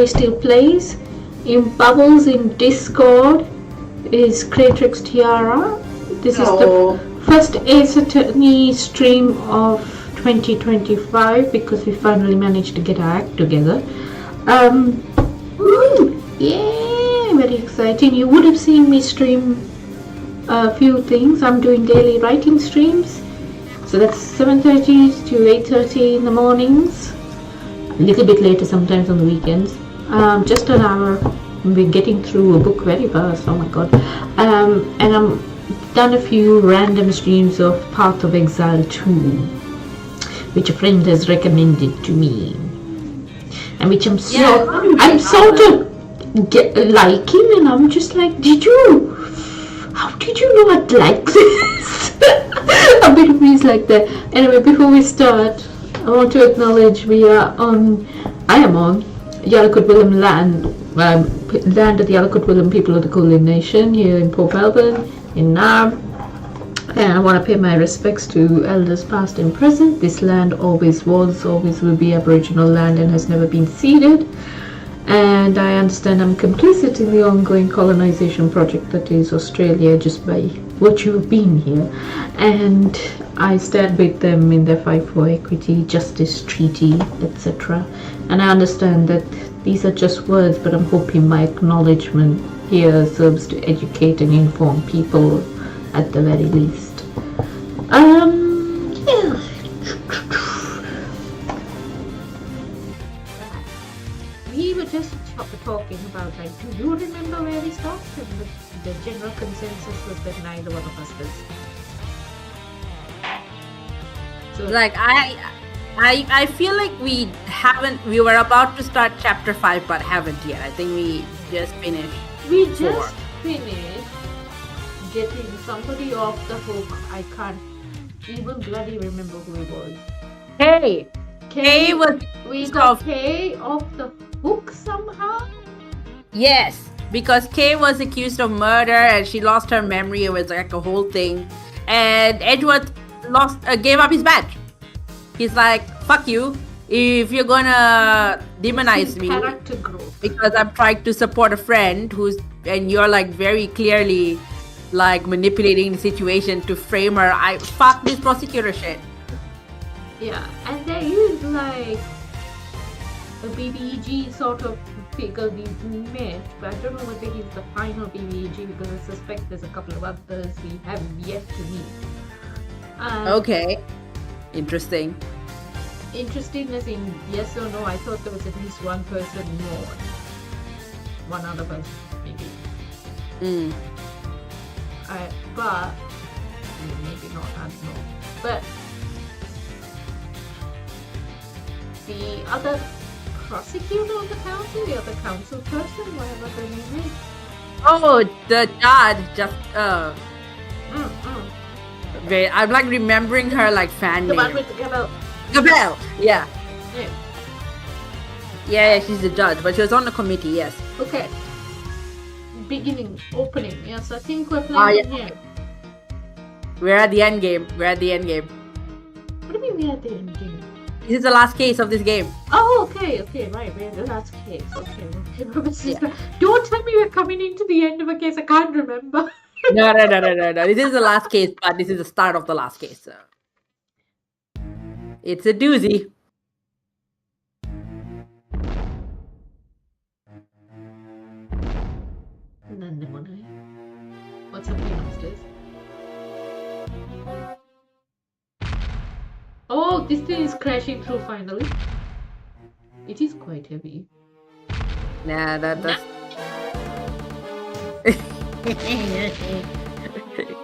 still plays. In Bubbles in Discord is Creatrix Tiara. This is the first Ace Attorney stream of 2025 because we finally managed to get our act together. Yeah, very exciting. You would have seen me stream a few things. I'm doing daily writing streams. So that's 7:30 to 8:30 in the mornings. A little bit later sometimes on the weekends. Just an hour. We're getting through a book very fast. Oh my god. And I'm done a few random streams of Path of Exile 2, which a friend has recommended to me, and which I'm sort of liking, and I'm just like, how did you not like this? A bit of me like that. Anyway, before we start, I want to acknowledge I am on Yalakut Willem land of the Yalakut Willem people of the Kulin Nation here in Port Melbourne, in Narm. And I want to pay my respects to elders past and present. This land always was, always will be Aboriginal land and has never been ceded. And I understand I'm complicit in the ongoing colonisation project that is Australia just by virtue of being here. And I stand with them in their fight for equity, justice, treaty, etc. And I understand that these are just words, but I'm hoping my acknowledgement here serves to educate and inform people at the very least. Yeah. We were just talking about, like, do you remember where we started? The general consensus was that neither one of us does. So, like, I feel like we were about to start chapter 5 but haven't yet. I think we just finished. We just finished getting somebody off the hook. I can't even bloody remember who it was. Kay was. We got Kay off the hook somehow? Yes, because Kay was accused of murder and she lost her memory. It was like a whole thing. And Edgeworth gave up his badge. He's like, fuck you. If you're gonna demonize me character growth, because I'm trying to support a friend and you're like very clearly like manipulating the situation to frame her, fuck this prosecutor shit. Yeah, and there is like a BBEG sort of figure we've met, but I don't know whether he's the final BBEG because I suspect there's a couple of others we have yet to meet. Okay. Interesting as in yes or no. I thought there was at least one person more. One other person, maybe. But maybe not, I don't know. But the other prosecutor of the council, the other council person, whatever their name is. Oh, the judge, Wait, I'm like remembering her like fan name. The one with Gabelle. Gabelle, yeah. Yeah, she's the judge, but she was on the committee, yes. Okay. Opening, yes, I think we're playing here. We're at the end game. What do you mean we're at the end game? This is the last case of this game. Oh, okay, right, we're at the last case. Okay. Yeah. Don't tell me we're coming into the end of a case, I can't remember. No. This is the last case, but this is the start of the last case. So. It's a doozy. What's happening downstairs? Oh, this thing is crashing through finally. It is quite heavy. Nah, that's...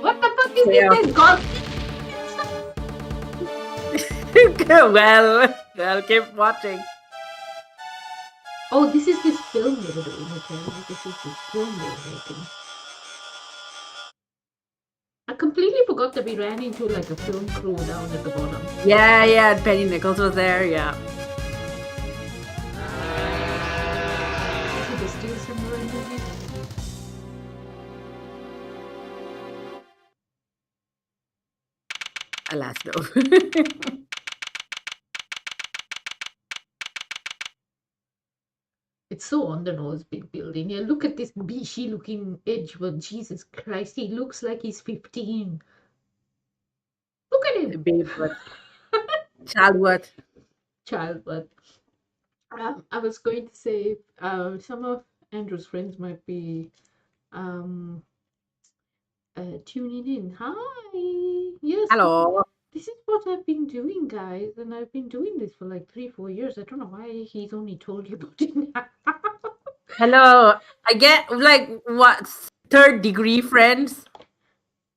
What the fuck is this? God. Well, keep watching. Oh, this is this film they were doing. This is this film they were making. I completely forgot that we ran into like a film crew down at the bottom. Yeah, Penny Nichols was there, yeah. Is there still somewhere in there? Alas, no. It's so on the nose, big building. Yeah, look at this beashy looking Edgewood. Jesus Christ, he looks like he's 15. Look at him. Babeworth. Childworth. Childbirth. I was going to say some of Andrew's friends might be tuning in. Hi. Yes. Hello. This is what I've been doing, guys, and I've been doing this for like 3-4 years. I don't know why he's only told you about it now. Hello. I get like what, third degree friends?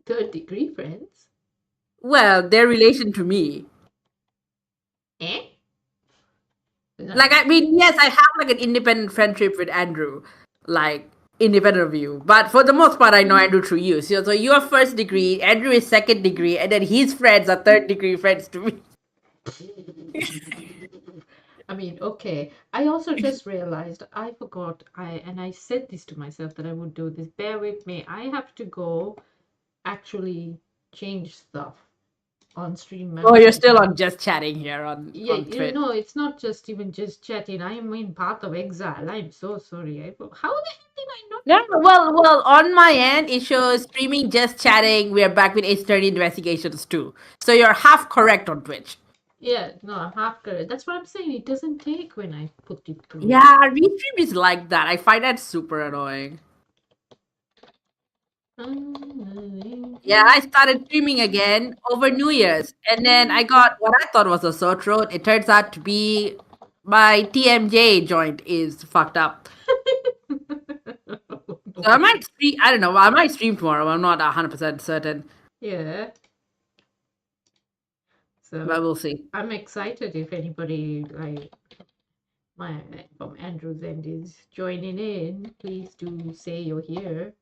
Third degree friends? Well, their relation to me. Eh? Like, I mean, yes, I have like an independent friendship with Andrew, like independent of you. But for the most part, I know Andrew through you. So you're first degree, Andrew is second degree, and then his friends are third degree friends to me. I mean, okay. I also just realized I forgot. I said this to myself that I would do this. Bear with me. I have to go actually change stuff on stream. Oh, you're still on just chatting here on Yeah, Twitch. no, it's not just even just chatting. I am in Path of Exile. I'm so sorry. How the heck did I not? Yeah, well, on my end, it shows streaming, just chatting. We're back with H30 investigations too. So you're half correct on Twitch. Yeah, no, I'm half correct. That's what I'm saying. It doesn't take when I put it through. Yeah, restream is like that. I find that super annoying. Yeah, I started streaming again over New Year's, and then I got what I thought was a sore throat. It turns out to be my TMJ joint is fucked up. So I might stream. I don't know. I might stream tomorrow. I'm not 100% certain. Yeah. So But we'll see. I'm excited if anybody like from Andrew's end is joining in. Please do say you're here.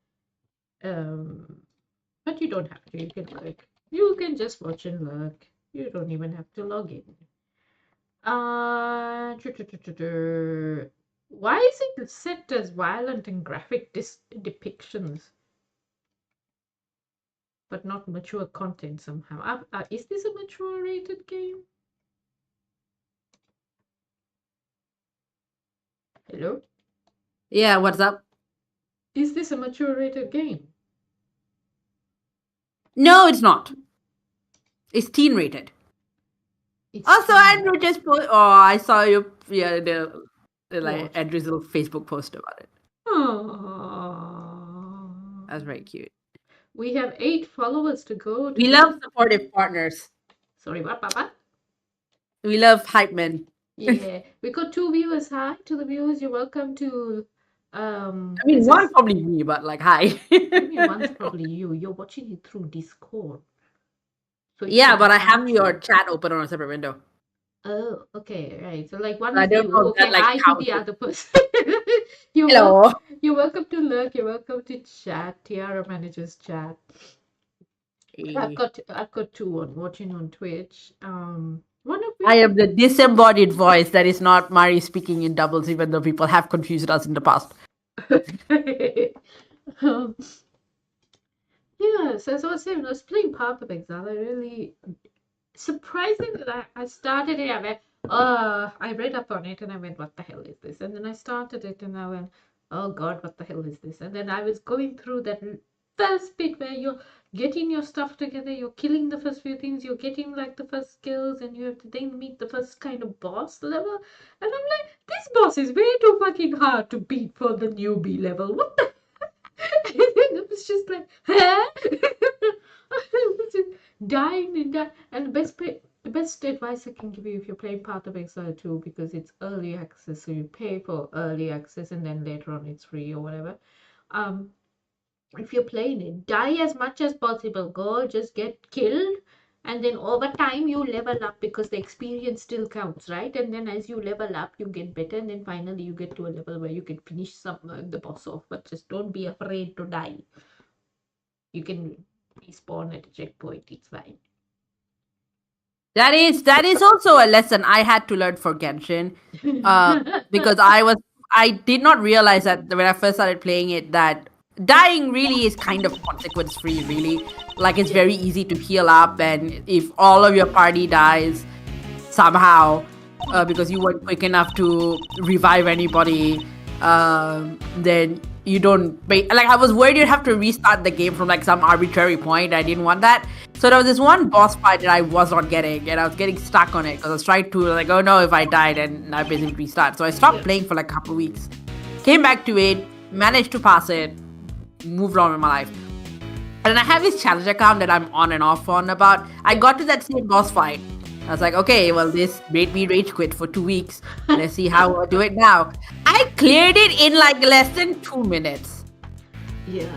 But you don't have to. You can you can just watch and lurk. You don't even have to log in. Why is it set as violent and graphic depictions, but not mature content somehow? Is this a mature rated game? Hello? Yeah, what's up? Is this a mature rated game? No, it's not. It's teen rated. It's Also, teen. Andrew just put. Oh, I saw you. Yeah, the like What? Andrew's little Facebook post about it. Aww. That's very cute. We have 8 followers to go. We love supportive partners. Sorry, what, Papa? We love hype men. Yeah, we got 2 viewers. Hi to the viewers. You're welcome to. I mean, one's probably me, but like, hi. I mean, one's probably you. You're watching it through Discord. So yeah, but I have your chat open on a separate window. Oh, okay, right. So like one I is don't you. know Okay, that, like, hi to the counts. other person. Hello. You're welcome to lurk. You're welcome to chat. Tiara manages chat. I've got 2 on watching on Twitch. One of which I am the disembodied voice that is not Mari speaking in doubles, even though people have confused us in the past. Yes, as I was saying, I was playing Path of Exile. I really surprising that I started it. I went, I read up on it and I went, what the hell is this? And then I started it and I went, oh God, what the hell is this? And then I was going through that first bit where you're getting your stuff together, you're killing the first few things, you're getting like the first skills, and you have to then meet the first kind of boss level. And I'm like, this boss is way too fucking hard to beat for the newbie level. What the? And it was just like, huh? I was just dying and dying. And the best advice I can give you if you're playing Path of Exile 2, because it's early access, so you pay for early access and then later on it's free or whatever. If you're playing it, die as much as possible. Go, just get killed, and then over time you level up, because the experience still counts, right? And then as you level up, you get better, and then finally you get to a level where you can finish the boss off. But just don't be afraid to die. You can respawn at a checkpoint. It's fine. That is also a lesson I had to learn for Genshin, because I did not realize that when I first started playing it that dying really is kind of consequence free. Really, like, it's very easy to heal up, and if all of your party dies somehow because you weren't quick enough to revive anybody, then you don't like I was worried you'd have to restart the game from like some arbitrary point. I didn't want that. So there was this one boss fight that I was not getting, and I was getting stuck on it because I was trying to like, oh no, if I died, and I basically restart. So I stopped playing for like a couple of weeks, came back to it, managed to pass it, moved on with my life. And I have this challenge account that I'm on and off on about. I got to that same boss fight. I was like, okay, well, this made me rage quit for 2 weeks. Let's see how I'll do it now. I cleared it in like less than 2 minutes. Yeah.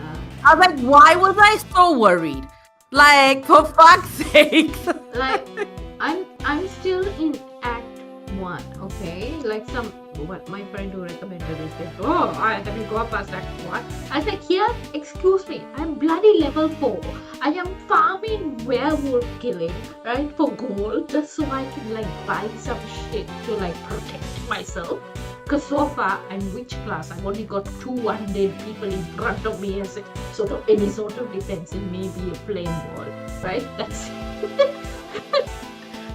I was like, why was I so worried? Like, for fuck's sake. Like, I'm still in Act 1, okay? Like what my friend who recommended is that, oh, I haven't got past Act 1. I was like, here, excuse me, I'm bloody level 4. I am farming werewolf killing, right, for gold, just so I can like buy some shit to like protect myself. Because so far, I'm witch class. I've only got 2 undead people in front of me as a sort of any sort of defense, and maybe a flame wall, right? That's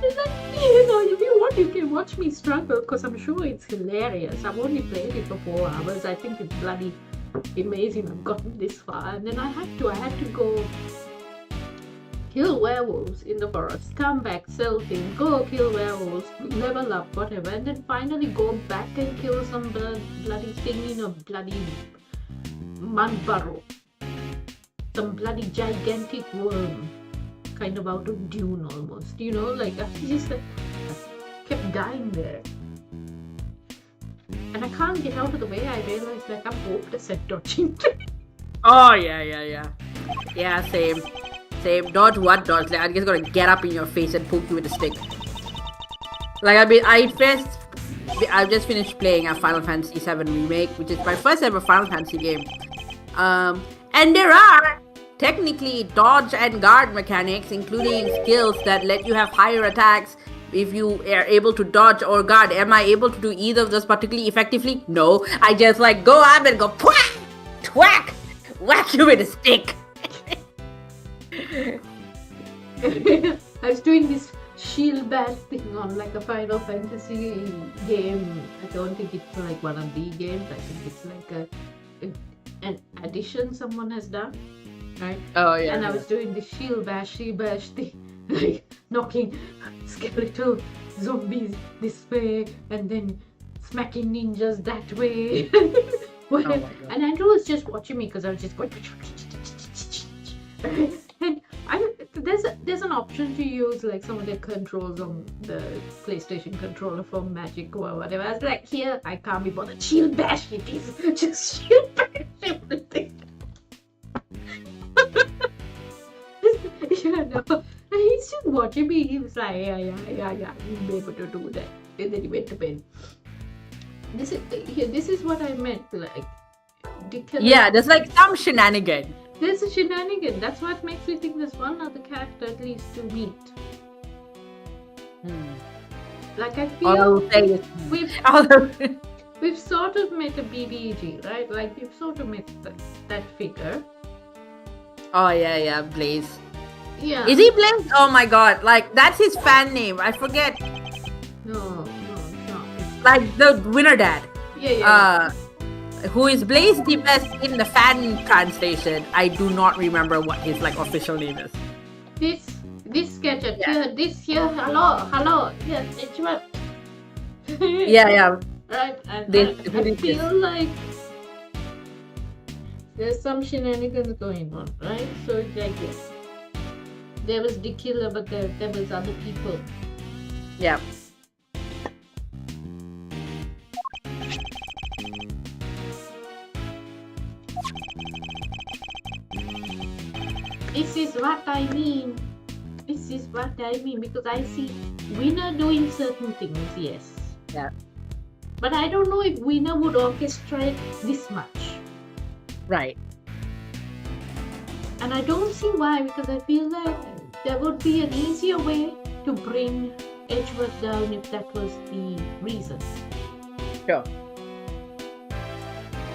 it's like, you know, if you want, you can watch me struggle because I'm sure it's hilarious. I've only played it for 4 hours. I think it's bloody amazing I've gotten this far. And then I had to go kill werewolves in the forest, come back, sell things, go kill werewolves, level up, whatever, and then finally go back and kill some bloody thing in a bloody mud burrow. Some bloody gigantic worm, kind of out of Dune almost, you know, like I just kept dying there. And I can't get out of the way. I realized like I'm hopeless at dodging. Oh, yeah, same. Dodge what dodge? Like, I'm just gonna get up in your face and poke you with a stick. Like, I've just finished playing a Final Fantasy VII Remake, which is my first ever Final Fantasy game. And there are technically dodge and guard mechanics, including skills that let you have higher attacks if you are able to dodge or guard. Am I able to do either of those particularly effectively? No. I just like go up and go twhack, twhack, whack you with a stick. I was doing this shield bash thing on like a Final Fantasy game. I don't think it's like one of the games. I think it's like an addition someone has done, right? Oh yeah. And I was doing this shield bash thing, like knocking skeletal zombies this way and then smacking ninjas that way. And Andrew was just watching me because I was just going. And there's an option to use like some of the controls on the PlayStation controller for magic or whatever. I was like, here, I can't be bothered. Shield bash it is. Just shield bash everything. Yeah, no. And he's just watching me. He was like, yeah, you'll be able to do that. And then he went to bed. This is what I meant, like. Yeah, there's like some shenanigan. There's a shenanigan. That's what makes me think there's one other character at least to meet. Like I feel we've sort of met a BBG, right? Like we've sort of met that figure. Oh yeah, Blaze. Yeah. Is he Blaze? Oh my god, like that's his fan name. I forget. No, it's not. Like the winner dad. Yeah. Who is Blaze the best in the fan translation? I do not remember what his like official name is. This sketcher here, hello, yes, it's what. Yeah. Right, I feel like there's some shenanigans going on, right? So it's like this. There was the killer, but there was other people. Yeah. This is what I mean. Because I see Winner doing certain things, yes. Yeah. But I don't know if Winner would orchestrate this much. Right. And I don't see why, because I feel like there would be an easier way to bring Edgeworth down if that was the reason. Sure.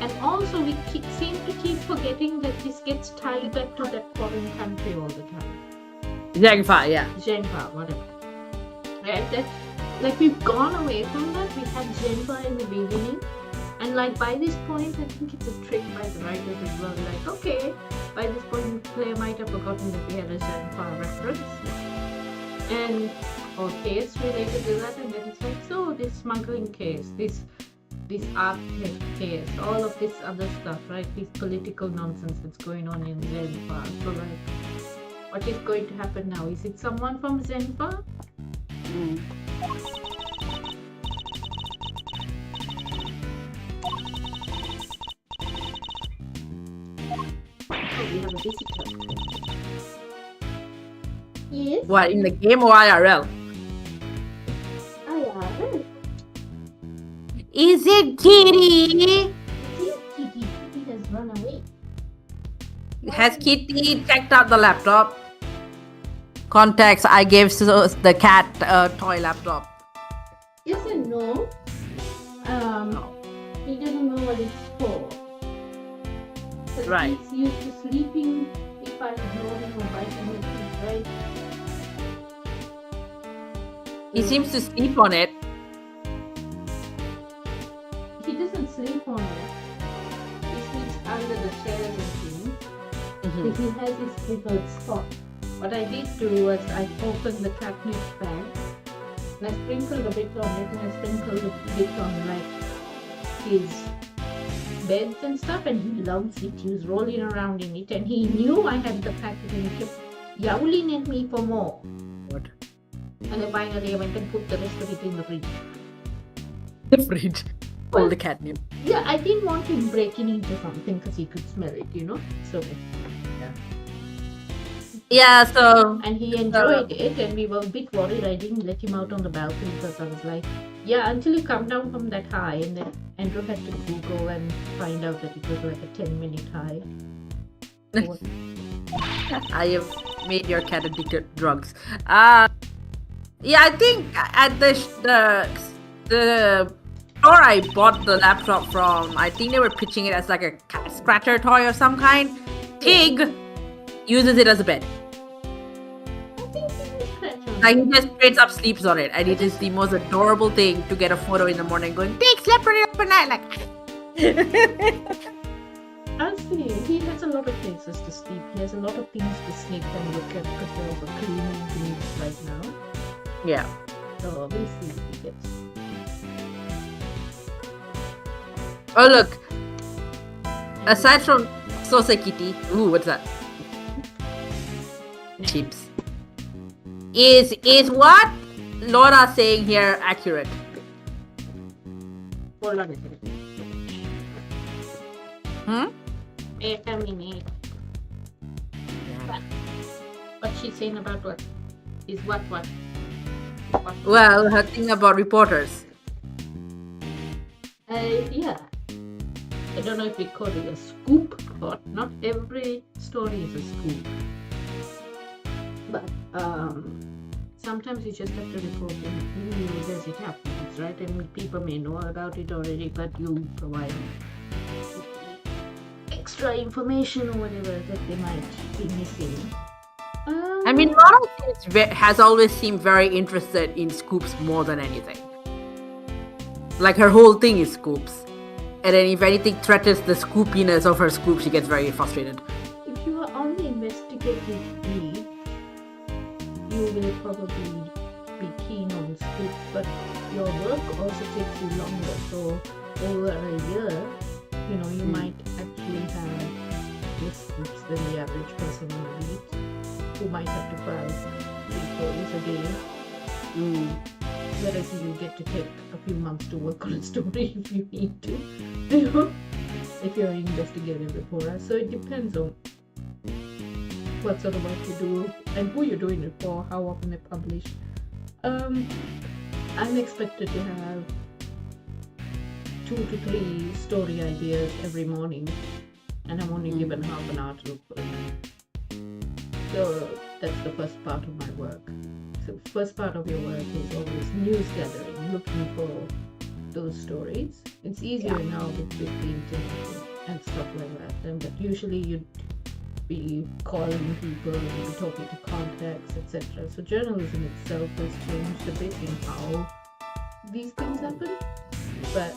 And also we seem to keep forgetting that this gets tied back to that foreign country all the time. Zhengfa, whatever. Right? That, like we've gone away from that. We had Zhengfa in the beginning. And like by this point, I think it's a trick by the writers as well. Like, okay, by this point, the player might have forgotten that we had a Zenfar reference, and or case related to that, and then it's like, so this smuggling case, this art case, all of this other stuff, right? This political nonsense that's going on in Zenfar. So like, what is going to happen now? Is it someone from Zenfar? We have a visitor. Yes? What, in the game or IRL? IRL. Is it Kitty? It is Kitty. Kitty has run away. Has Kitty checked out the laptop? Context, I gave the cat a toy laptop. Yes and no. He doesn't know what it's for. But Right. he's used to sleeping if I ignore him or biting his teeth, right? He seems to sleep on it. He doesn't sleep on it. He sleeps under the chairs and things. But he has his preferred spot. What I did do was I opened the catnip bag and I sprinkled a bit on it, and I sprinkled a bit on like his beds and stuff, and he loves it. He was rolling around in it, and he knew I had the packet, and he kept yowling at me for more. What? And then finally I went and put the rest of it in the fridge. The fridge. All the catnip. Yeah, I didn't want him breaking into something because he could smell it, you know. So Yeah, so and he enjoyed it, and we were a bit worried. I didn't let him out on the balcony because I was like, yeah, until you come down from that high. And then Andrew had to Google and find out that it was like a 10-minute high. I have made your cat addicted to drugs. Yeah, I think at the store I bought the laptop from, I think they were pitching it as like a cat scratcher toy of some kind. Pig uses it as a bed. Like he just straight up sleeps on it, and it is the most adorable thing to get a photo in the morning going, Pig slept on it overnight, like. I'll see. He has a lot of places to sleep. He has a lot of things to sleep and look at because they're also cleaning things right now. Yeah. So we'll see if he gets. Oh look. Aside from Sosekiti, ooh, what's that? Chips. Is what Laura saying here accurate? Hold on a second. Wait a minute. What's she saying about what? Is what? Well, her thing about reporters. Yeah. I don't know if we call it a scoop, but not every story is a scoop. But sometimes you just have to report in news as it happens, right? And people may know about it already, but you provide extra information or whatever that they might be missing. I mean, Laura has always seemed very interested in scoops more than anything. Like her whole thing is scoops. And then if anything threatens the scoopiness of her scoop, she gets very frustrated. If you are on the investigative beat, you will probably be keen on scoops, but your work also takes you longer. So over a year, you might actually have less scoops than the average person on the beat, who might have to file 3 stories a day. Whereas you get to take a few months to work on a story if you need to, if you're an investigative reporter. So it depends on what sort of work you do and who you're doing it for, how often they publish. I'm expected to have 2 to 3 story ideas every morning, and I'm only given half an hour to look for them. So that's the first part of my work. So the first part of your work is always news gathering, looking for those stories. It's easier now with the internet and stuff like that, but usually you'd be calling people, you'd be talking to contacts, etc. So journalism itself has changed a bit in how these things happen. But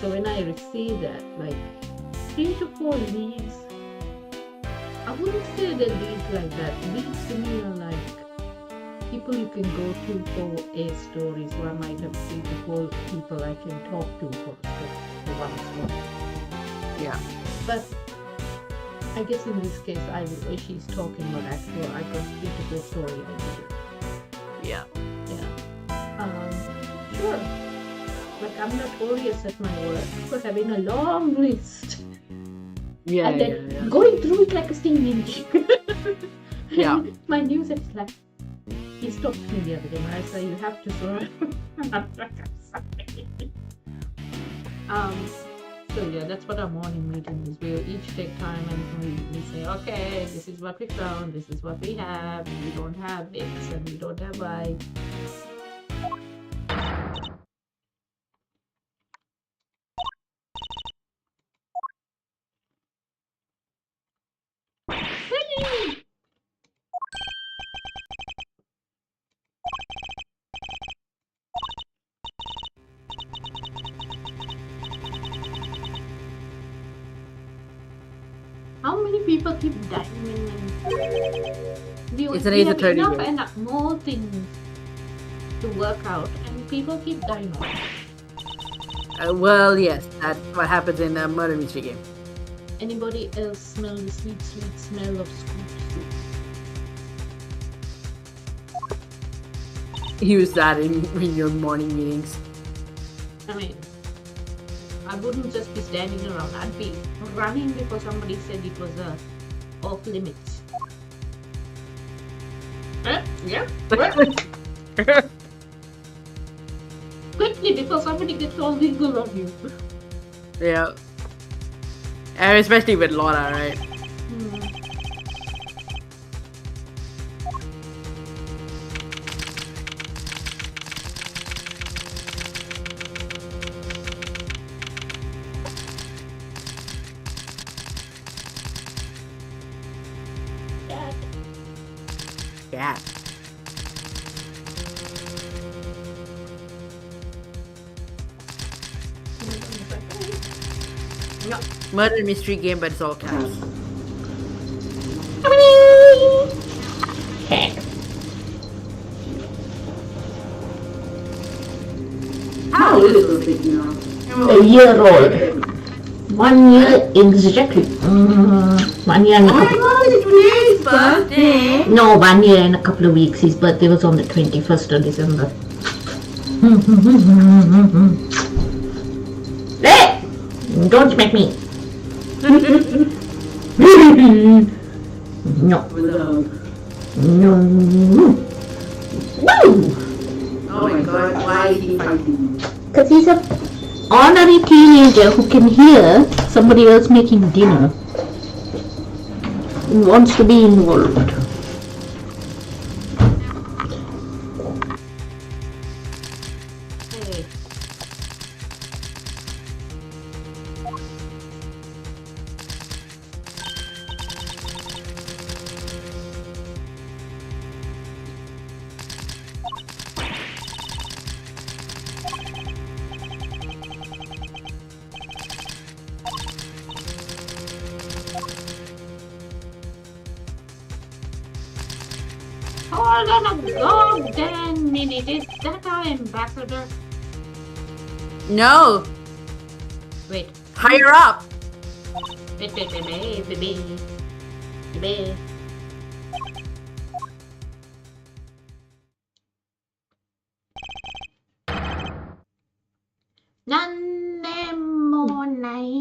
So when I receive that, like 3 to 4 leads, I wouldn't say they're leads like that. Leads to me are like people you can go to for a story. So I might have 3 to 4 people I can talk to for one story. Yeah. But I guess in this case, she's talking about actual. I got 3 to 4 story ideas. Yeah. Sure. Like I'm notorious at my work for having a long list. Yeah. And then going through it like a steam engine. Yeah. My news is like, he stopped me the other day. Marissa, you have to sort I'm sorry. So yeah, that's what our morning meeting is. We'll each take time and we say, okay, this is what we found, this is what we have, we don't have X and we don't have Y. How many people keep dying we It's have enough 30 and more things to work out and people keep dying off. Well, yes, that's what happens in a murder mystery game. Anybody else smell the sweet, sweet smell of scoop soup? Use that in your morning meetings. I mean, I wouldn't just be standing around. I'd be running before somebody said it was off limits. Yeah. Quickly before somebody gets all legal on you. Yeah. And especially with Laura, right? Yeah. No. Murder mystery game, but it's all caps. How old is this thing now? A year old. 1 year exactly. 1 year and a couple. God, it's today's birthday! No, 1 year and a couple of weeks. His birthday was on the 21st of December. Hey! Don't smack me. No. With a hug. No. Woo! Oh my god, why is he fighting? Because he's a honorary teenager who can hear somebody else making dinner and wants to be involved. Hey. Hold on a goddamn minute. Is that our ambassador? No! Wait. Higher up! Wait.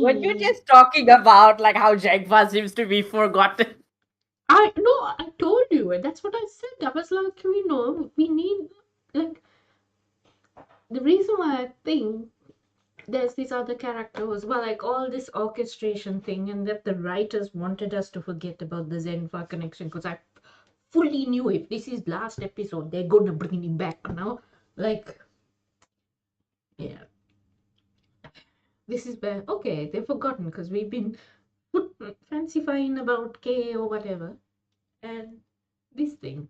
Were you just talking about like how Jagva seems to be forgotten? I told you, and that's what I said. I was like, we need like the reason why I think there's these other characters, well, like all this orchestration thing, and that the writers wanted us to forget about the Zenfa connection, because I fully knew if this is last episode, they're gonna bring him back now. Like, yeah. This is where, okay, they've forgotten because we've been fancying about K or whatever. And this thing.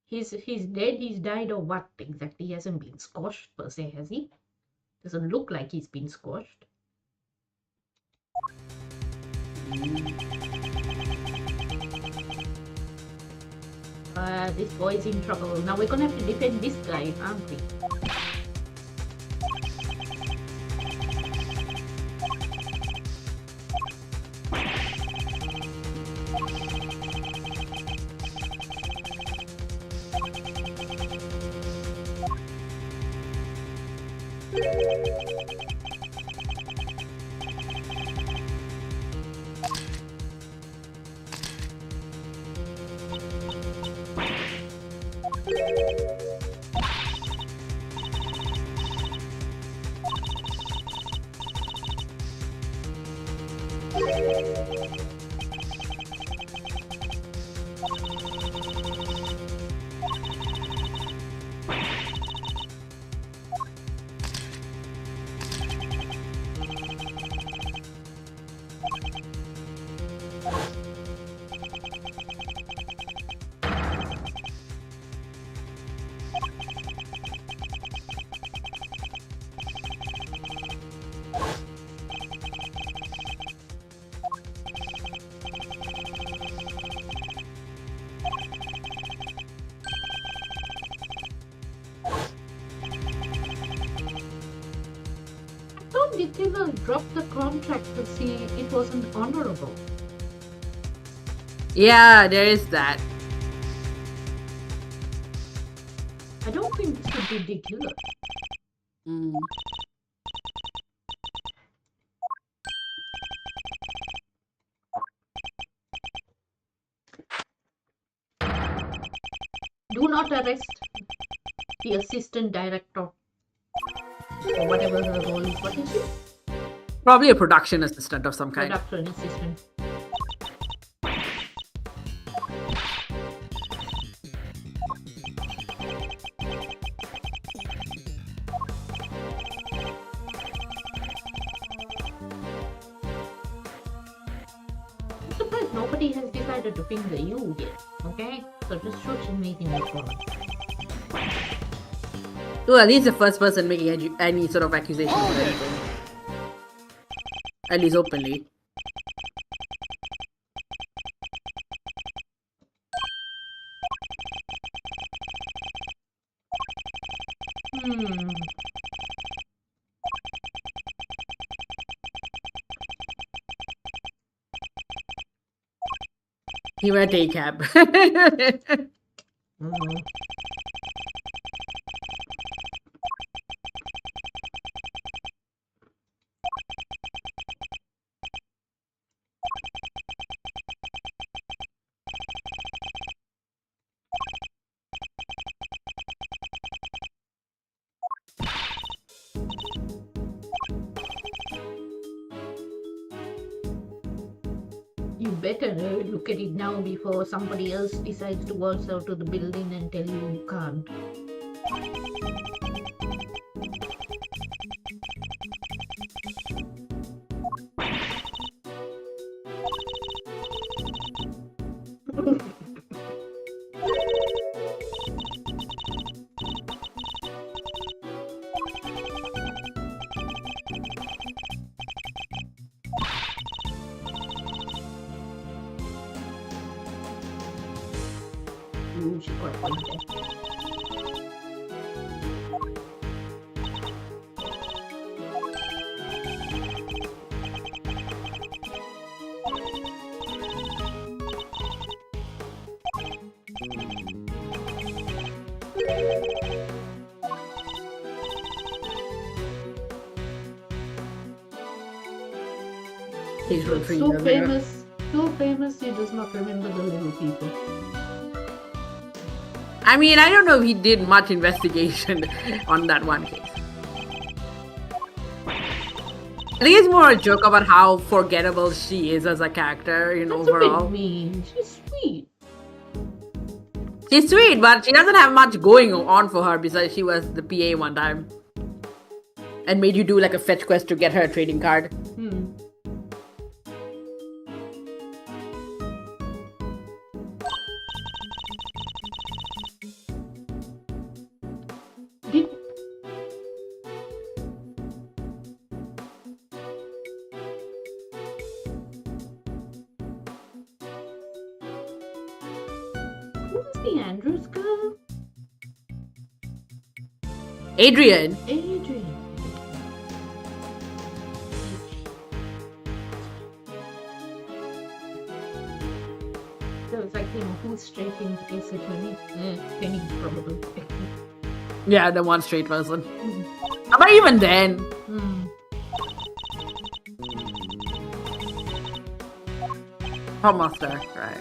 He's dead, he's died, or what exactly? He hasn't been squashed per se, has he? Doesn't look like he's been squashed. This boy is in trouble. Now we're gonna have to defend this guy, aren't we? The killer dropped the contract to see it wasn't honorable. Yeah, there is that. I don't think this should be the killer. Do not arrest the assistant director. Or whatever her role is. What is it? Probably a production assistant of some kind. Production assistant. I'm surprised nobody has decided to finger you yet. Okay? So just shoot him making it for us. Well, at least the first person making any sort of accusation or anything. At least openly. He went a cab. You better look at it now before somebody else decides to waltz out to the building and tell you you can't. She got one there. He's So famous, he does not remember the little people. I mean, I don't know if he did much investigation on that one case. I think it's more a joke about how forgettable she is as a character, That's overall. a bit mean. She's sweet. She's sweet, but she doesn't have much going on for her besides she was the PA one time. And made you do like a fetch quest to get her a trading card. Who was the Andrews girl? Adrian. Adrian. So it's like, who's straight in the case attorney? Penny, probably. Yeah, the one straight person. But even then. Oh, master, right.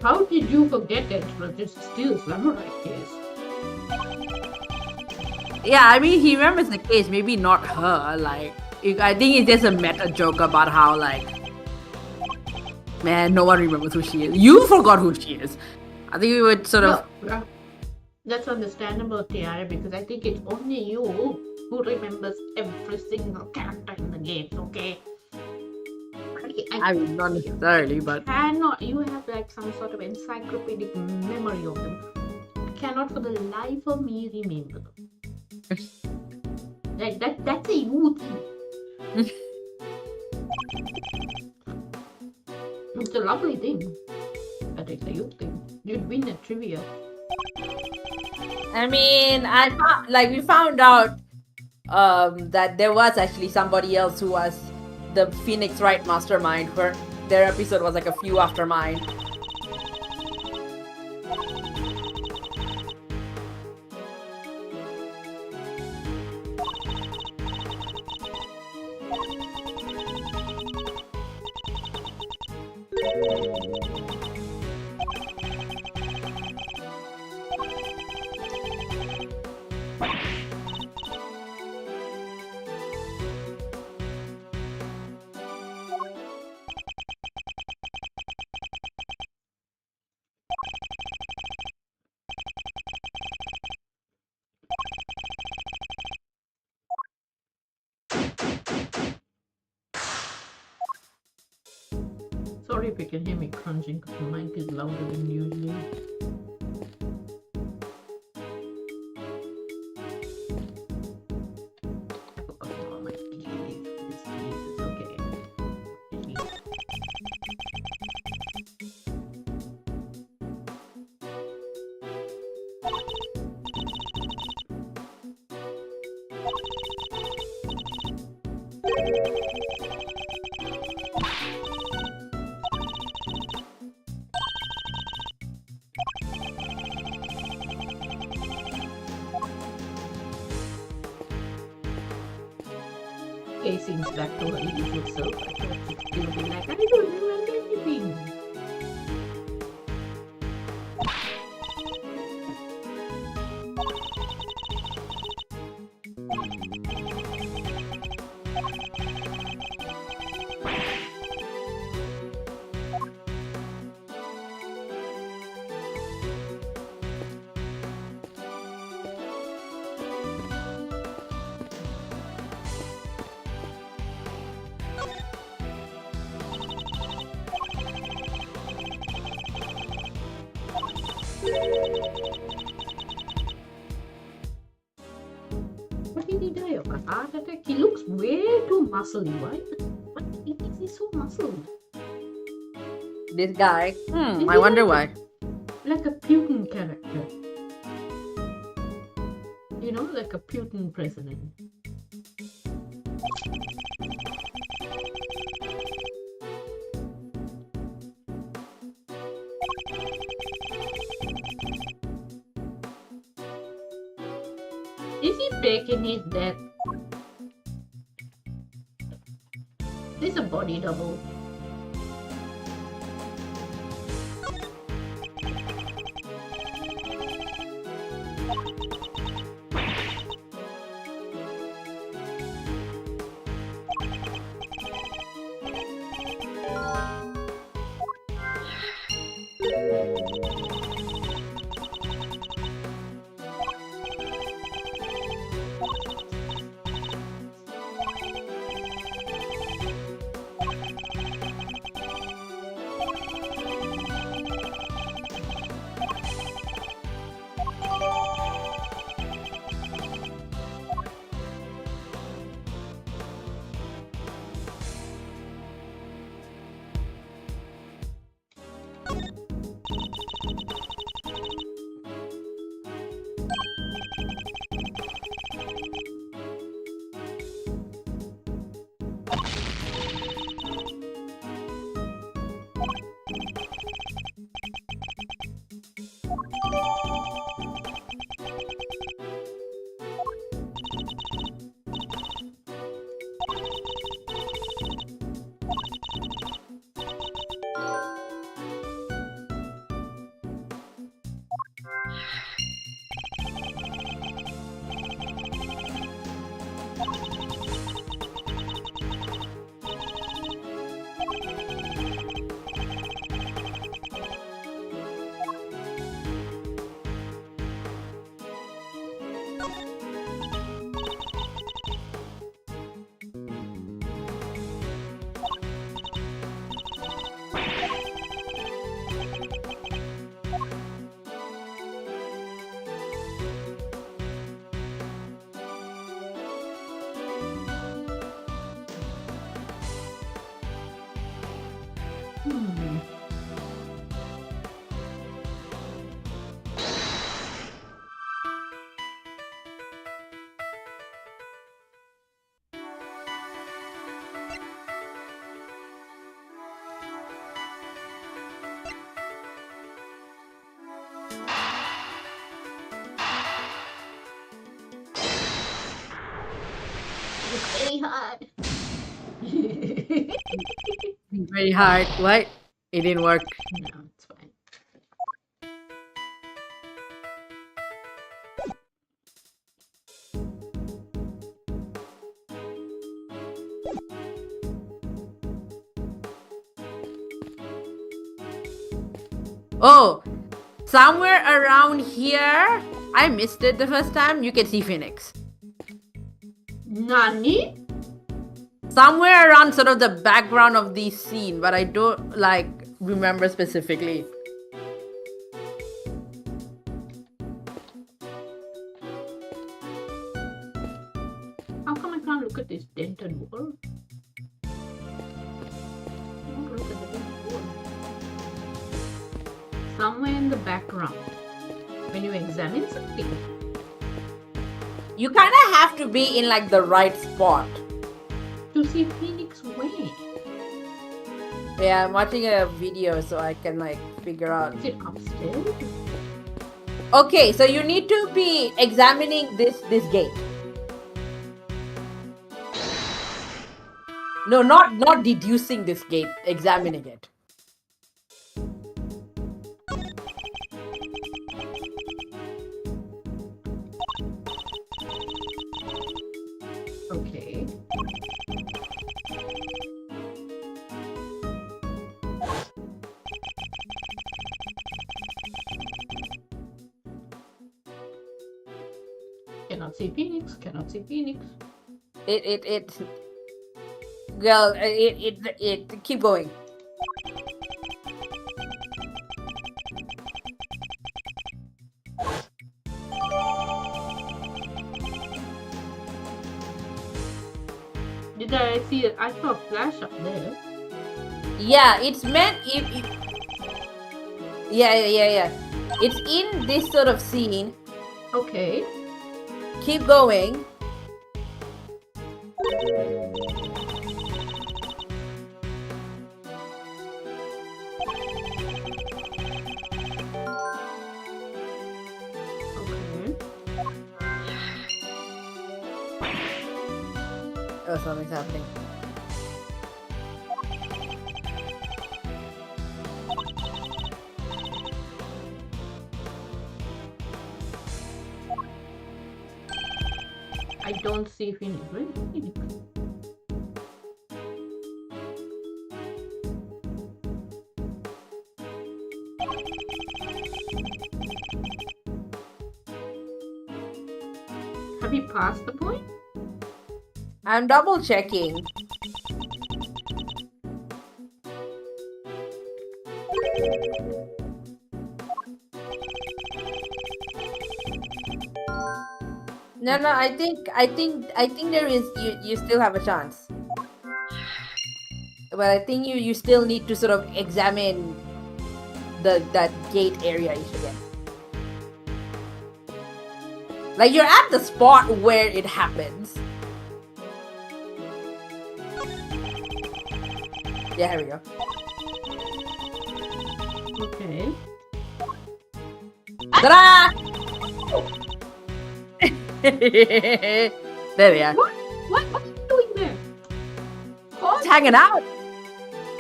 How did you forget it was just still samurai case? Yeah, I mean, he remembers the case, maybe not her. Like, I think it's just a meta joke about how, like, man, no one remembers who she is. You forgot who she is. I think we would sort of. Well, that's understandable, Tiara, because I think it's only you who remembers every single character in the games, okay? I mean, not necessarily, but. You have like some sort of encyclopedic memory of them. I cannot for the life of me remember them. Like, that's a you thing. It's a lovely thing, but it's a you thing. You'd win at trivia. I mean, we found out that there was actually somebody else who was the Phoenix Wright mastermind, where their episode was like a few after mine. Sorry if you can hear me crunching because the mic is louder than usually. Oh, my keys. This keys is okay. Kay seems back to her usual self. I thought she'd still be like, I don't remember anything. What did he die of? A heart attack? He looks way too muscly. Why is he so muscled? This guy. Is I he wonder like why. Like a Putin character. You know, like a Putin president. Is he faking his death? This is a body double. Hmm. It's very hard. Very hard. What? It didn't work. No, it's fine. Oh, somewhere around here, I missed it the first time. You can see Phoenix. Nani? Somewhere around sort of the background of the scene, but I don't like remember specifically. How come I can't look at this dented wall? I want to look at the dented wall. Somewhere in the background, when you examine something. You kind of have to be in like the right spot. To see Phoenix way. Yeah, I'm watching a video so I can like figure out. Is it upstairs? Okay, so you need to be examining this gate. No, not deducing this gate, examining it. Okay. Cannot see Phoenix, cannot see Phoenix. Well, it keep going. Did I see it? I saw a flash up there. Yeah, it's meant. Yeah. It's in this sort of scene. Okay. Keep going. Okay. Oh, something's happening. I don't see Phoenix. Where is Phoenix? Have you passed the point? I'm double checking. No, I think there is you still have a chance. But I think you still need to sort of examine that gate area-ish again. Like you're at the spot where it happens. Yeah, here we go. Okay. Ta-da! There we are. What? What are you doing there? Call? Just hanging out.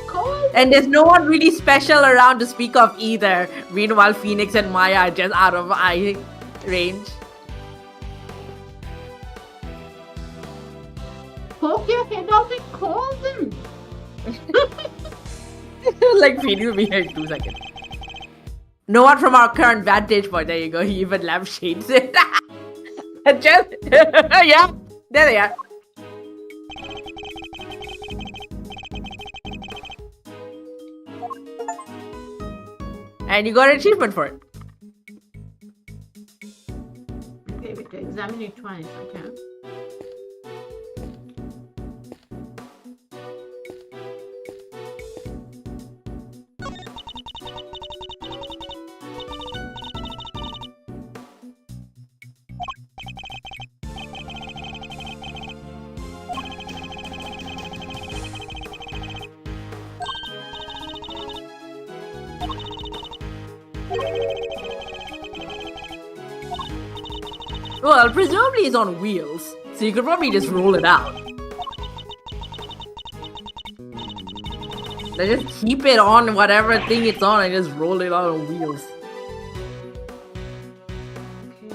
Call? And there's no one really special around to speak of either. Meanwhile, Phoenix and Maya are just out of eye range. Poke your head out and call them. Like Phoenix will be here in 2 seconds. No one from our current vantage point. There you go. He even lampshades it. Just, yeah, there they are. And you got an achievement for it. Okay, we have to examine it twice, okay? Well, presumably it's on wheels, so you could probably just roll it out. Like just keep it on whatever thing it's on and just roll it out on wheels. Okay.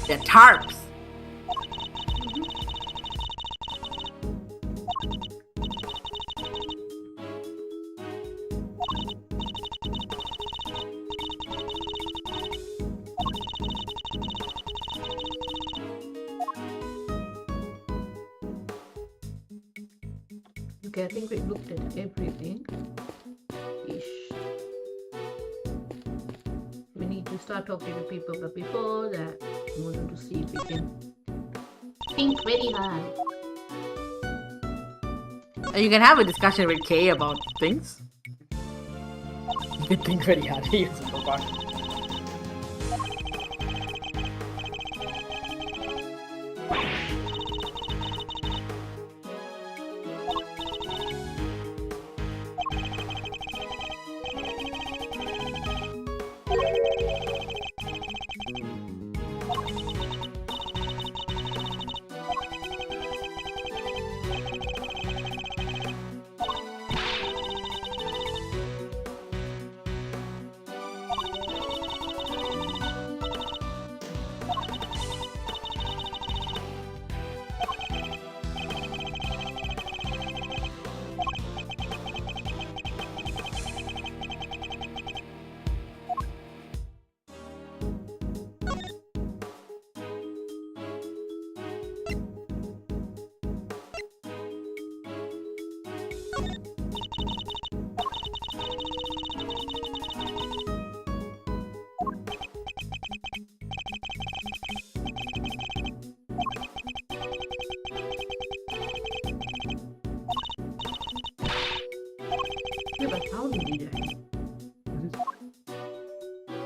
They're tarps. Okay, I think we looked at everything. Ish. We need to start talking to people, but before that, we wanted to see if we can think very hard. You can have a discussion with Kay about things. You can think very hard. He is so far. Yeah, but how did he die?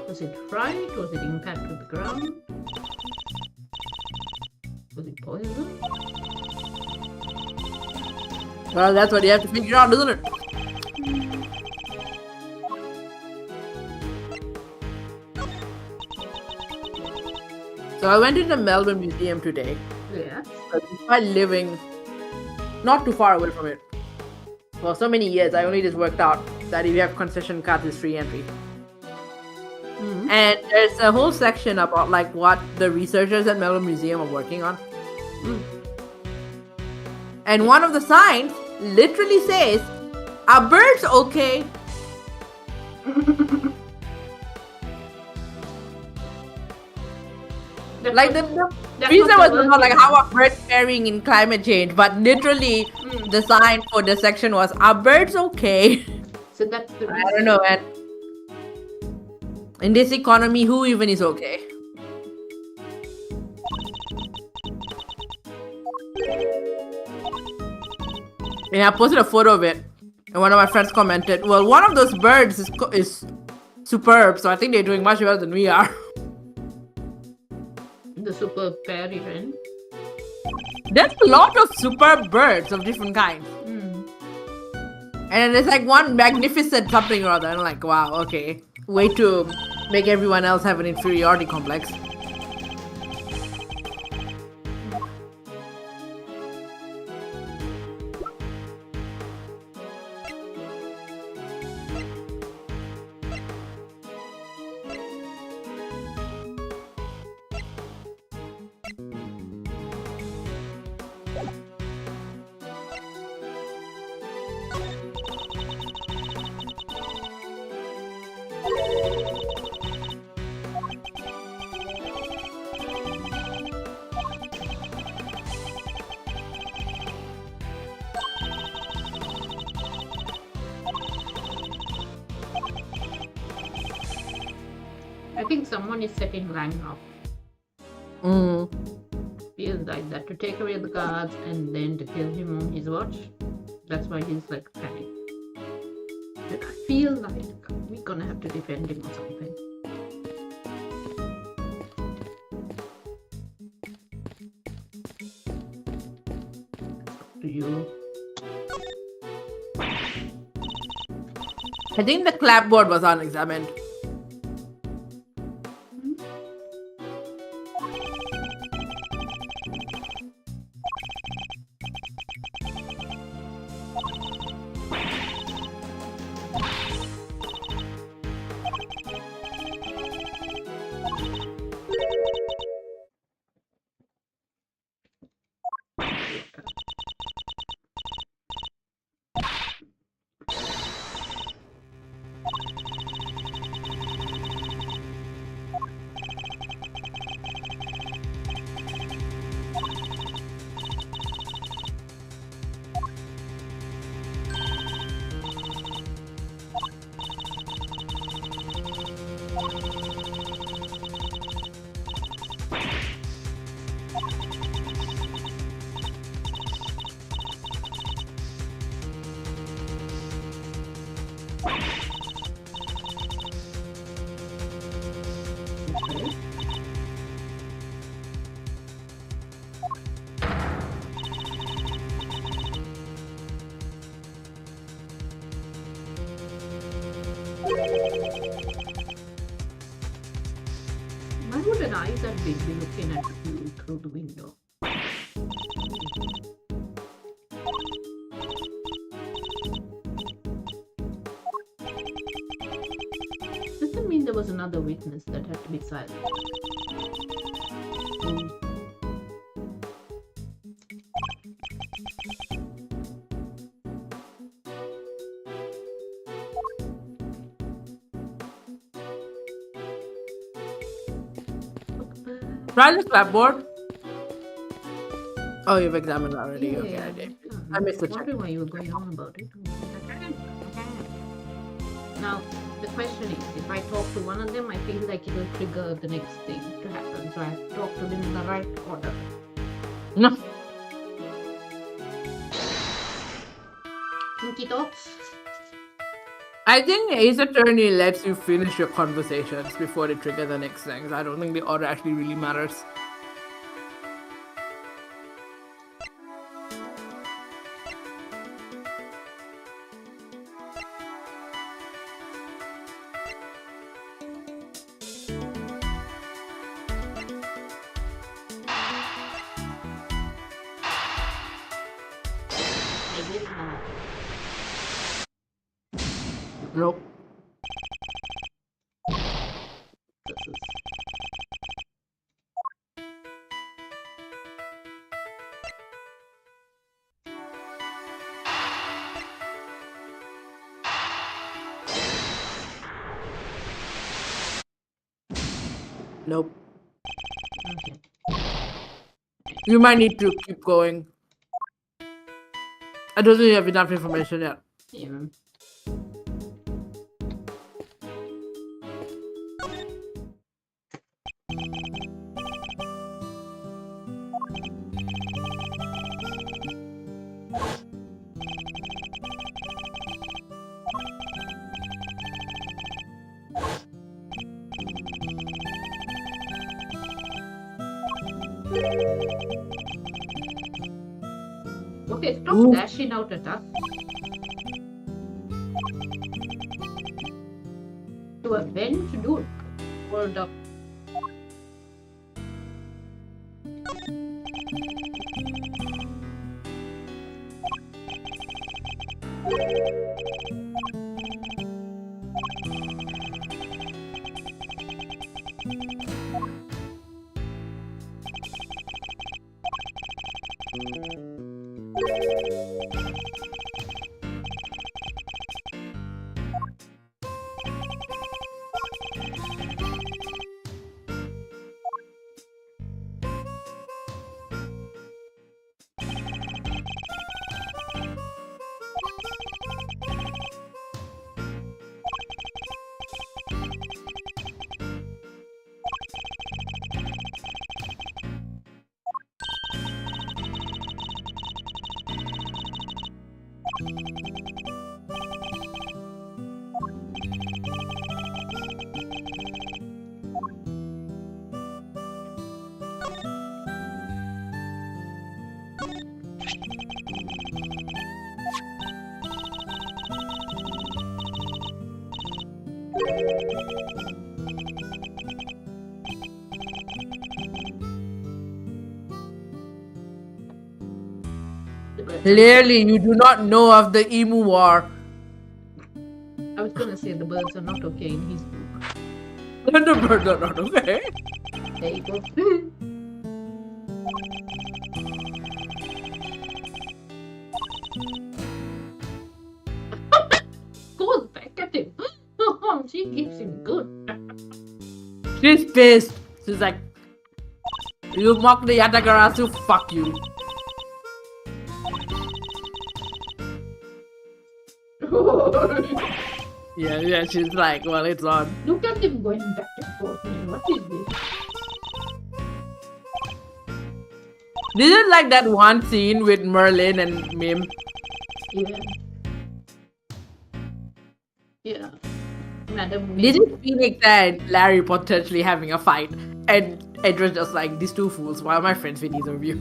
Was it fright? Was it impact with the ground? Was it poison? Well, that's what you have to figure out, isn't it? So I went to the Melbourne Museum today. Yeah. Despite living not too far away from it for so many years, I only just worked out that if you have concession cards, it's free entry. Mm-hmm. And there's a whole section about like what the researchers at Melbourne Museum are working on. And one of the signs literally says, "Are birds okay?" Like the reason was not like how are birds faring in climate change, but literally the sign for the section was, "Are birds okay?" So that's the I don't know, man. In this economy, who even is okay? And I posted a photo of it, and one of my friends commented, "Well, one of those birds is superb, so I think they're doing much better than we are." the super pair event. There's a lot of superb birds of different kinds. And then there's like one magnificent something or other. And I'm like, wow, okay. Way to make everyone else have an inferiority complex. think someone is setting Lang up. Feels like that, to take away the cards and then to kill him on his watch. That's why he's like panicked. But I feel like we're gonna have to defend him or something. Up to you. I think the clapboard was unexamined. Why would an eye that big be looking at you through the window? Doesn't mean there was another witness that had to be silent. Try the clapboard. Oh, you've examined already. Yeah, Okay, I did. yeah. I missed the check. Wondering why you were going on about it. Now, the question is, if I talk to one of them, I feel like it will trigger the next thing to happen. So I have to talk to them in the right order. No. Kinky thoughts? I think Ace Attorney lets you finish your conversations before they trigger the next things. I don't think the order actually really matters. I did have. Nope. This is. Nope. Okay. You might need to keep going. I don't think you have enough information yet. Yeah. Okay, stop Ooh. dashing out at us. To avenge, dude. Hold up. Clearly, you do not know of the Emu War. I was gonna say the birds are not okay in his book. The birds are not okay. There you go. Goes back at him. She keeps him good. She's pissed. She's like, you mock the Yatagarasu, fuck you. Yeah, she's like, well, it's on. Look at him going back and forth. What is this? This is like that one scene with Merlin and Mim. Yeah. Yeah. Madam. This is Phoenix and Larry potentially having a fight. And Edward's just like, these two fools, why are my friends with either of you?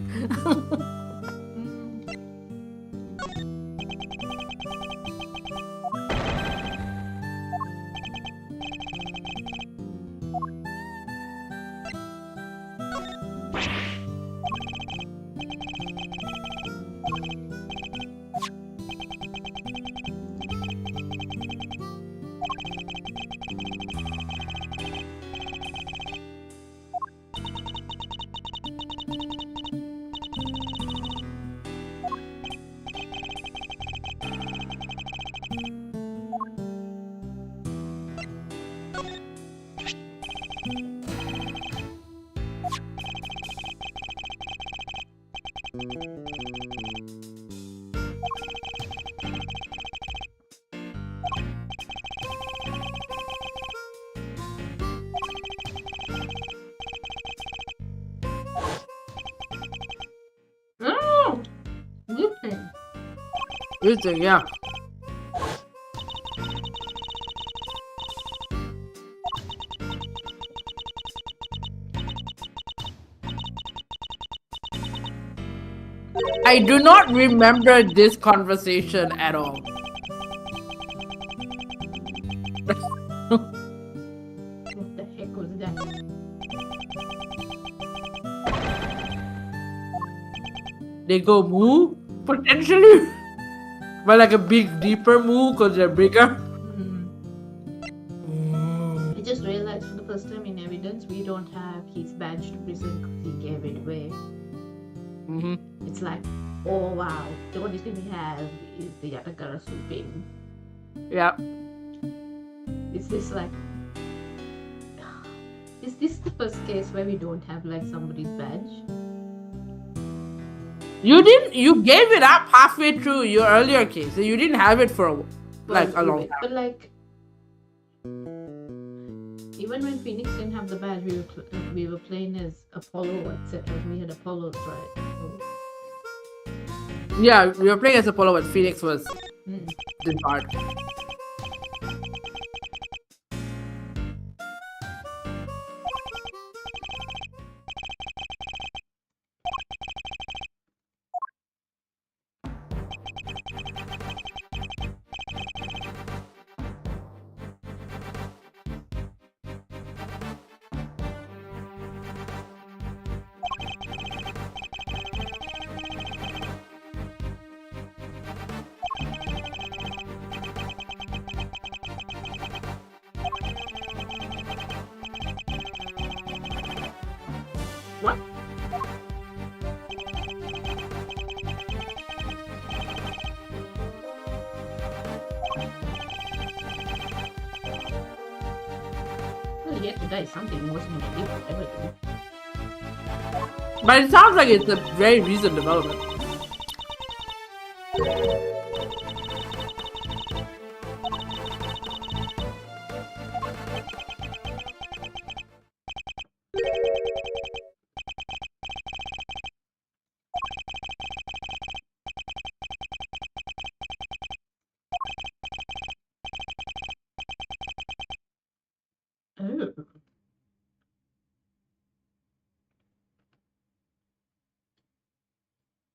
Oh! Listen. Listen, yeah. I do not remember this conversation at all. What the heck was that? They go moo? Potentially? But like a big, deeper moo because they're bigger. I just realized for the first time in evidence we don't have his badge to present because he gave it away. It's like, oh wow, the only thing we have is the Yatagarasu pin. Yeah. Is this like, is this the first case where we don't have like somebody's badge? You gave it up halfway through your earlier case. So you didn't have it for a long time. But like, even when Phoenix didn't have the badge, we were playing as Apollo, etc. We had Apollo's, right? Yeah, we were playing as Apollo, but Phoenix was the part. What? Well, yet today something wasn't different everything. But it sounds like it's a very recent development.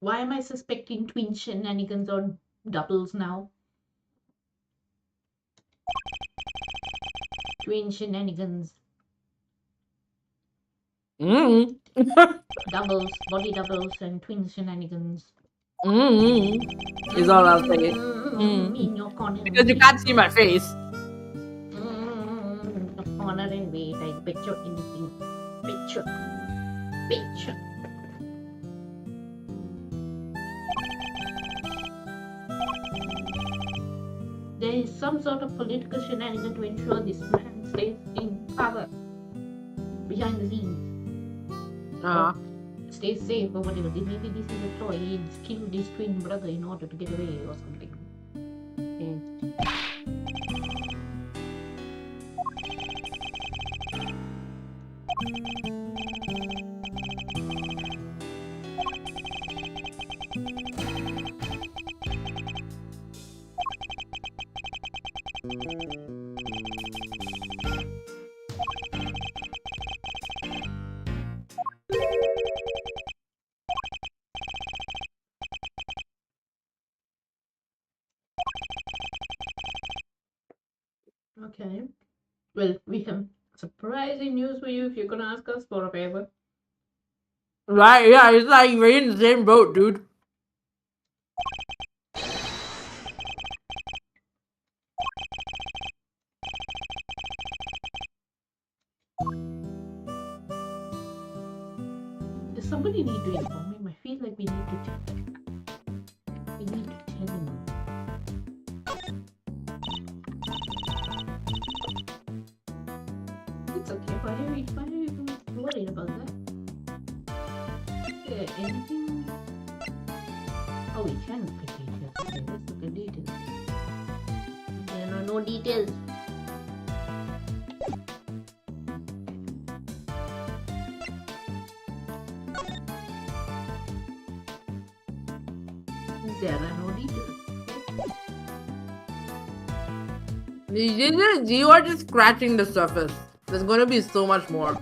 Why am I suspecting twin shenanigans or doubles now? Twin shenanigans. Doubles, body doubles, and twin shenanigans. Is all I'll say. In your corner. Because you can't see my face. The corner and wait, I bet you anything. Bet you. Bet you. There is some sort of political shenanigan to ensure this man stays in power behind the scenes. Stay safe or whatever. Maybe this is a ploy. He's killed his twin brother in order to get away or something. Okay. Well, we have surprising news for you if you're gonna ask us for a favor. Right, yeah, it's like we're in the same boat, dude. Does somebody need to inform him? I feel like we need to tell him. It's okay. Why are you worried about that? Anything? Oh, we can look at details. Okay, let's look at details. There are no details. There are no details. You are just scratching the surface. There's gonna be so much more.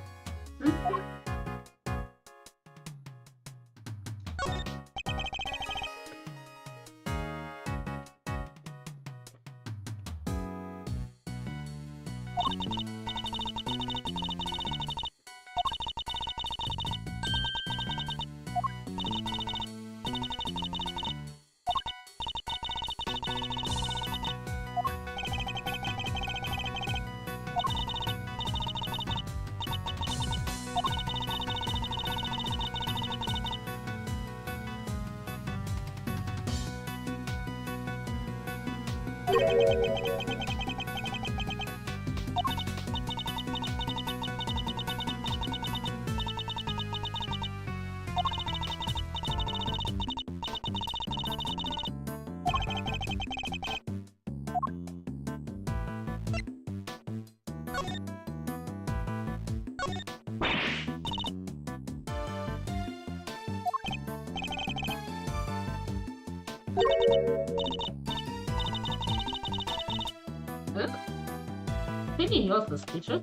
Penny, you're suspicious.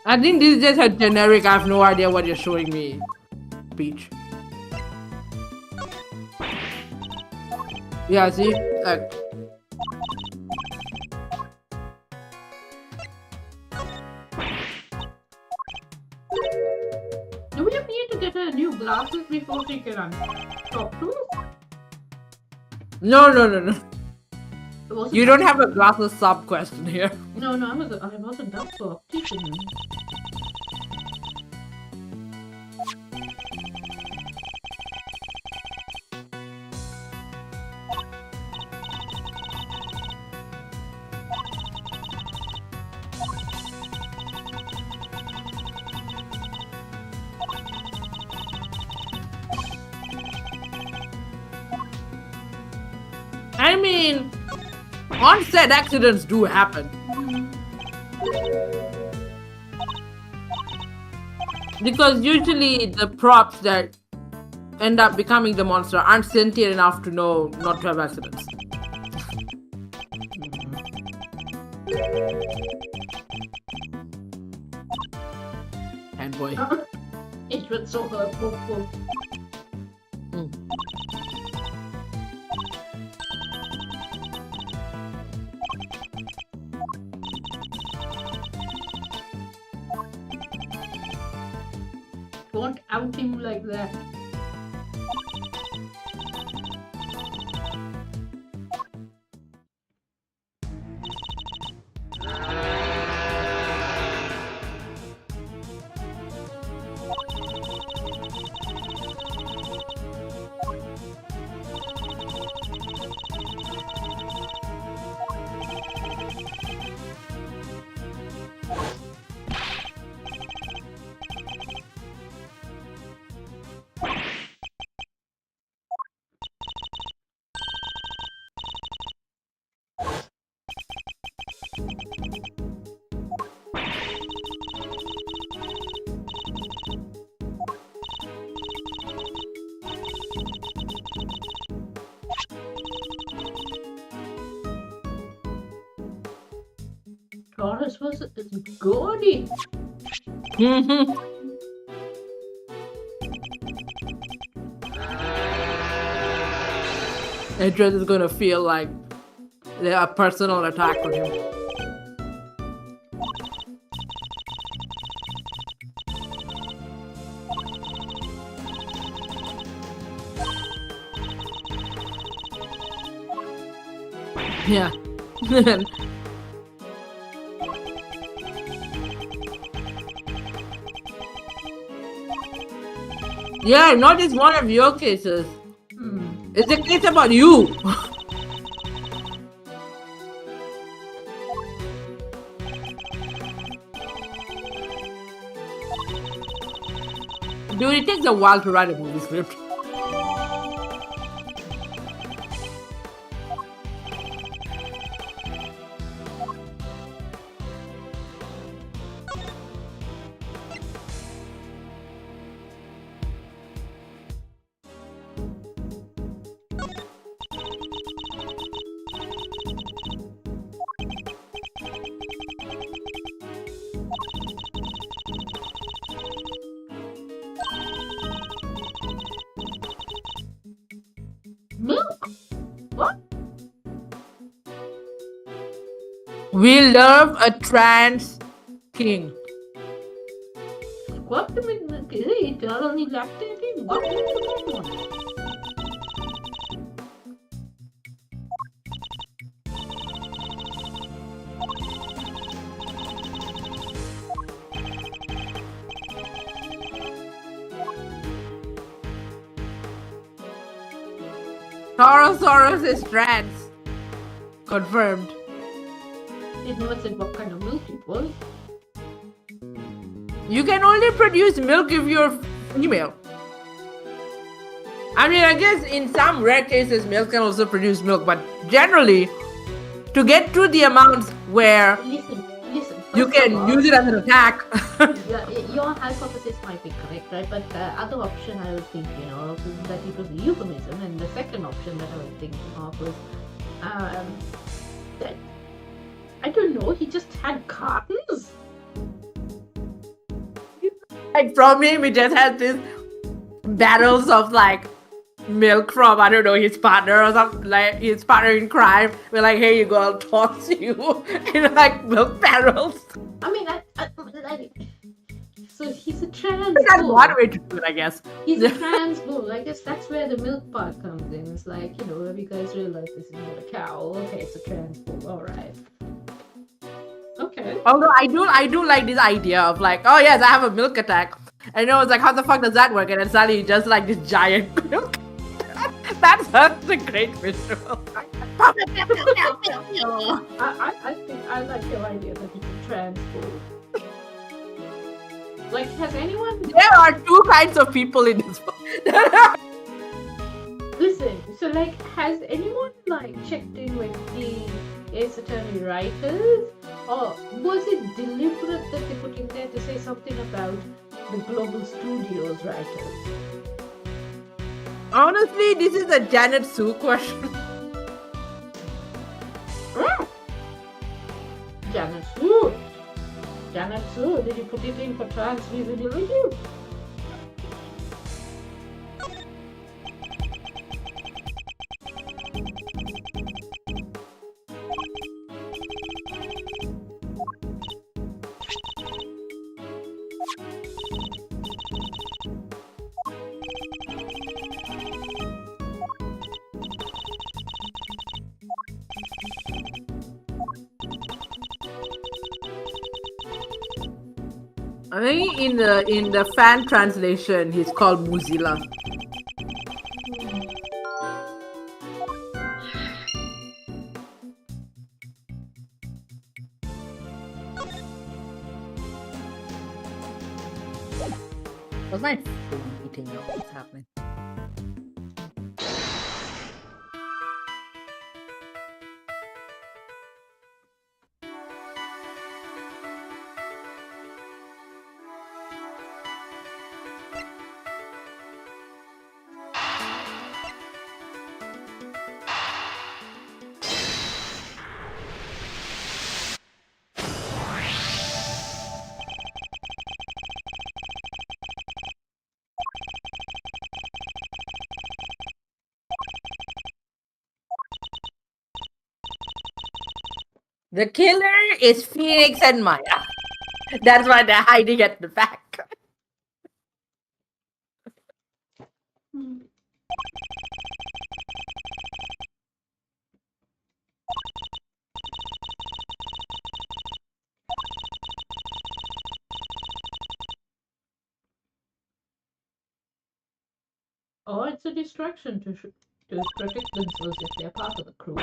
I think this is just a generic, I have no idea what you're showing me speech. Yeah, see? Like... Do we need to get her new glasses before she can talk to us? No. Wasn't You don't have a glasses sub question here. No, I wasn't up for optician. I mean, on-set accidents do happen. Because usually the props that end up becoming the monster aren't sentient enough to know not to have accidents. And boy. It was so hurtful. Don't out him like that. Taurus was gaudy. Edred is gonna feel like a personal attack on him. Yeah. Yeah, not just one of your cases. It's a case about you. Dude, it takes a while to write a movie script. Milk? What? We love a trans king. What do we eat? Are only lactating? What is the one? Taurosaurus is trans. Confirmed. It never said what kind of milk it was. You can only produce milk if you're female. I mean, I guess in some rare cases, males can also produce milk, but generally, to get to the amounts where Listen. you first can of all, use it as an attack. Yeah, your hypothesis might be correct, right? But the other option I was thinking of is that it was a euphemism, and the second option that I was thinking of was that I don't know, he just had cartons. Like from him, he just has these barrels of like milk from, I don't know, his partner or something, like his partner in crime. We're like, here you go, I'll toss you in like milk barrels. I mean, so he's a trans That's bull. one way to do it, I guess. He's a trans bull. I guess that's where the milk part comes in. It's like, you know, have you guys realized this is not a cow? Okay, it's a trans bull. All right. Okay. Although I do like this idea of like, oh yes, I have a milk attack. And I was like, how the fuck does that work? And then suddenly just like this giant milk. That's such a great visual. I think I like your idea that he's a trans bull. Like, has anyone... There are two kinds of people in this book. Listen, so like, has anyone like checked in with the Ace Attorney writers? Or was it deliberate that they put in there to say something about the Global Studios writers? Honestly, this is a Janet Sue question. Janet Sue. Janet Sue, did you put it in for trans visibility? I think in the fan translation, he's called Muzilla. Was my phone eating up? What's happening? The killer is Phoenix and Maya. That's why they're hiding at the back. Or it's a distraction to protect themselves if they're part of the crew.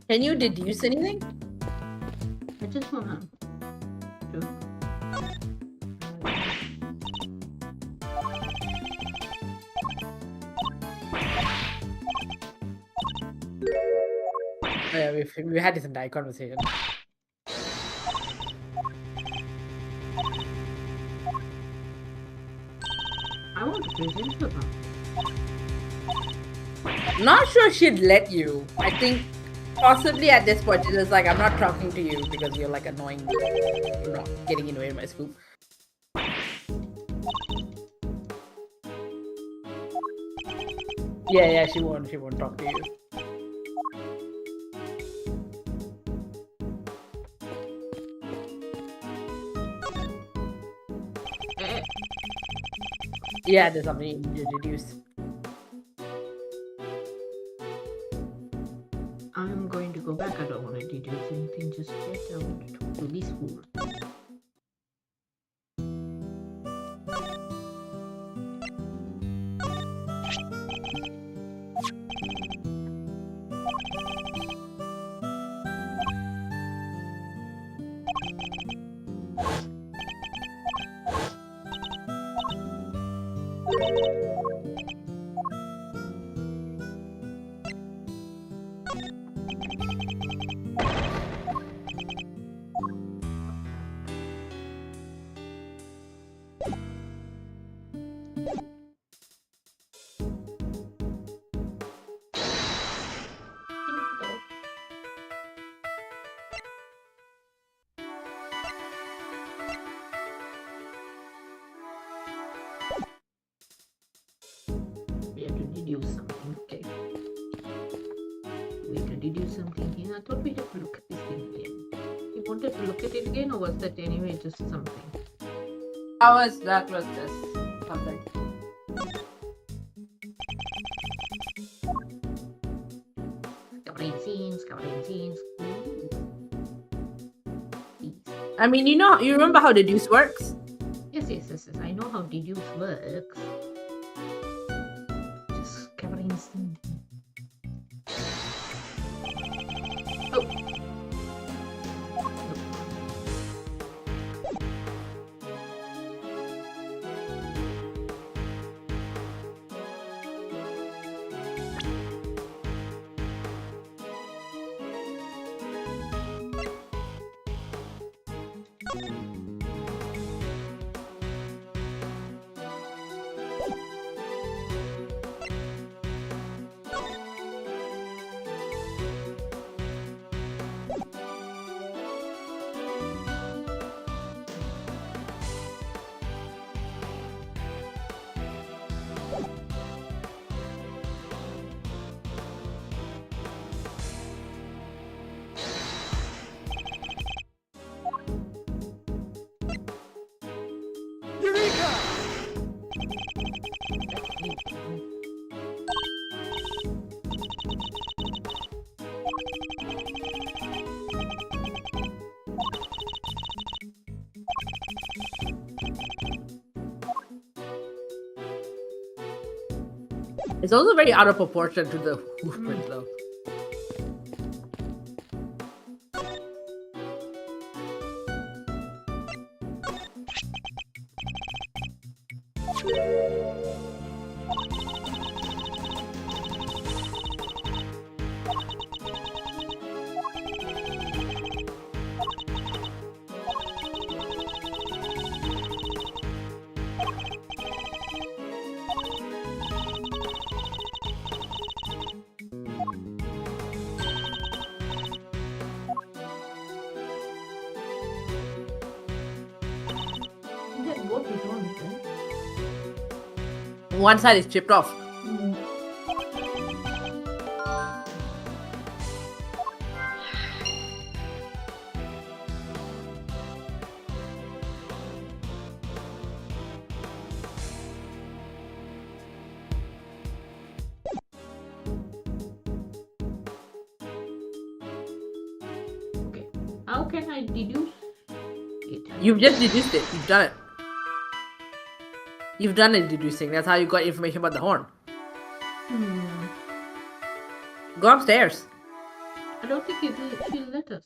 Can you deduce anything? I just wanna do. Oh, yeah, we had this entire conversation. I want to present to her. Not sure she'd let you. I think possibly at this point she's just like, I'm not talking to you because you're like annoying me. You're not getting in the way of my scoop. Yeah, she won't talk to you. Yeah, there's something you need to deduce. I'm going to go back. I don't want to deduce anything just yet. I want to talk to this fool. We have to deduce something. Okay. We have to deduce something here. I thought we had to look at this thing again. You wanted to look at it again, or was that anyway just something? That was just something. Covering scenes. I mean, you remember how deduce works? Yes. I know how deduce works. Just covering scenes. Oh. It's also very out of proportion to the hoof print, though. That boat is on, right? One side is chipped off. Okay. How can I deduce it? You've just deduced it. You've done it. You've done it deducing. That's how you got information about the horn. Go upstairs. I don't think she'll let us.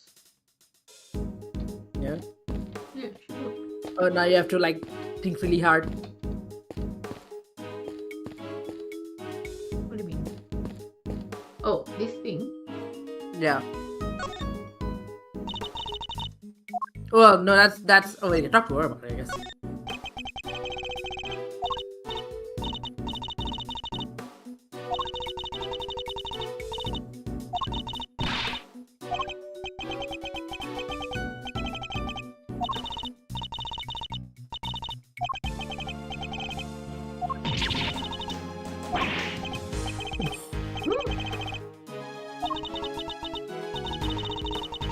Yeah. Yeah, she would. Oh, now you have to like think really hard. What do you mean? Oh, this thing. Yeah. Well, no, that's. Oh wait, you talk to her about it, I guess.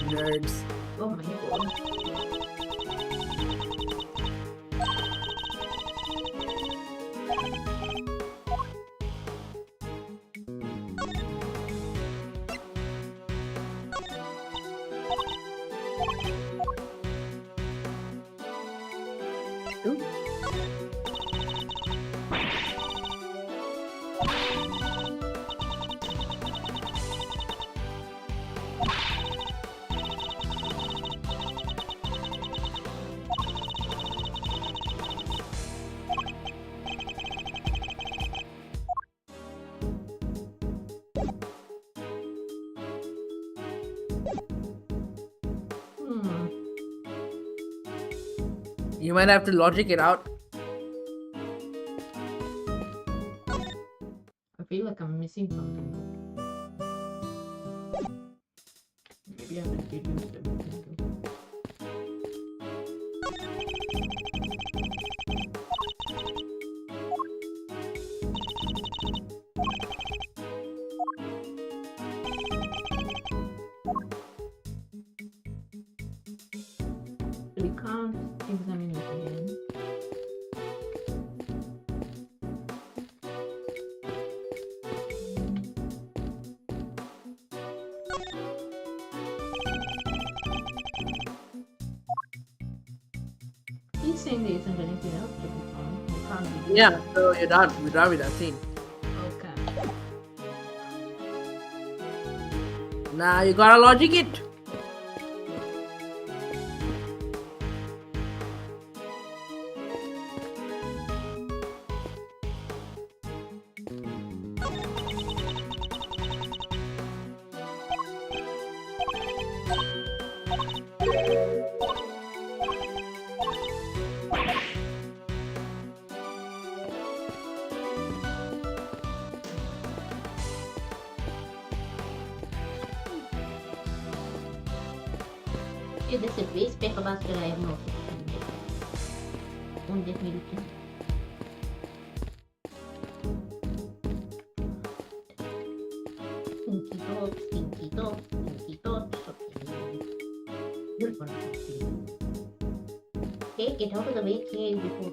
Nerds. Oh my god. Ooh. You might have to logic it out. I feel like I'm missing something. Maybe I haven't deduced everything. We can't examine it again. He's saying there isn't anything else to be found. You can't be. Yeah, so you're done. You're done with that scene. Okay. Now you gotta logic it. Yeah, there's a waste paper basket I have noticed. Don't let me look in. Stinky dog, stinky dog, stinky dog. Good one. Okay, get out of the way, clear before.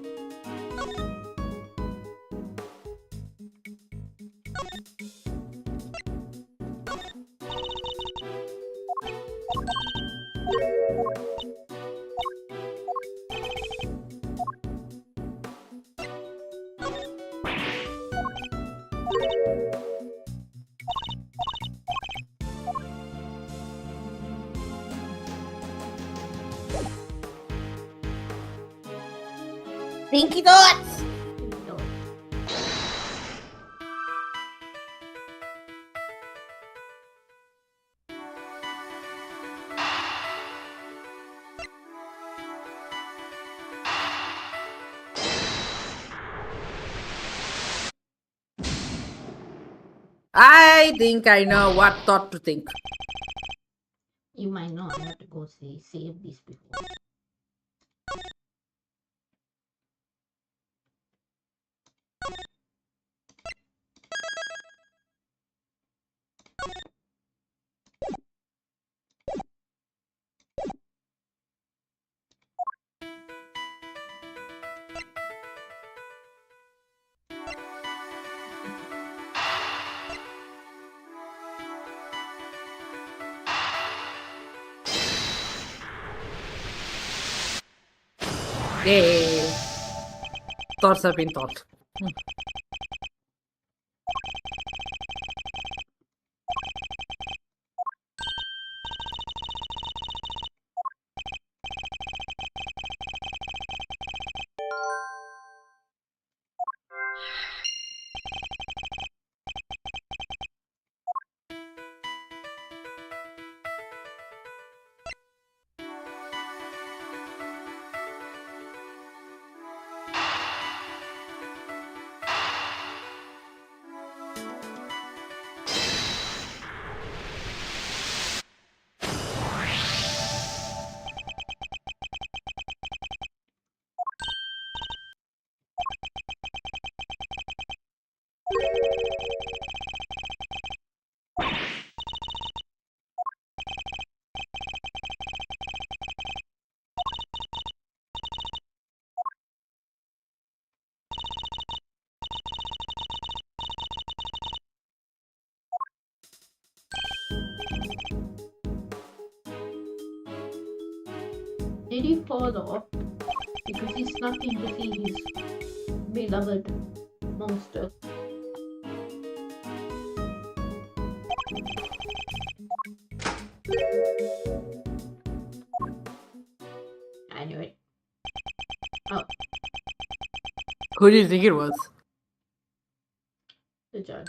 Stinky thoughts! I think I know what thought to think. You might not have to go save this before. Yay. Thoughts have been thought. Did he fall off? Because he snuck in to see his beloved monster. I knew it. Oh, Who do you think it was? the judge.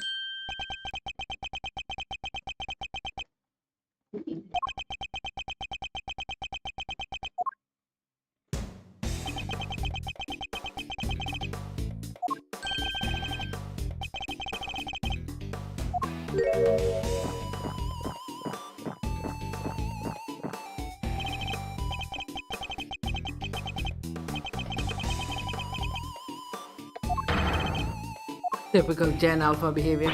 Typical Gen Alpha behavior.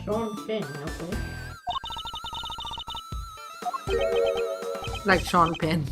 Sean Finn, okay. Like Sean Penn.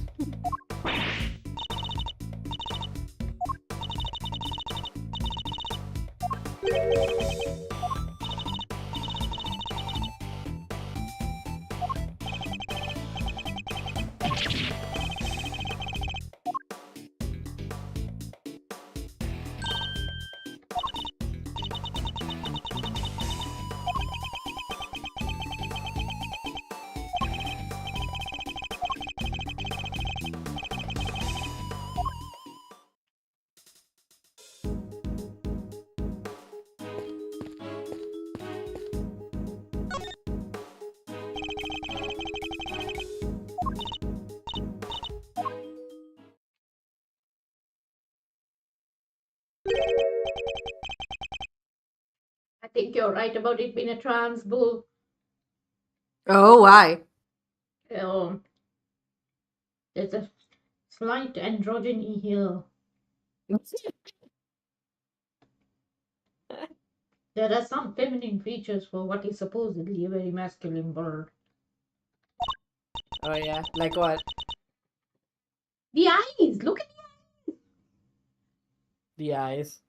I think you're right about it being a trans bull. Oh, why? There's a slight androgyny here. There are some feminine features for what is supposedly a very masculine bird. Oh yeah, like what? The eyes! Look at The eyes.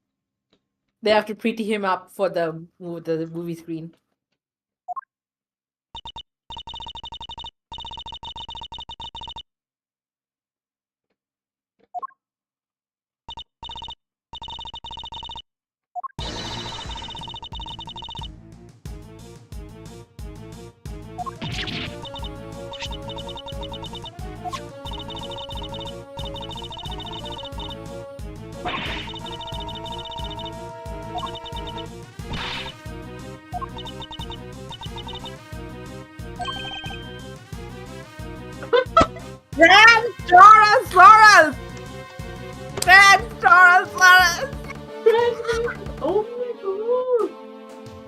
They have to pretty him up for the movie screen. Transtorosaurus! Transtorosaurus! Oh my god!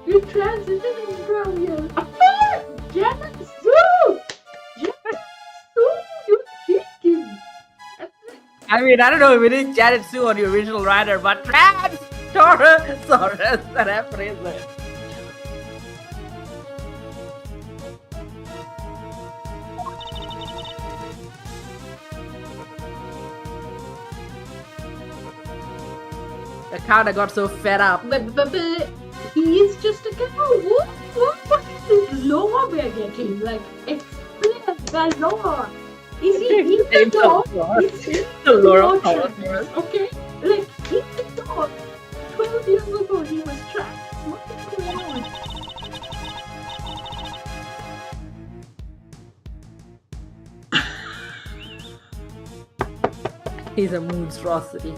You transitioning from your Janet Sue! Janet Sue! You're cheating! I mean, I don't know if it is Janet Sue or the original writer, but Transtorosaurus, that phrase there. The cow that got so fed up. But he is just a cow. What is this lore we are getting? Like, explain the lore. Is he in the dog? Is he The lore of trapped? Taurus. Okay? Like, in the dog. 12 years ago, he was trapped. What is going on? He's a monstrosity.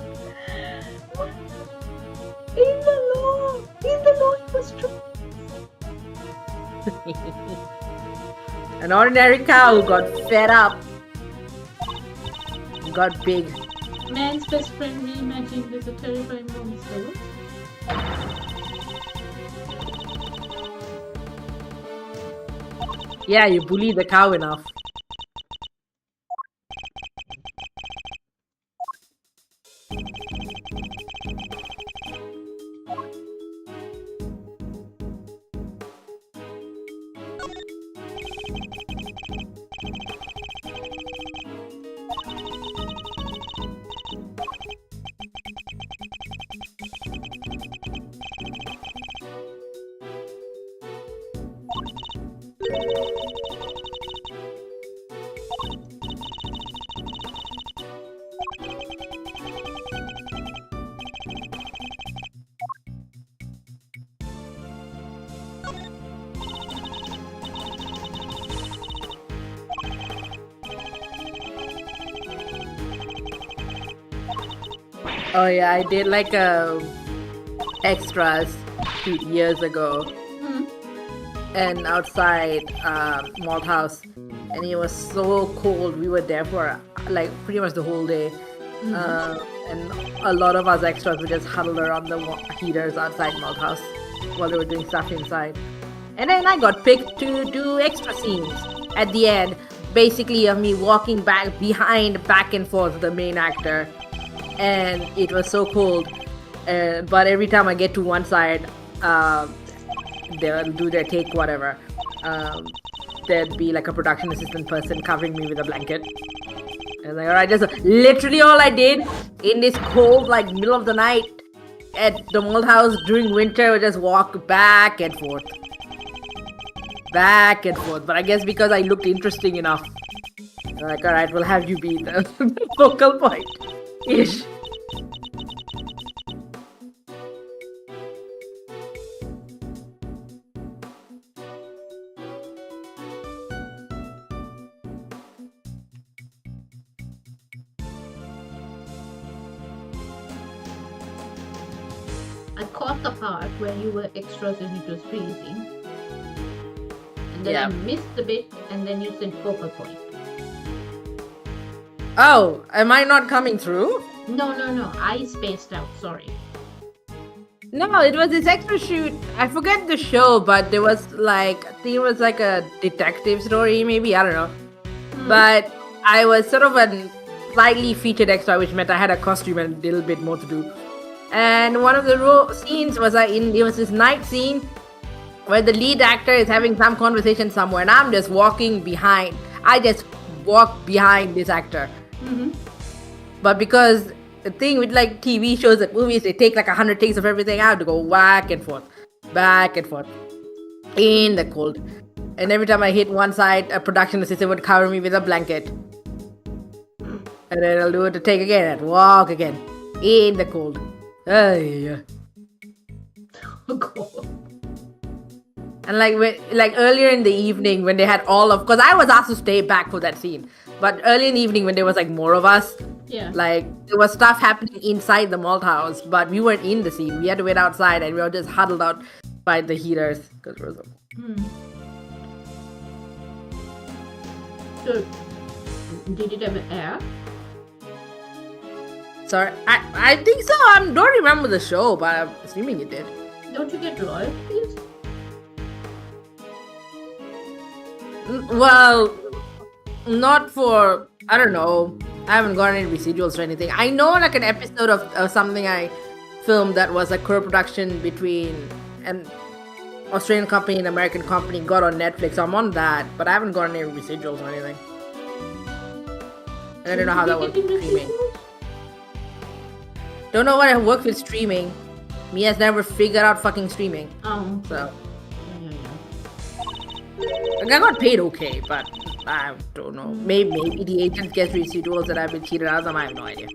In the lore, he was trapped. An ordinary cow who got fed up. Got big. Man's best friend reimagined as a terrifying monster. Yeah, you bully the cow enough. Oh yeah, I did like extras 2 years ago, and outside Malt House, and it was so cold. We were there for like pretty much the whole day, and a lot of us extras would just huddle around the heaters outside Malt House while they were doing stuff inside. And then I got picked to do extra scenes at the end, basically of me walking back and forth with the main actor. And it was so cold, but every time I get to one side, they'll do their take, whatever. There'd be like a production assistant person covering me with a blanket. And like, alright, that's literally all I did in this cold, like middle of the night at the Malt House during winter. I just walk back and forth. But I guess because I looked interesting enough, they're like, alright, we'll have you be the focal point. Ish. I caught the part where you were extras and it was freezing. And then Yeah. I missed the bit and then you said focal point. Oh, am I not coming through? No. I spaced out, sorry. No, it was this extra shoot. I forget the show, but there was like, I think it was like a detective story, maybe, I don't know. But I was sort of a slightly featured extra, which meant I had a costume and a little bit more to do. And one of the scenes was it was this night scene where the lead actor is having some conversation somewhere, and I'm just walking behind. I just walk behind this actor. But because the thing with like TV shows and movies, they take like 100 takes of everything out to go back and forth in the cold. And every time I hit one side, a production assistant would cover me with a blanket. And then I'll do it to take again and walk again in the cold. Yeah. Oh, God. And like earlier in the evening when they had all of, because I was asked to stay back for that scene, but early in the evening when there was like more of us, Yeah. like there was stuff happening inside the malt house, but we weren't in the scene. We had to wait outside and we were just huddled out by the heaters because it was. So, did it ever air? Sorry, I think so. I don't remember the show, but I'm assuming it did. Don't you get royalties? Well, not for, I don't know. I haven't got any residuals or anything. I know like an episode of something I filmed that was a co-production between an Australian company and American company got on Netflix. So I'm on that, but I haven't got any residuals or anything. And I don't know how that works with streaming. Don't know what it works with streaming. Me has never figured out fucking streaming. Oh. So Yeah. like, I got paid okay, but I don't know. Maybe the agent gets residuals that I've been cheated out of them. I have no idea.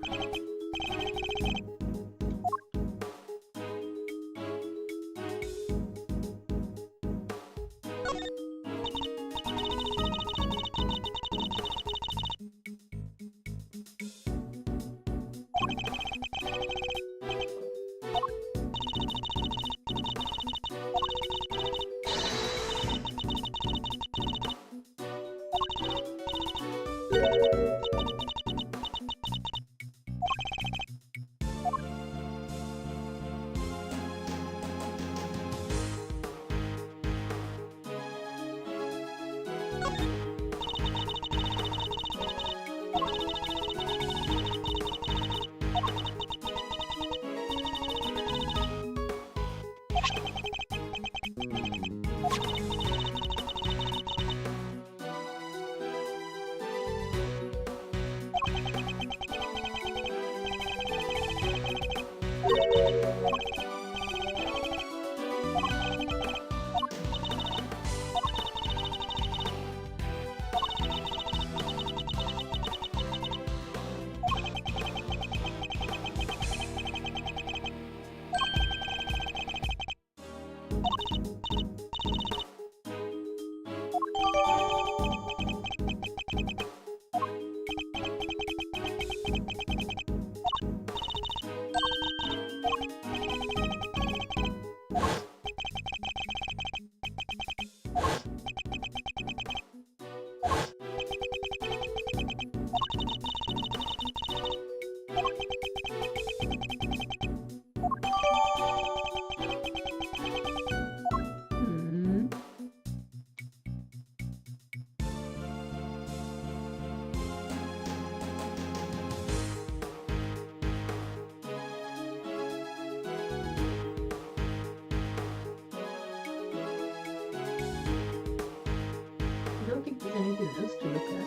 There's anything else to look at.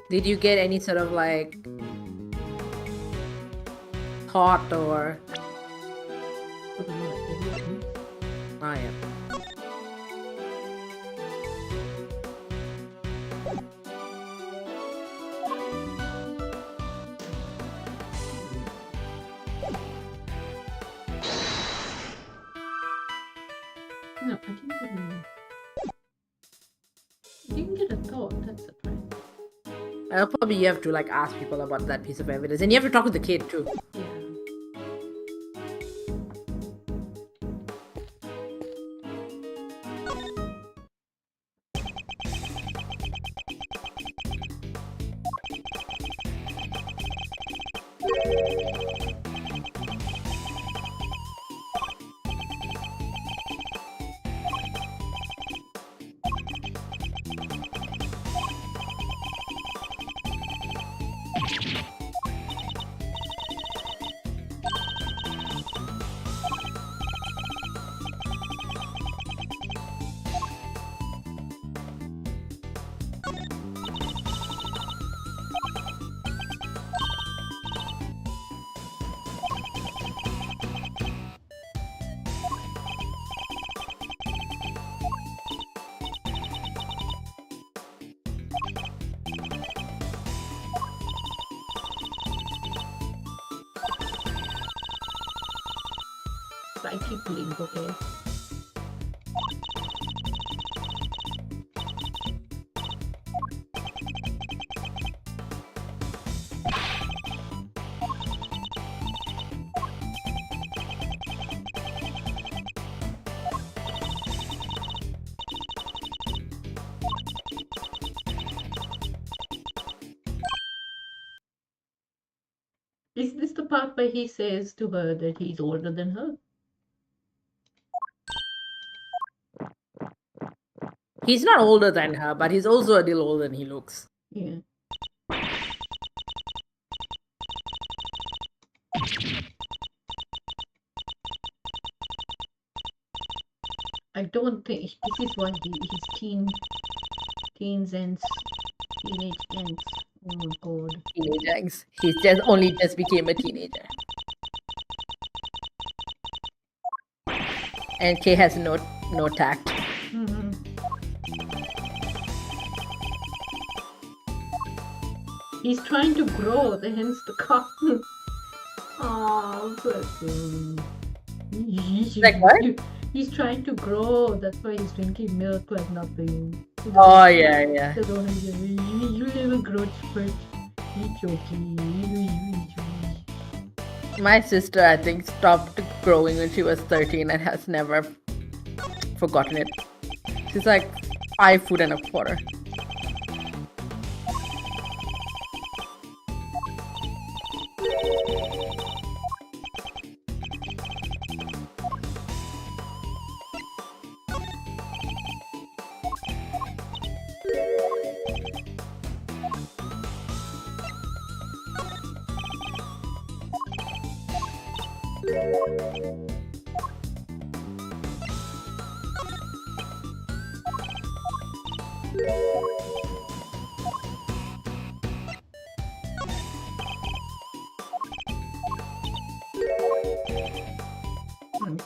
Did you get any sort of like thought or? Oh yeah. No, I didn't get a thought. That's surprising. Probably you have to like ask people about that piece of evidence, and you have to talk to the kid too. Yeah. psychic link, okay? Is this the part where he says to her that he's older than her? He's not older than her, but he's also a little older than he looks. Yeah. I don't think this is what his teens ends, teenage ends. Oh my god. Teenage angst. He's just became a teenager. And Kay has no tact. Mhm. He's trying to grow, hence the cotton. Oh, bless him. Like what? He's trying to grow. That's why he's drinking milk like nothing. Oh yeah. So don't you little growth spurt. He's joking. My sister, I think, stopped growing when she was 13 and has never forgotten it. She's like 5 foot and a quarter.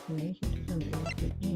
Okay, he doesn't really fit in.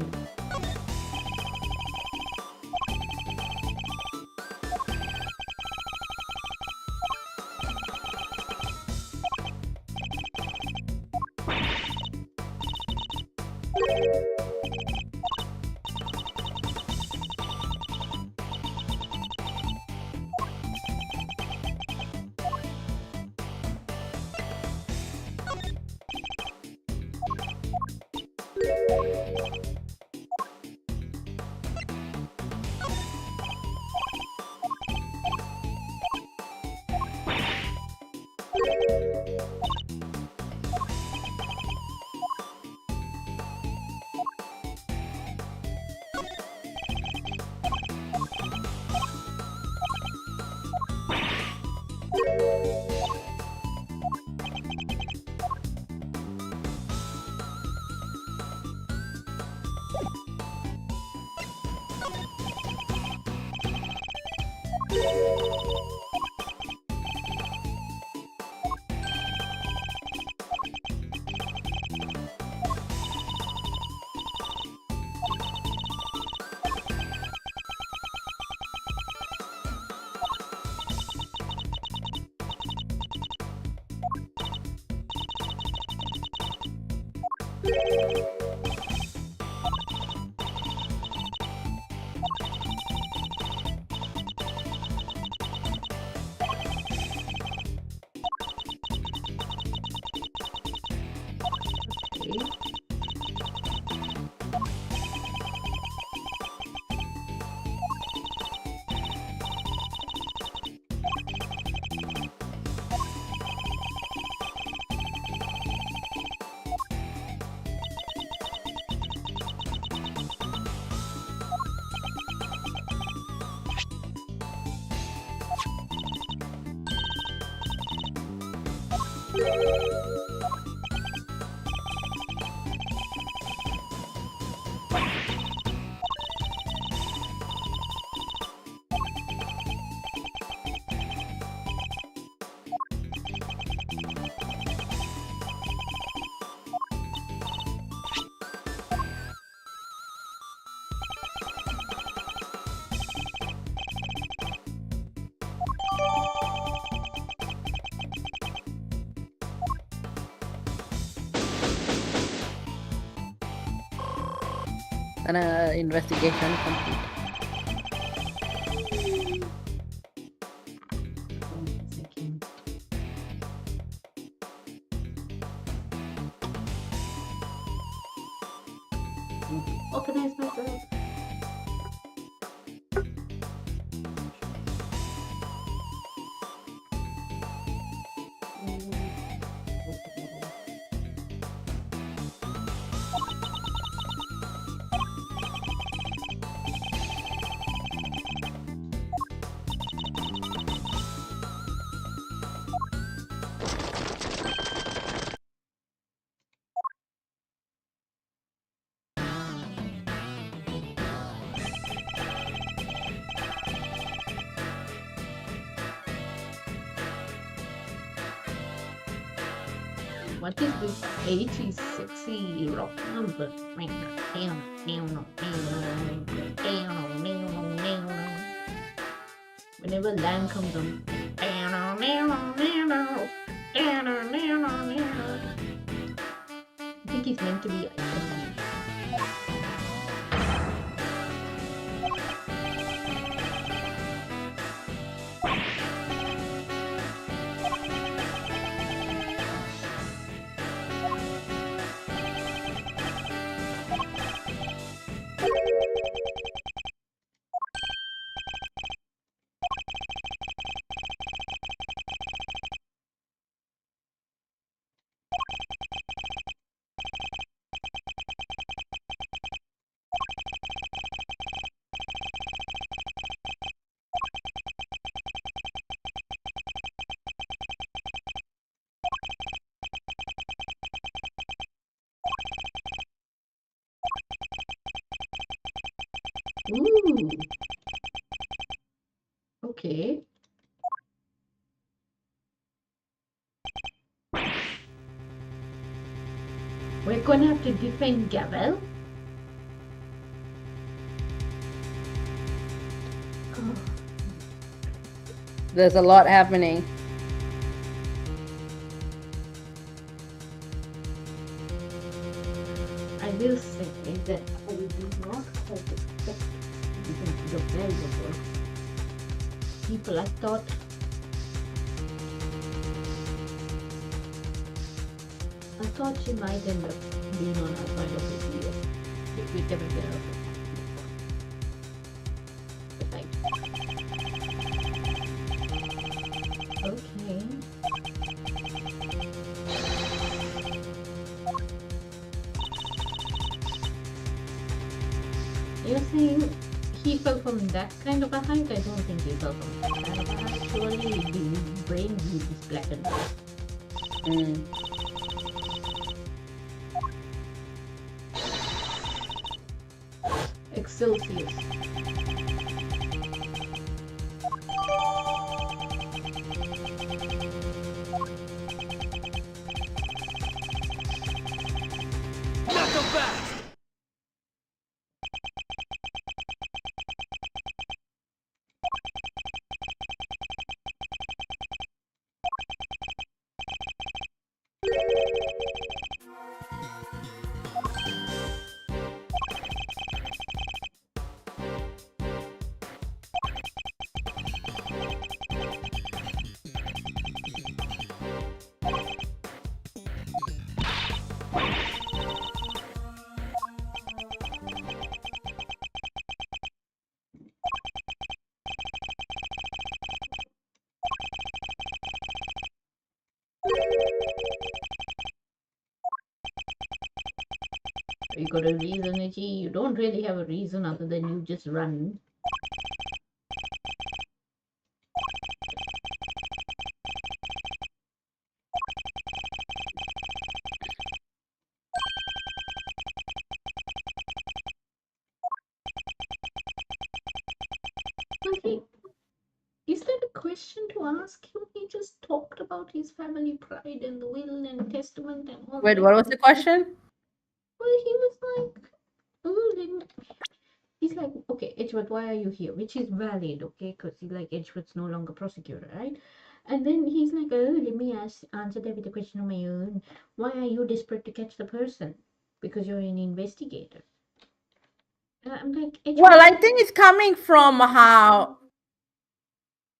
an investigation complete. Second. Organize myself. What is this 80s sexy rock number? Whenever land comes on. I think it's meant to be. Ooh. Okay. We're gonna have to defend Gavel. Oh, There's a lot happening. I will say that I did not quite expect the valuable people. I thought she might end up being on our side of the deal if we never get out of it. But like, okay. You're saying he fell from that kind of a height? I don't think he fell from that kind of a height. Surely the brain is black and white. Excelsius. Not so fast! You got a reason, Ichi? You don't really have a reason other than you just run. Okay. Is that a question to ask him? He just talked about his family pride and the will and testament and all Wait, that. what was the question? Well, he was like, oh, he's like, okay, Edgeworth, why are you here? Which is valid, okay? Because he's like, Edgeworth's no longer prosecutor, right? And then he's like, oh, let me answer that with a question of my own. Why are you desperate to catch the person? Because you're an investigator. I'm like, Edward, Well, I think it's coming from how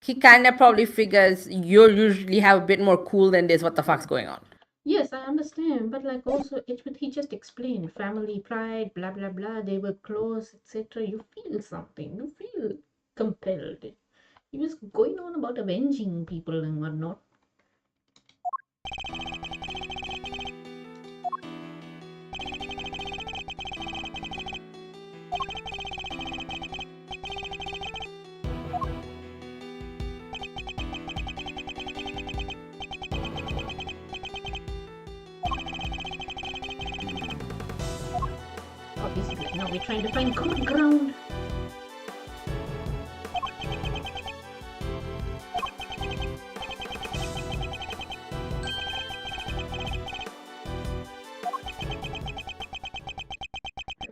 he kind of probably figures you usually have a bit more cool than this. What the fuck's going on? yes, I understand, but like also Edward, he just explained family pride, blah blah blah. They were close, etc. You feel something. You feel compelled. He was going on about avenging people and whatnot. Oh, this is like now we're trying to find common ground.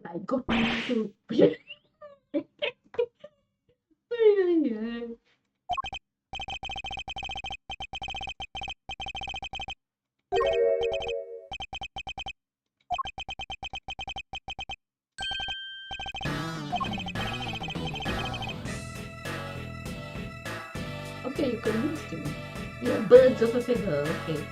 I got to. Okay, you convinced me. You're birds of a feather, okay.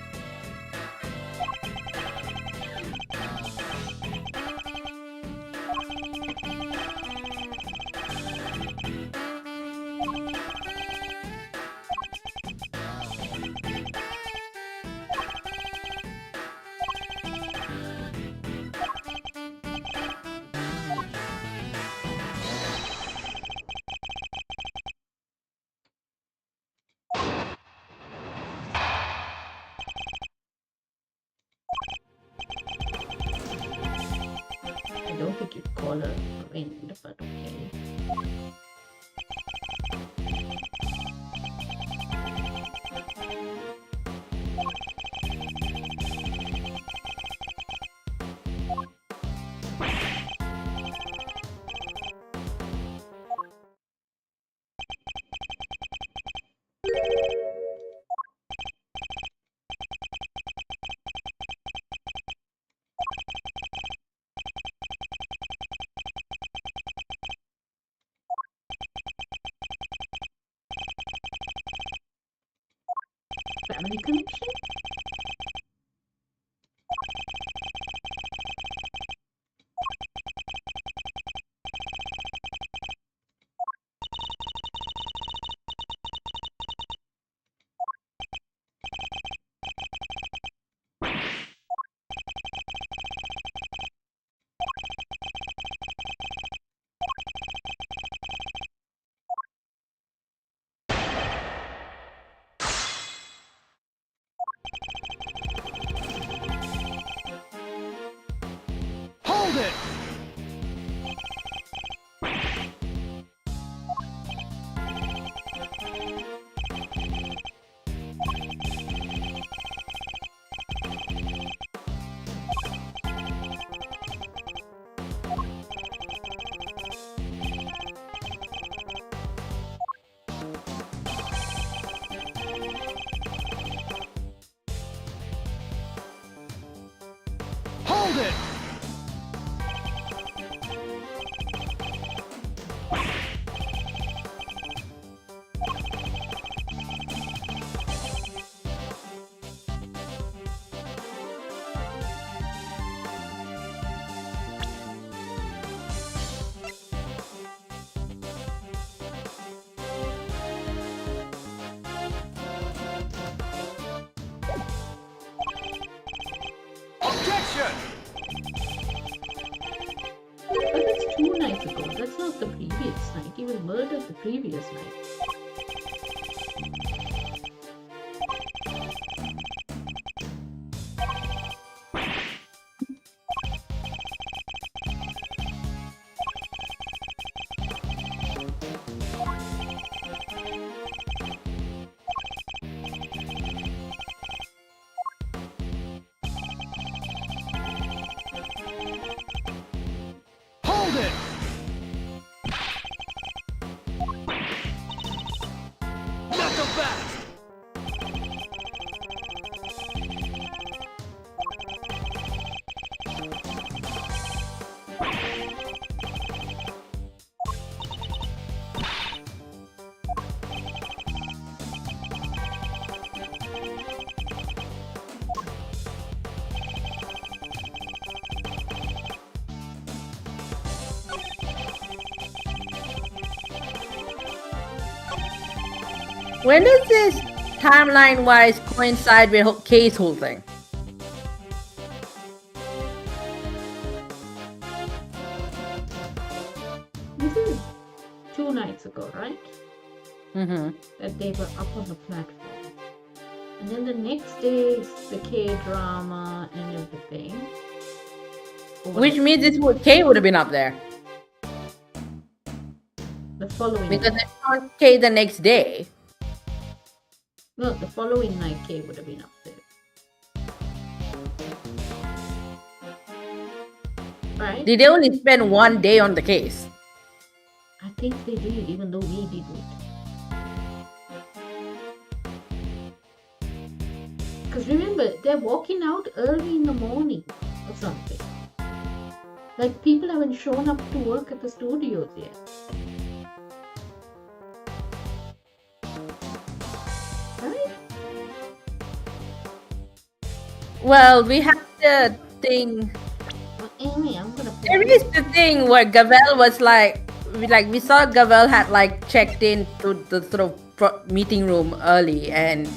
I don't think you'd call her a friend, but okay. Family connection? Hold it! Hold it! Objection! But that's 2 nights ago. That's not the previous night. He was murdered the previous night. Hold it! Not so fast! When does this timeline-wise coincide with Kay's whole thing? This is 2 nights ago, right? Mm-hmm. That they were up on the platform. And then the next day is the K-drama and everything. Which means Kay would have been up there. The following Because night. I saw Kay the next day. No, the following night K would have been up there. Right? Did they only spend 1 day on the case? I think they did, even though we didn't. Because remember, they're walking out early in the morning or something. Like, people haven't shown up to work at the studios yet. Right? Well, we have the thing. Well, anyway, I'm gonna There is the thing where Gavel was we saw Gavel had like checked in to the sort of meeting room early and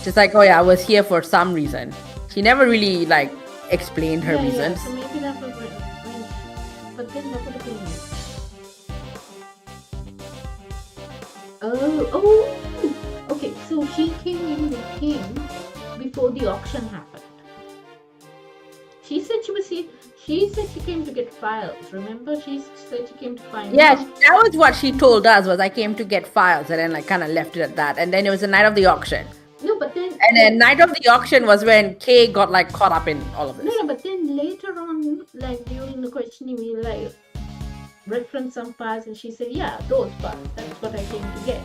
just like, oh yeah, I was here for some reason. She never really like explained her reasons. Yeah, so maybe that was when but then that would have been. Oh, okay. So she came in with him before the auction happened. She said she was here. She said she came to get files. Remember, she said she came to find. Yeah, that was what she told us. Was I came to get files and then like kind of left it at that. And then it was the night of the auction. No, but then. And then night of the auction was when Kay got like caught up in all of this. No, but then later on, like during the questioning, we like referenced some files, and she said, "Yeah, those files. That's what I came to get."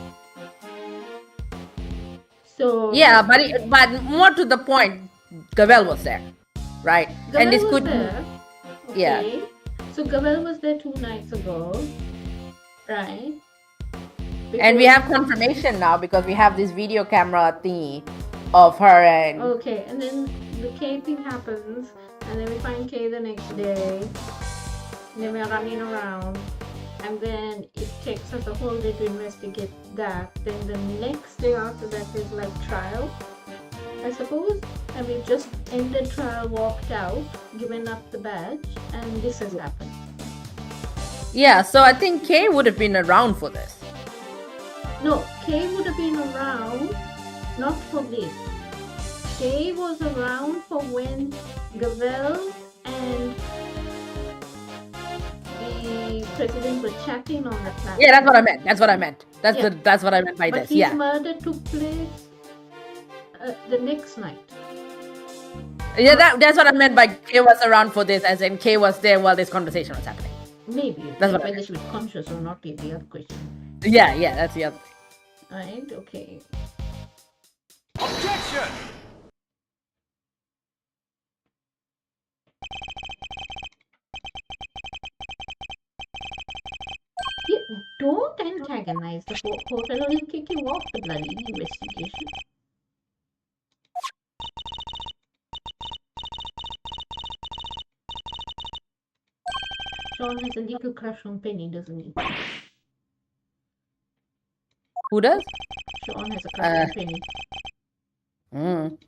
So. Yeah, but more to the point, Gavel was there, right? Gavel and this was could there. Okay. Yeah. So Gavel was there 2 nights ago, right? And we have confirmation now because we have this video camera thingy of her and Okay, and then the K thing happens, and then we find K the next day, and then we're running around, and then it takes us a whole day to investigate that. Then the next day after that is like trial, I suppose, and we've just ended trial, walked out, given up the badge, and this has happened. yeah. So I think Kay would have been around for this. No, Kay would have been around, not for this. Kay was around for when Gavel and the president were chatting on the platform. Yeah, that's what I meant. That's what I meant. Yeah. That's what I meant by But this. his Yeah. murder took place the next night. Yeah, that's what I meant by Kay was around for this, as in Kay was there while this conversation was happening. Maybe. That's what I whether she was conscious or not is the other question. Yeah, that's the other thing. Right? Okay. Objection! Yeah, don't antagonize the court, or he'll kick you off the bloody investigation. Sean has a little crush on Penny, doesn't he? Who does? Sean has a crush on Penny. Mm.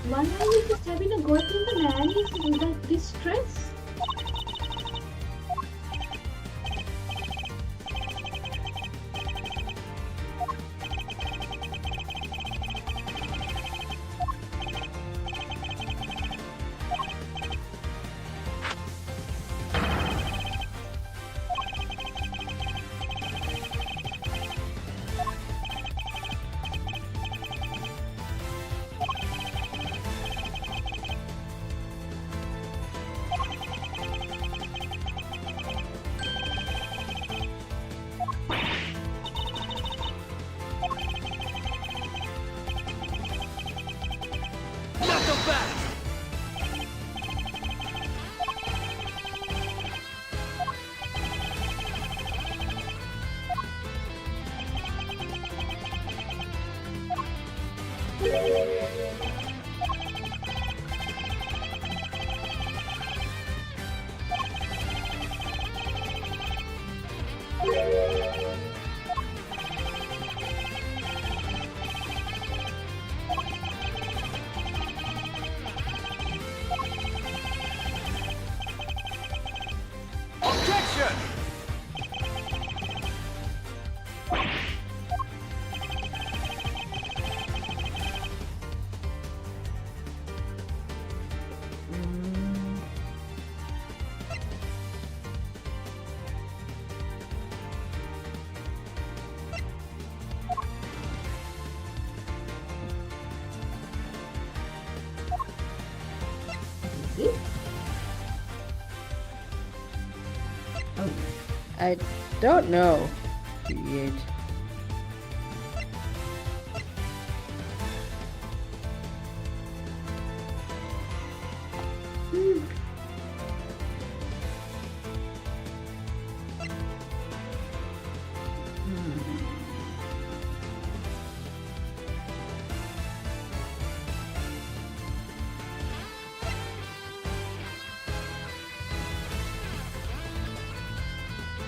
Why are you just having a go at the man? He's in that distress. I don't know. Create.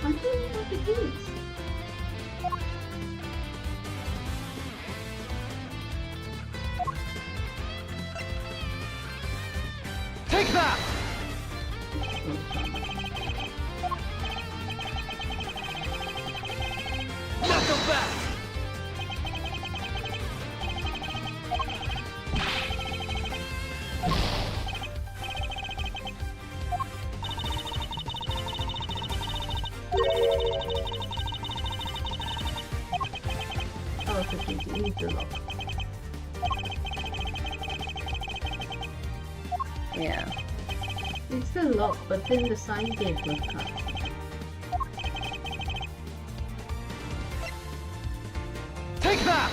I don't know what it is. Take that! Knuckle back! Oh, so it is the lock. Yeah. It's the lock, but then the sign gate was cut. Take that!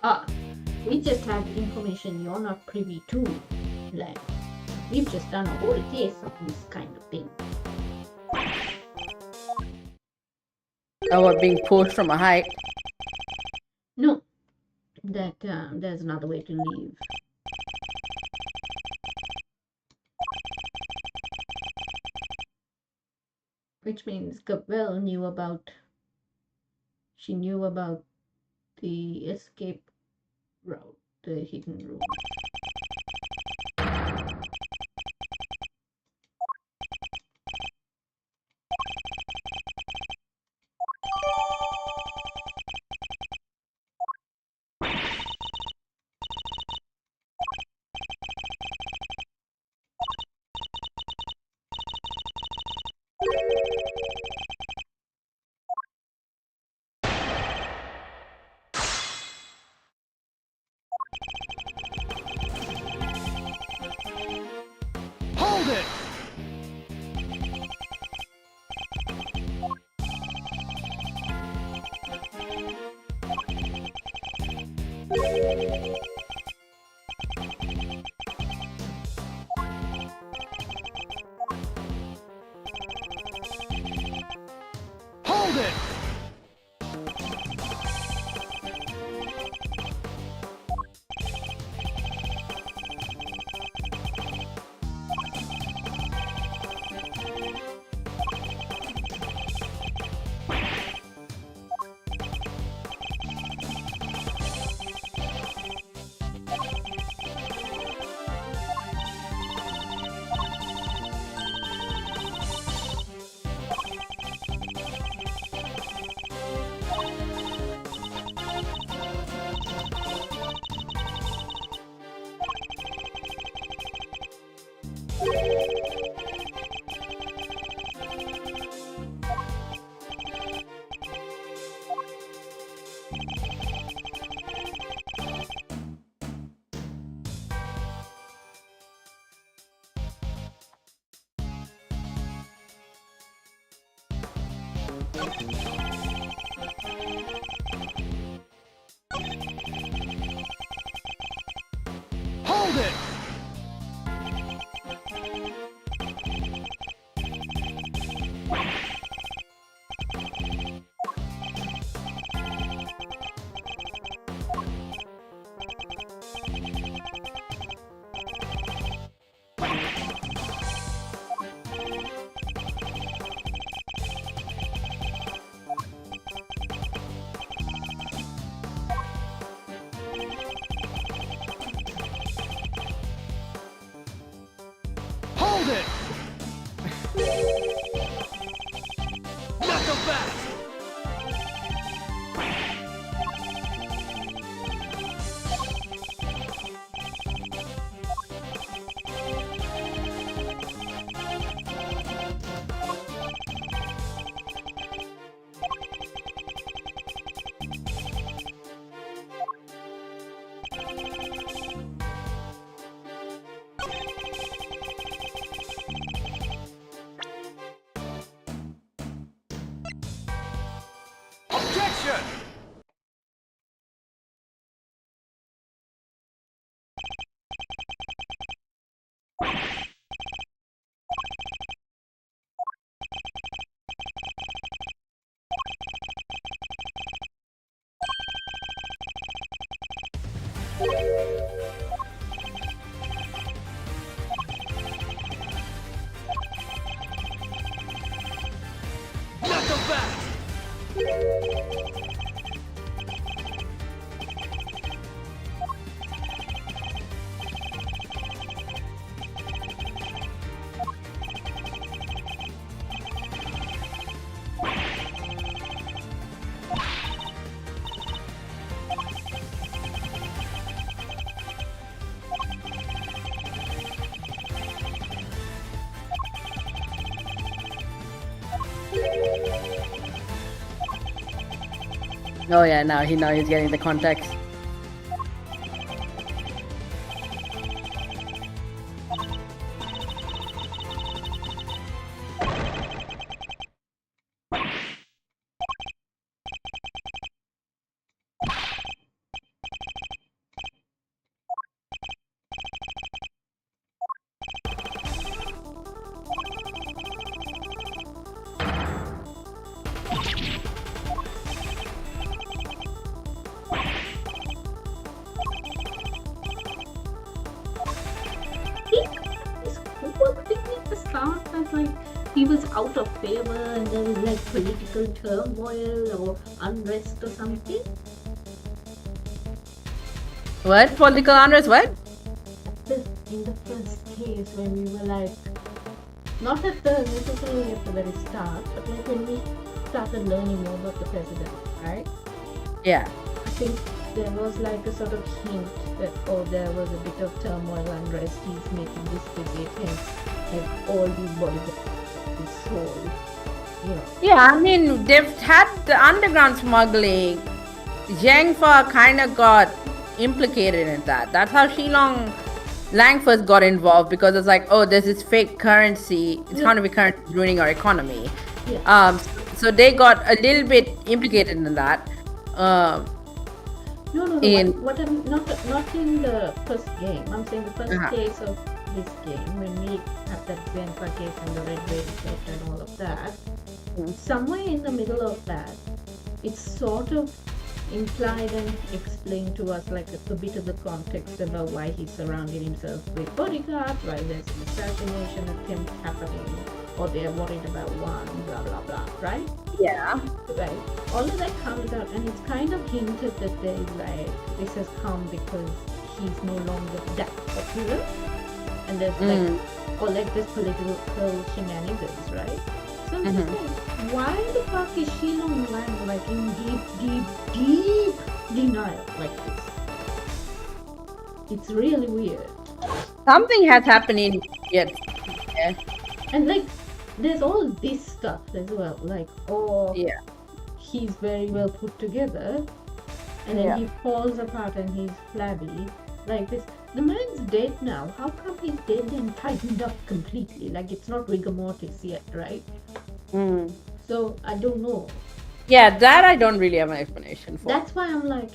Ah, we just have information you're not privy to, like, we've just done a whole case of this kind of thing. Oh, what, being pushed from a height? No, that there's another way to leave. Which means Gabelle knew about, she knew about the escape route, the hidden room. Hold it! Hold it! Hold it! Attention! Not so fast! Oh yeah, now he's getting the context. This whole thing at the start that like he was out of favor and there was like political turmoil or unrest or something. What? Political unrest? What? In the first case when we were like, not at the necessarily at the very start, but like when we started learning more about the president, right? Yeah. I think there was like a sort of hint that there was a bit of turmoil, unrest. He's making this visit, and like all these bodyguards, his soul, you know. Yeah, I mean, they've had the underground smuggling. Zhang Fa kind of got implicated in that. That's how Shilong Lang first got involved, because it's like, oh, there's this fake currency. It's going to be currency ruining our economy. Yeah. So they got a little bit implicated in that. No. What I'm not in the first game. I'm saying the first case of this game when we have that Zenfa case and the red wave effect and all of that. Somewhere in the middle of that, it's sort of implied and explained to us like a bit of the context about why he surrounded himself with bodyguards, why there's an assassination attempt happening, or they're worried about one, blah blah blah, right? Yeah. Right. All of that comes out, and it's kind of hinted that there's like this has come because he's no longer that popular, and there's like or like this political shenanigans, right? So I'm just like, why the fuck is Shilong Lang like in deep denial like this? It's really weird. Something has happened in yet. Yeah. And like, there's all this stuff as well. Like, Yeah. he's very well put together, and then he falls apart and he's flabby. Like this, the man's dead now. How come he's dead and tightened up completely? Like it's not rigor mortis yet, right? So I don't know. Yeah, that I don't really have an explanation for. That's why I'm like,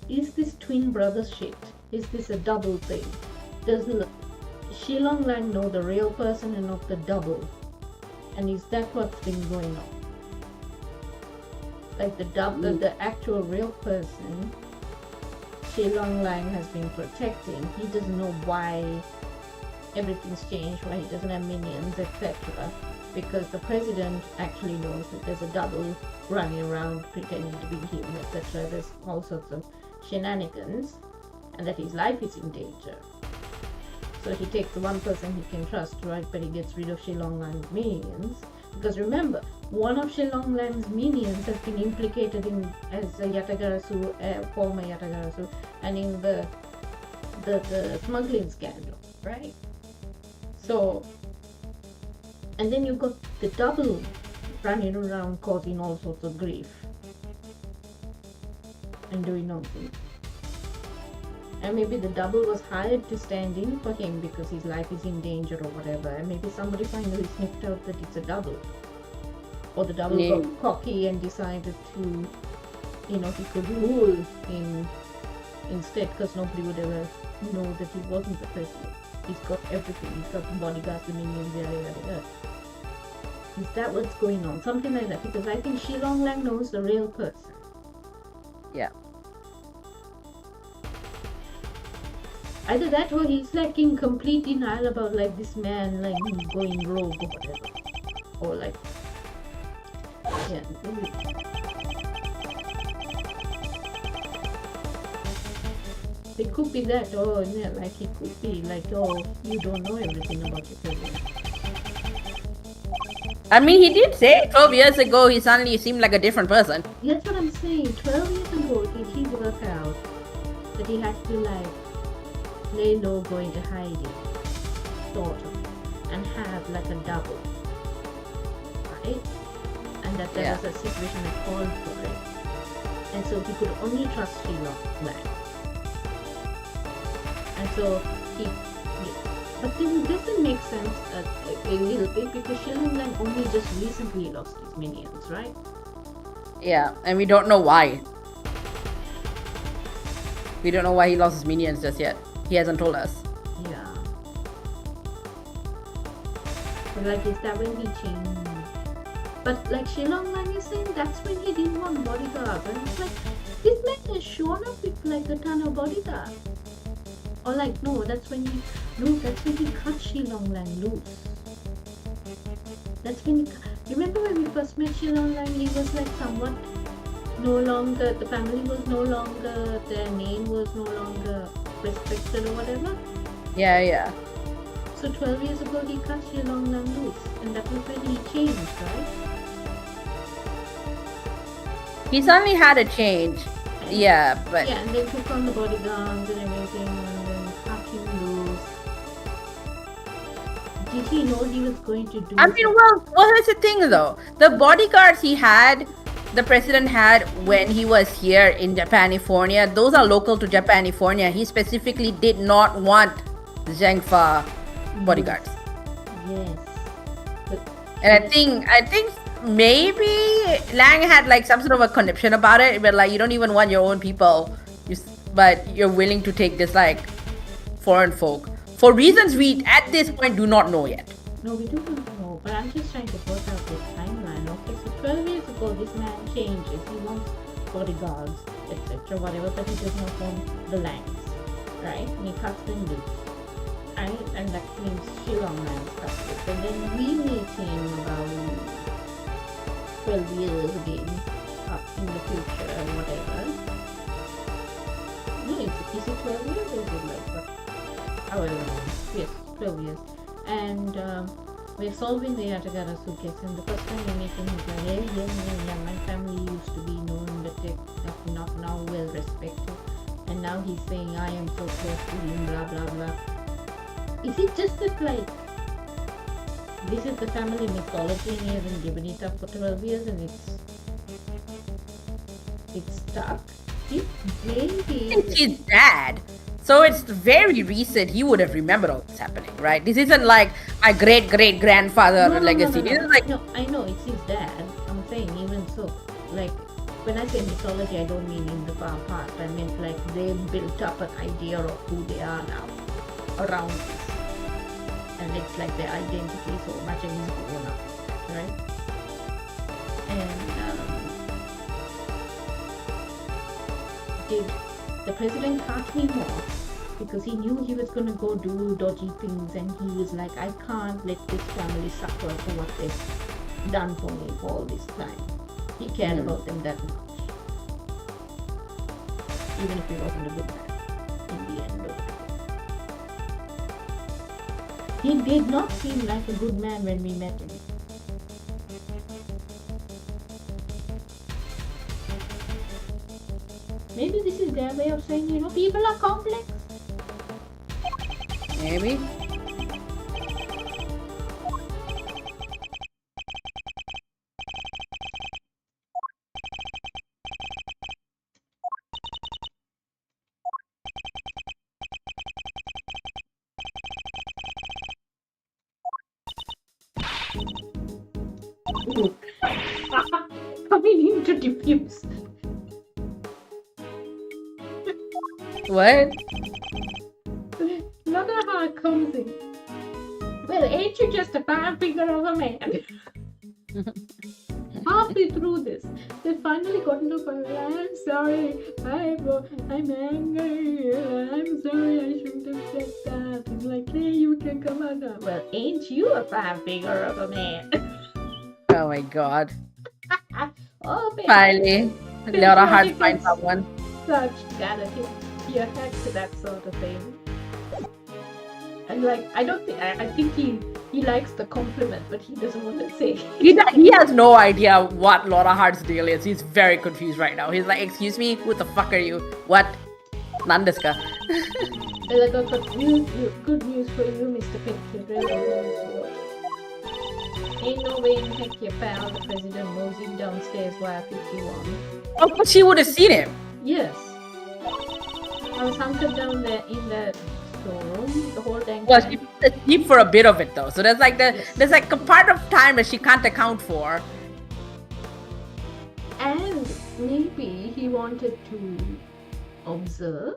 is this twin brother shit? Is this a double thing? Does Shilong Lang know the real person and not the double? And is that what's been going on? Like the double, the actual real person, Shilong Lang has been protecting. He doesn't know why everything's changed, why he doesn't have minions, etc. Because the president actually knows that there's a double running around pretending to be him, etc. There's all sorts of shenanigans, and that his life is in danger. So he takes the one person he can trust, right? But he gets rid of Shilong Lang's minions. Because remember, one of Shilong Lang's minions has been implicated in as a Yatagarasu, former Yatagarasu, and in the smuggling scandal, right? So, and then you got the double running around causing all sorts of grief and doing nonsense. And maybe the double was hired to stand in for him because his life is in danger or whatever. And maybe somebody finally sniffed out that it's a double. or the devil Yeah. got cocky and decided to, he could rule him instead, because nobody would ever know that he wasn't the president. He's got everything. He's got the bodyguards, the minions, yada yada yada. Is that what's going on? Something like that, because I think Shilong Lang knows the real person. Yeah. Either that or he's like in complete denial about like this man like going rogue or whatever. Or like, yeah. It could be that, or yeah, like it could be like, oh, you don't know everything about your president. I mean, he did say 12 years ago he suddenly seemed like a different person. That's what I'm saying. 12 years ago, did he work out that he had to like lay low, go into hiding, sort of, and have like a double, right? And that there was a situation that called for it. And so he could only trust Shilong Lang. And so he, but then does it make sense a little bit, because Shilong Lang only just recently lost his minions, right? Yeah, and we don't know why. We don't know why he lost his minions just yet. He hasn't told us. Yeah. But like, is that when he changed? But like Shilong Lang is saying, that's when he didn't want bodyguards. And it's like, this man has shown up with like a ton of bodyguards. Or like, no, that's when he cut Shilong Lang loose. That's when remember when we first met Shilong Lang, he was like somewhat no longer, the family was no longer, their name was no longer respected or whatever. Yeah. So 12 years ago he cut Shilong Lang loose, and that was when he changed, right? He suddenly had a change. Yeah, but... Yeah, and then took on the bodyguards and everything, and then cut him loose. Did he know he was going to do I mean, well, here's the thing though. The bodyguards the president had when he was here in Japanifornia, those are local to Japanifornia. He specifically did not want Zhengfa bodyguards. Yes. But And I think maybe Lang had like some sort of a conniption about it, but like you don't even want your own people, but you're willing to take this like foreign folk for reasons we at this point do not know yet. no, we do not know, but I'm just trying to work out this timeline. Okay, so 12 years ago this man changes. He wants bodyguards, etc., whatever, but he does not want the Langs, right? And he cuts them loose. Right? And that means Shilong Lang's cuts loose. And then we meet him about 12 years again, up in the future or whatever. No, is it 12 years or is it like what? However long. Yes, 12 years. And we're solving the Yatagara suitcase, and the first time we meet him, he's like, yeah, my family used to be known that they're not now well respected. And now he's saying, I am so close to him, blah, blah, blah. Is it just that, like, this is the family mythology and he hasn't given it up for 12 years and it's stuck? Maybe. It's his dad. So it's very recent. He would have remembered all this happening, right? This isn't like my great-great-grandfather legacy. This is like... No, I know it's his dad. I'm saying even so. Like, when I say mythology, I don't mean in the far past. I meant like they built up an idea of who they are now around this. And it's like their identity so much and he's grown up, right? And did the president cut him off because he knew he was going to go do dodgy things, and he was like, I can't let this family suffer for what they've done for me for all this time. He cared about them that much, even if he wasn't a good man in the end of it. He did not seem like a good man when we met him. Maybe this is their way of saying, people are complex. Maybe. Ooh. diffuse. What? Another heart comes in. Well, ain't you just a fine figure of a man? Halfway through this, they finally got into a point. I'm sorry, I'm angry, I'm sorry, I shouldn't have said that. It's like, hey, you can come on now. Well, ain't you a fine figure of a man? Oh my god. Oh, man. Finally, Laura Hart finds someone. Such gotta hit your head to that sort of thing. And like, I think he likes the compliment, but he doesn't want to say. He has no idea what Laura Hart's deal is. He's very confused right now. He's like, excuse me, who the fuck are you? What? Nandeska. Well, I got good news for you, Mr. Petty. Ain't no way in heck your pal, the president, moseying downstairs via 51. Oh, but she would have seen him. Yes. I was hunkered down there in the storeroom the whole dang Well, time. she was asleep for a bit of it though. So there's like there's like a part of time that she can't account for. And maybe he wanted to observe.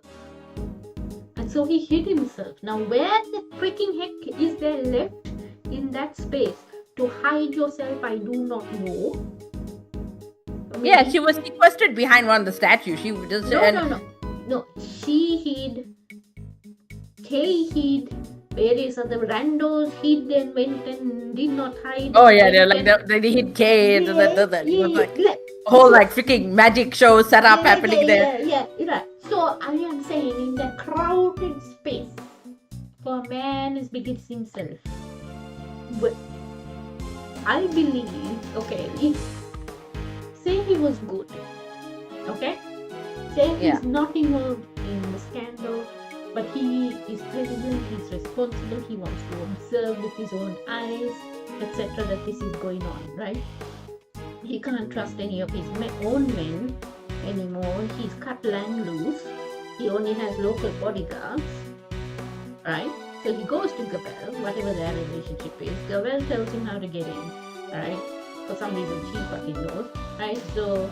And so he hid himself. Now where the freaking heck is there left in that space to hide yourself? I do not know. I mean, Yeah, she was sequestered behind one of the statues. She just No. She hid. Kay hid. Various other randos hid and went and did not hide. Oh yeah, they're like they hit K and it was like a whole like freaking magic show set up happening there. Yeah, right. So I am saying in the crowded space for a man as big as himself. But I believe, okay, say he was good, okay? Say he's not involved in the scandal, but he is president, he's responsible, he wants to observe with his own eyes, etc. that this is going on, right? He can't trust any of his own men anymore. He's cut Lang loose. He only has local bodyguards, right? So he goes to Gabel, whatever their relationship is. Gabel tells him how to get in, right? For some reason she fucking knows, right? So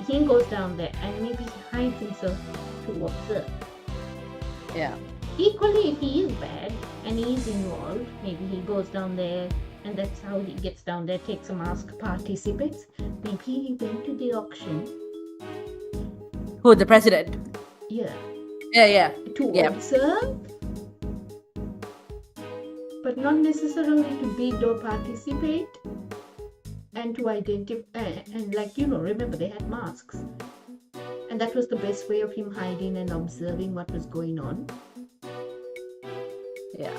he goes down there and maybe he hides himself to observe. Yeah. Equally, if he is bad and he is involved, maybe he goes down there and that's how he gets down there, takes a mask, participates. Maybe he went to the auction. Who, the president? Yeah. Yeah. To observe, but not necessarily to bid or participate, and to identify, and like, remember they had masks. And that was the best way of him hiding and observing what was going on. Yeah.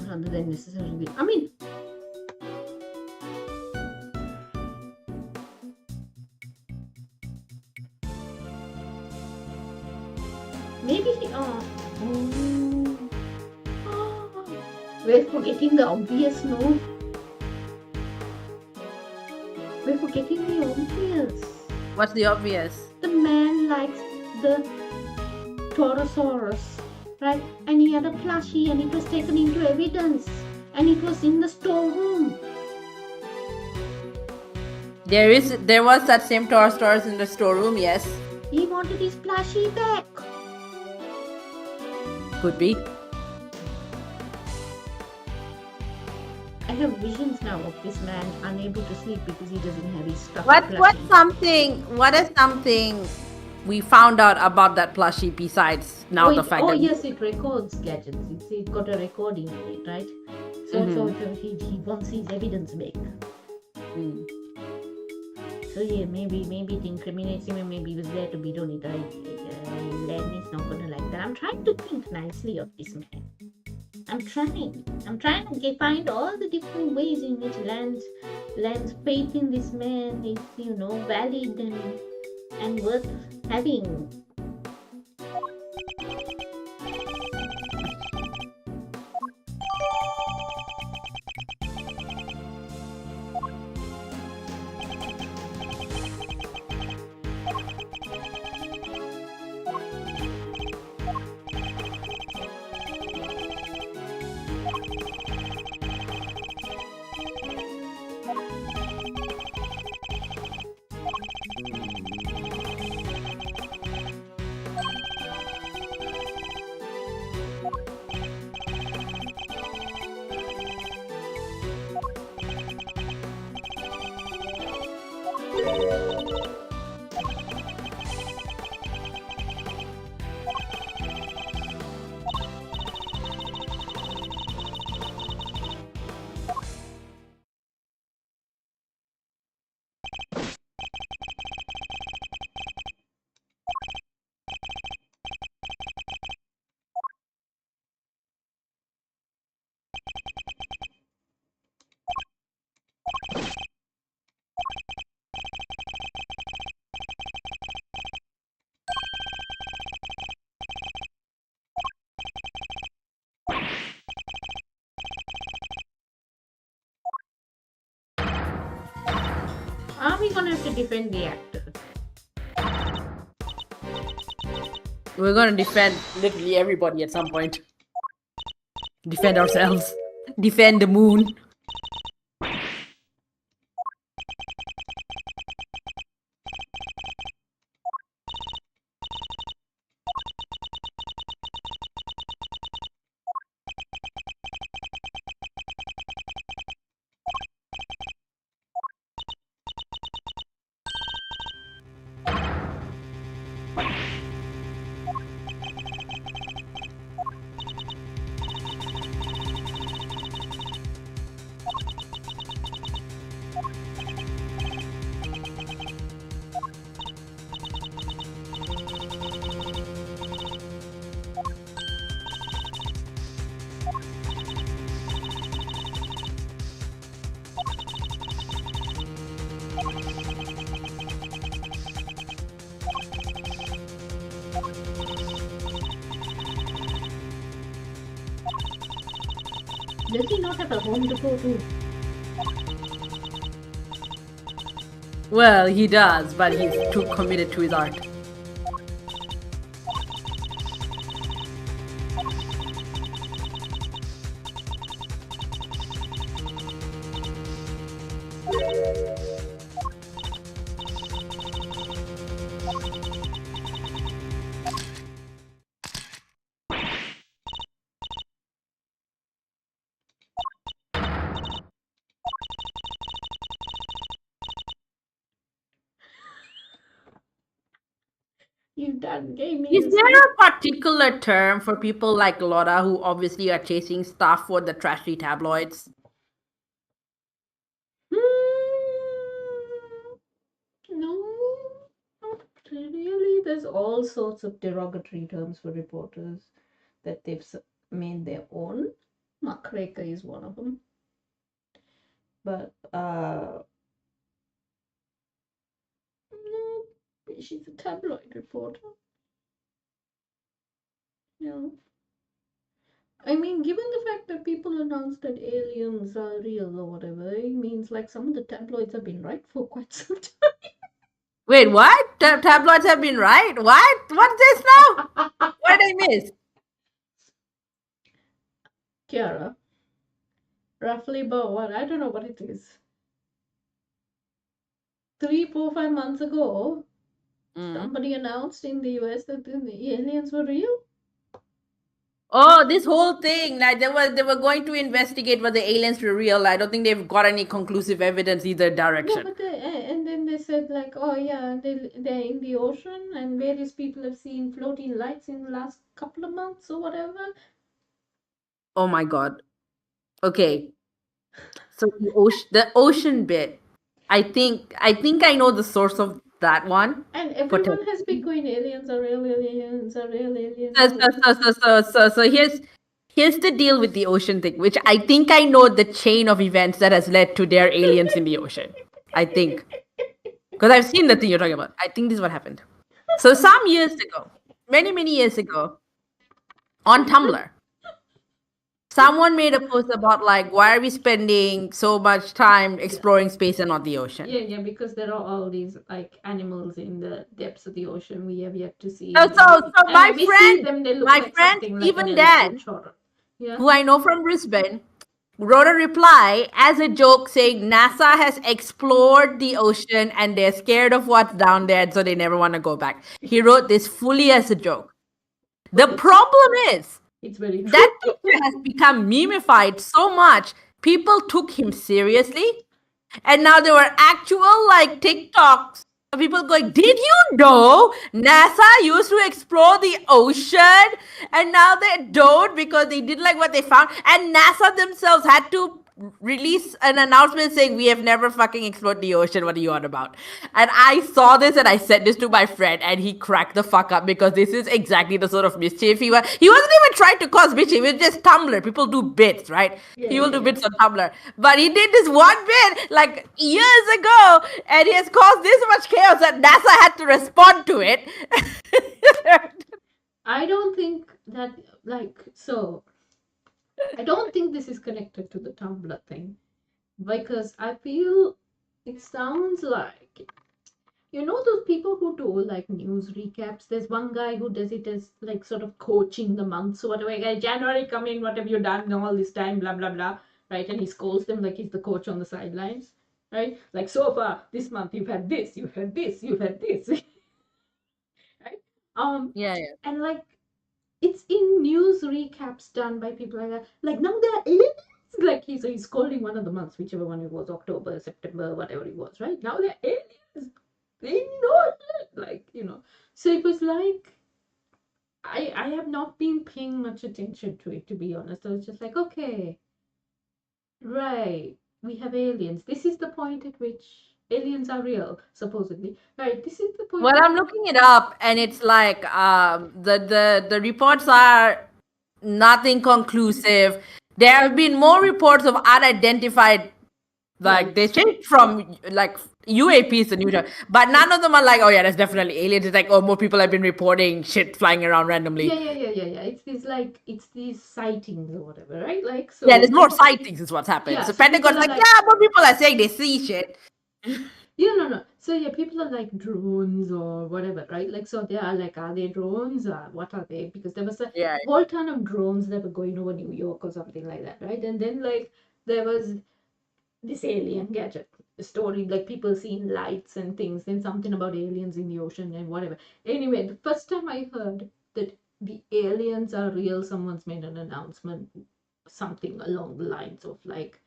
Rather than necessarily, I mean, maybe he, we're forgetting the obvious, no? We're forgetting the obvious. What's the obvious? The man likes the Torosaurus, right? And he had a plushie and it was taken into evidence. And it was in the storeroom. There was that same Torosaurus in the storeroom, yes. He wanted his plushie back. Could be. I have visions now of this man unable to sleep because he doesn't have his stuff. What is something we found out about that plushie besides now the fact that yes, it records gadgets. It's got a recording in it, right? So he wants his evidence back. Mm. So yeah, maybe it incriminates him and maybe he was there to bid on it. Danny's not gonna like that. I'm trying to think nicely of this man. I'm trying to find all the different ways in which Land's faith in this man is, valid and worth having. to defend the actors. We're gonna defend literally everybody at some point. Defend ourselves. Defend the moon. Does he not have a home to go to? Well, he does, but he's too committed to his art. You done gave me Is this. there a particular term for people like Laura who obviously are chasing stuff for the trashy tabloids? No, not really. There's all sorts of derogatory terms for reporters that they've made their own. Muckraker is one of them. But no, she's a tabloid reporter. Yeah. I mean, given the fact that people announced that aliens are real or whatever, it means like some of the tabloids have been right for quite some time. Wait, what? Tabloids have been right? What? What's this now? What did I miss? Kiara, roughly about what? I don't know what it is. 3, 4, 5 months ago, somebody announced in the US that the aliens were real. Oh, this whole thing, like they were going to investigate whether aliens were real. I don't think they've got any conclusive evidence either direction. No, but and then they said like, oh yeah, they're in the ocean, and various people have seen floating lights in the last couple of months or whatever. Oh my god. Okay. So the ocean bit. I think I know the source of that one. And everyone has been going, aliens are real, aliens are real, aliens. So here's the deal with the ocean thing, which I think I know the chain of events that has led to their aliens in the ocean. I think. Because I've seen the thing you're talking about. I think this is what happened. So some years ago, many years ago, on Tumblr, someone made a post about like, why are we spending so much time exploring space and not the ocean? Yeah, because there are all these like animals in the depths of the ocean we have yet to see. So my friend, even Dan, who I know from Brisbane, wrote a reply as a joke saying NASA has explored the ocean and they're scared of what's down there, so they never want to go back. He wrote this fully as a joke. The problem is it's very that picture has become memeified so much, people took him seriously. And now there were actual like TikToks of people going, did you know NASA used to explore the ocean and now they don't because they didn't like what they found? And NASA themselves had to release an announcement saying, we have never fucking explored the ocean. What are you on about? And I saw this and I sent this to my friend and he cracked the fuck up because this is exactly the sort of mischief he wasn't even trying to cause mischief. It was just Tumblr. People do bits, right? He will do bits on Tumblr. But he did this one bit like years ago and he has caused this much chaos that NASA had to respond to it. I don't think that I don't think this is connected to the Tumblr thing, because I feel it sounds like You know those people who do like news recaps? There's one guy who does it as like sort of coaching the months or whatever. Like, January, come in, what have you done all this time, blah, blah, blah. Right? And he scolds them like he's the coach on the sidelines. Right? Like, so far, this month, you've had this, you've had this, you've had this. Right? Yeah. And like, it's in news recaps done by people like that. Like, now they're aliens. Like, he's scolding one of the months, whichever one it was, October, September, whatever it was, right? Now they're aliens. They know it. Like, So it was like, I have not been paying much attention to it, to be honest. I was just like, okay, right, we have aliens. This is the point at which aliens are real, supposedly. Right, this is the point. Well, I'm looking it up, and it's like the reports are nothing conclusive. There have been more reports of unidentified, like they changed from like UAPs and Utah, but none of them are like, oh yeah, that's definitely aliens. It's like, oh, more people have been reporting shit flying around randomly. Yeah. It's these sightings or whatever, right? Like, so yeah, there's more sightings is what's happened. Yeah, so so Pentagon's people like, are yeah, more people are saying they see shit. No. So yeah, people are like drones or whatever, right? Like, so they are like, are they drones or what are they? Because there was a Yeah. whole ton of drones that were going over New York or something like that, right? And then like there was this alien gadget story, like people seeing lights and things, then something about aliens in the ocean and whatever. Anyway, the first time I heard that the aliens are real, someone's made an announcement, something along the lines of like,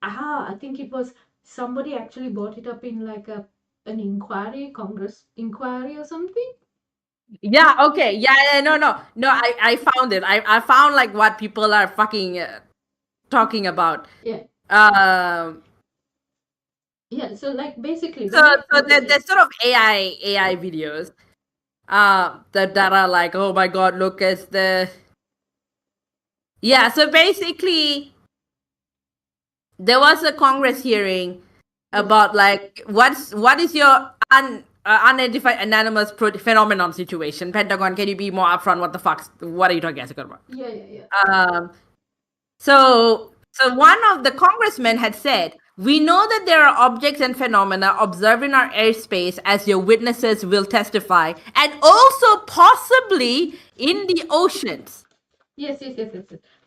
I think it was somebody actually brought it up in like an inquiry, Congress inquiry or something. Yeah. Okay. Yeah. No. I found it. I found like what people are fucking talking about. Yeah. Yeah. So like basically, So there's sort of AI videos that are like, oh my god, look at the. Yeah. So basically, there was a Congress hearing about like what is your unidentified anonymous phenomenon situation. Pentagon, can you be more upfront? What are you talking about? Yeah. So one of the congressmen had said, we know that there are objects and phenomena observed in our airspace as your witnesses will testify, and also possibly in the oceans. Yes.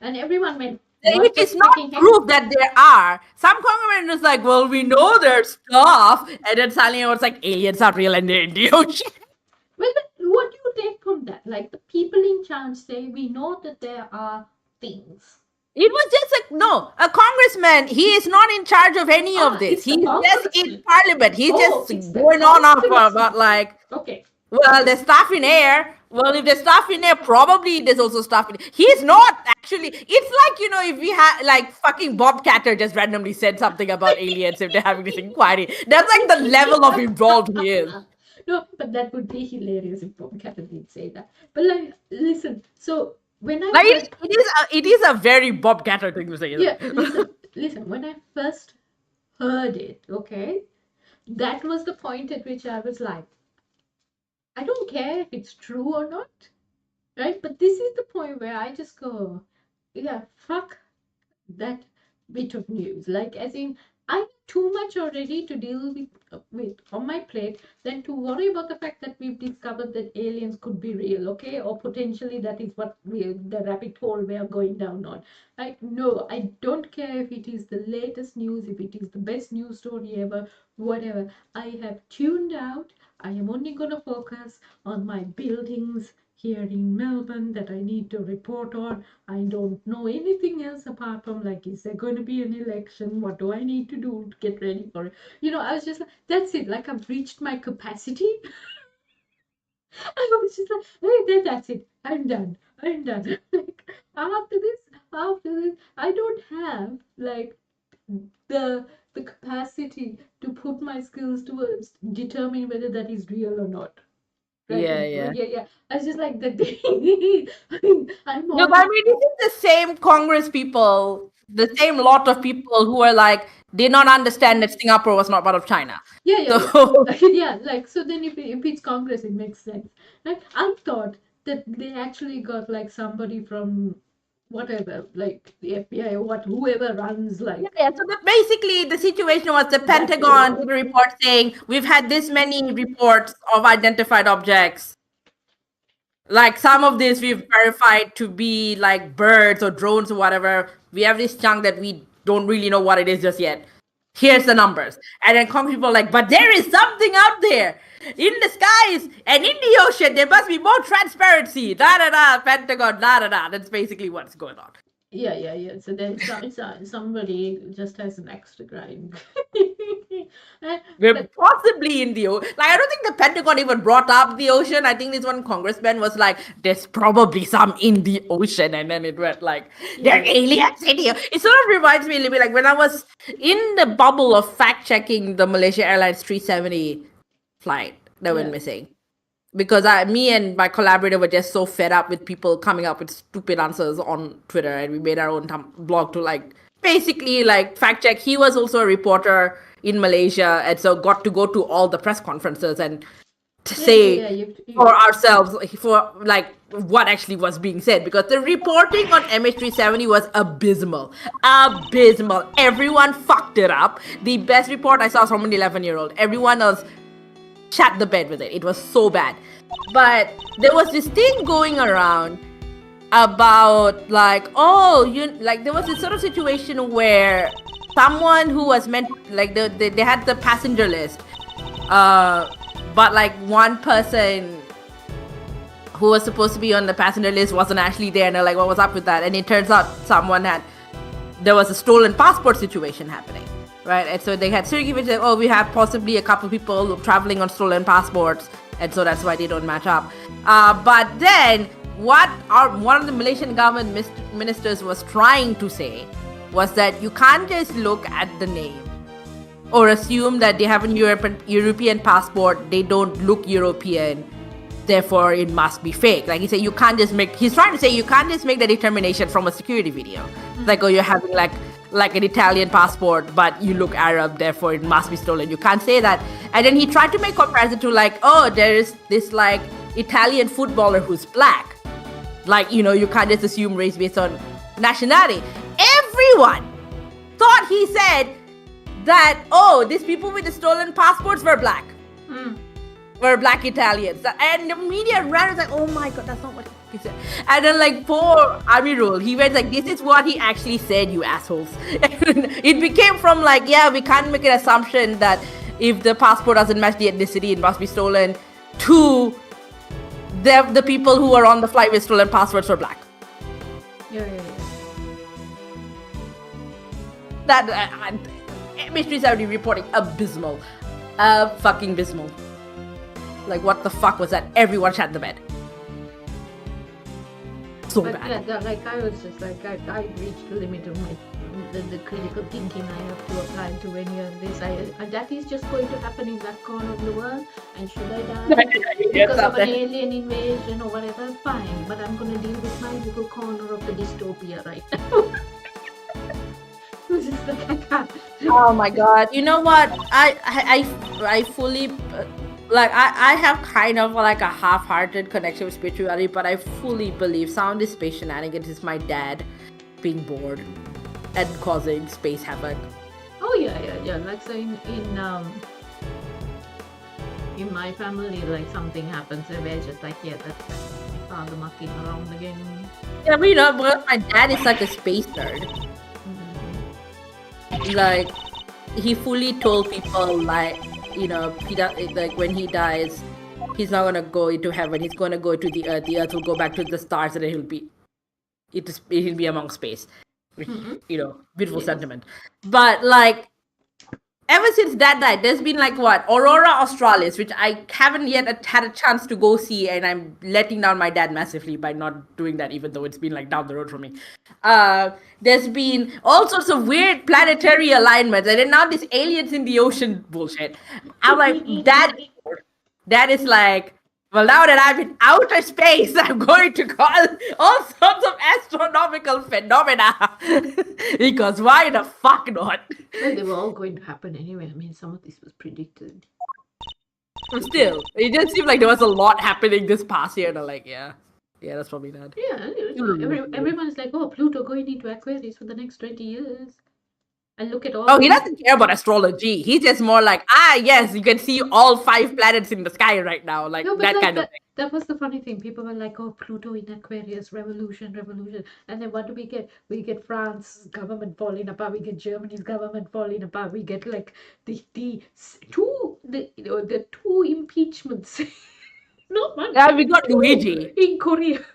And everyone went, Which is not proof that there are. Some congressman is like, well, we know there's stuff, and then suddenly it was like, aliens are real and they're in the ocean. Well, what do you take from that? Like, the people in charge say, we know that there are things. It was just like, no, a congressman, he is not in charge of any of this. He's just in parliament. He's just going on about like, okay, well, there's stuff in air. Well, if there's stuff in there, probably there's also stuff in it. He's not actually. It's like, if we had like fucking Bob Catter just randomly said something about aliens if they're having this inquiry. That's like the level of involved he is. No, but that would be hilarious if Bob Catter did say that. But like, listen, so when I like it is a very Bob Catter thing to say. Yeah, listen. When I first heard it, okay, that was the point at which I was like, I don't care if it's true or not, right? But this is the point where I just go, yeah, fuck that bit of news. Like, as in, I have too much already to deal with on my plate than to worry about the fact that we've discovered that aliens could be real, okay? Or potentially that is what the rabbit hole we are going down on. Like, no, I don't care if it is the latest news, if it is the best news story ever, whatever. I have tuned out. I am only going to focus on my buildings here in Melbourne that I need to report on. I don't know anything else apart from like, is there going to be an election? What do I need to do to get ready for it? I was just like, that's it. Like, I've reached my capacity. I was just like, hey, that's it. I'm done. Like, after this, I don't have like the capacity to put my skills towards determine whether that is real or not. Right? Yeah. I was just like that. I'm No, but I mean, this is the same Congress people, the same lot of people who are like, did not understand that Singapore was not part of China. Yeah. Yeah, like, so then if it's Congress, it makes sense. Like, I thought that they actually got like somebody from whatever, like the FBI or whoever runs like. Yeah, so basically the situation was the Pentagon did a report saying we've had this many reports of identified objects. Like some of this we've verified to be like birds or drones or whatever. We have this chunk that we don't really know what it is just yet. Here's the numbers. And then Congress people are like, but there is something out there in the skies and in the ocean. There must be more transparency. Da da da, Pentagon, da da da. That's basically what's going on. Yeah. So then somebody just has an extra crime. We're possibly in the ocean. Like, I don't think the Pentagon even brought up the ocean. I think this one congressman was like, there's probably some in the ocean. And then it went like, there are aliens in here. It sort of reminds me a little bit like when I was in the bubble of fact checking the Malaysia Airlines 370 flight that went missing. Because me and my collaborator were just so fed up with people coming up with stupid answers on Twitter, and we made our own blog to like basically like fact check. He was also a reporter in Malaysia, and so got to go to all the press conferences and to say for ourselves for like what actually was being said, because the reporting on MH370 was abysmal. Everyone fucked it up. The best report I saw was from an 11-year-old. Everyone else shat the bed with it. It was so bad. But there was this thing going around about like, there was this sort of situation where someone who was meant, like they had the passenger list, but like one person who was supposed to be on the passenger list wasn't actually there, and they're like, what was up with that? And it turns out there was a stolen passport situation happening. Right, and so they had Sirgi, which said, we have possibly a couple people traveling on stolen passports, and so that's why they don't match up. But then, one of the Malaysian government ministers was trying to say was that you can't just look at the name or assume that they have a European passport, they don't look European, therefore it must be fake. Like he's trying to say you can't just make the determination from a security video. Like, you're having like an Italian passport, but you look Arab, therefore it must be stolen. You can't say that. And then he tried to make comparison to like, there is this like Italian footballer who's black. Like, you can't just assume race based on nationality. Everyone thought he said that, these people with the stolen passports were black. Were black Italians. And the media ran was like, oh my god, that's not what he said. And then like poor Amirul, he went like, this is what he actually said, you assholes. And it became from like, we can't make an assumption that if the passport doesn't match the ethnicity, it must be stolen, to the people who were on the flight with stolen passports were black. Yeah. That Mysteries already reporting abysmal. Fucking abysmal. Like, what the fuck was that? Everyone shat the bed. So bad. Yeah, like I was just like, I reached the limit of the critical thinking I have to apply to when you're this. That is just going to happen in that corner of the world, and should I die because of an alien invasion or whatever, fine. But I'm going to deal with my little corner of the dystopia right now. Just like, I can't. Oh my god. You know what? I fully... I have kind of like a half-hearted connection with spirituality, but I fully believe some of this space shenanigans is my dad being bored and causing space havoc. Oh yeah. Like so in my family, like something happens and we're just like, that's my father mucking around again. Yeah, but but my dad is such a space nerd. Like, he fully told people like, when he dies, he's not gonna go into heaven. He's gonna go to the earth. The earth will go back to the stars, and he'll be among space. Which, beautiful sentiment. But like, ever since Dad died, there's been like Aurora Australis, which I haven't yet had a chance to go see, and I'm letting down my dad massively by not doing that, even though it's been like down the road from me. There's been all sorts of weird planetary alignments, and then now this aliens in the ocean bullshit. I'm like, Dad is like, well, now that I'm in outer space, I'm going to cause all sorts of astronomical phenomena. Because why the fuck not? Well, they were all going to happen anyway. I mean, some of this was predicted. But still, it just seemed like there was a lot happening this past year, and I'm like, yeah. Yeah, that's probably not. Yeah, everyone's like, oh, Pluto going into Aquarius for the next 20 years. And look at all Oh, he these. doesn't care about astrology. He's just more like, yes, you can see all 5 planets in the sky right now, like No, but that like kind of thing. that was the funny thing. People were like, oh, Pluto in Aquarius, revolution, revolution. And then what do we get? We get France's government falling apart. We get Germany's government falling apart. We get like the two impeachments. Not one, Yeah, we got two Luigi. in Korea.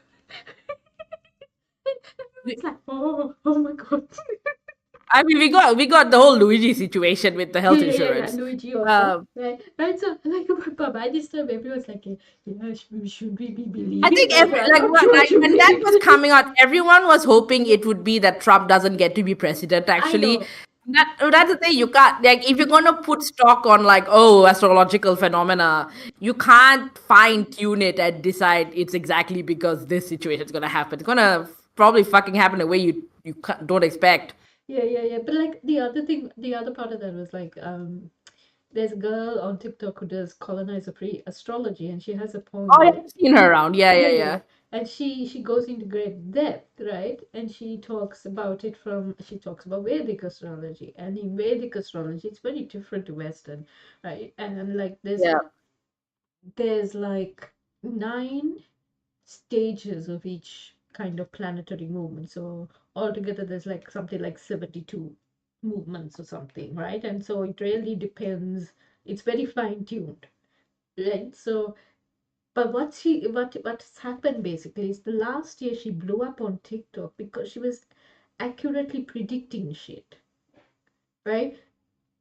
It's We- like, oh my God. I mean, we got the whole Luigi situation with the Yeah, health yeah. insurance. Luigi also. Um, Right. So, like, but by this time, everyone's like, yeah, should we be I believing think that? I'm not sure. Should when we that be was believing? coming out, everyone was hoping it would be that Trump doesn't get to be president. I Actually, know. that's the thing. You can't, like, if you're gonna put stock on, like, oh, astrological phenomena, you can't fine tune it and decide it's exactly because this situation is gonna happen. It's gonna probably fucking happen the way you don't expect. Yeah. But like the other thing, the other part of that was like, there's a girl on TikTok who does colonizer free astrology, and she has a point Oh, yeah, where, I've seen her around. Yeah, yeah, yeah. yeah. And she goes into great depth, right? And she talks about it she talks about Vedic astrology, and in Vedic astrology, it's very different to Western, right? And like Yeah. there's like 9 stages of each kind of planetary movement. So altogether, there's like something like 72 movements or something, right? And so it really depends. It's very fine tuned, right? So, but what's happened basically is the last year she blew up on TikTok because she was accurately predicting shit, right?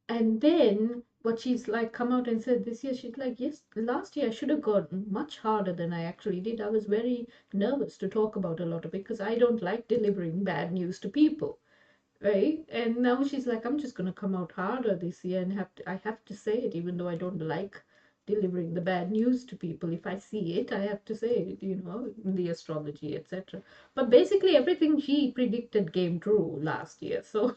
And then what she's like come out and said this year, she's like, yes, last year I should have gotten much harder than I actually did. I was very nervous to talk about a lot of it because I don't like delivering bad news to people, right? And now she's like, I'm just gonna come out harder this year and I have to say it, even though I don't like delivering the bad news to people. If I see it, I have to say it, the astrology, etc. But basically everything she predicted came true last year. So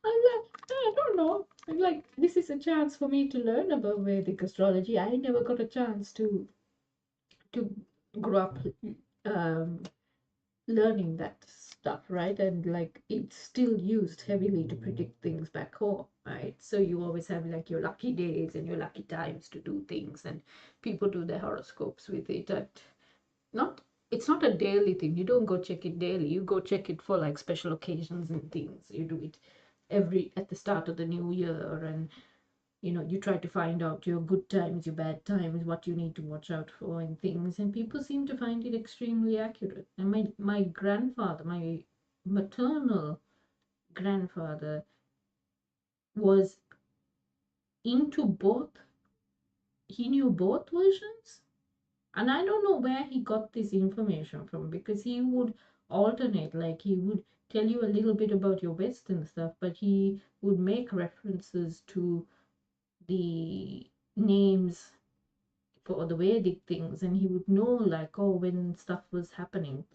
I'm like, I don't know. I'm like, this is a chance for me to learn about Vedic astrology. I never got a chance to grow up um, learning that stuff, right? And like, it's still used heavily to predict things back home, right? So you always have like your lucky days and your lucky times to do things, and people do their horoscopes with it. Not, it's not a daily thing. You don't go check it daily. You go check it for like special occasions and things. You do it at the start of the new year, and you try to find out your good times, your bad times, what you need to watch out for and things, and people seem to find it extremely accurate. And my grandfather, my maternal grandfather, was into both. He knew both versions, and I don't know where he got this information from, because he would alternate, like he would tell you a little bit about your Western stuff, but he would make references to the names for the Vedic things, and he would know, like, oh, when stuff was happening.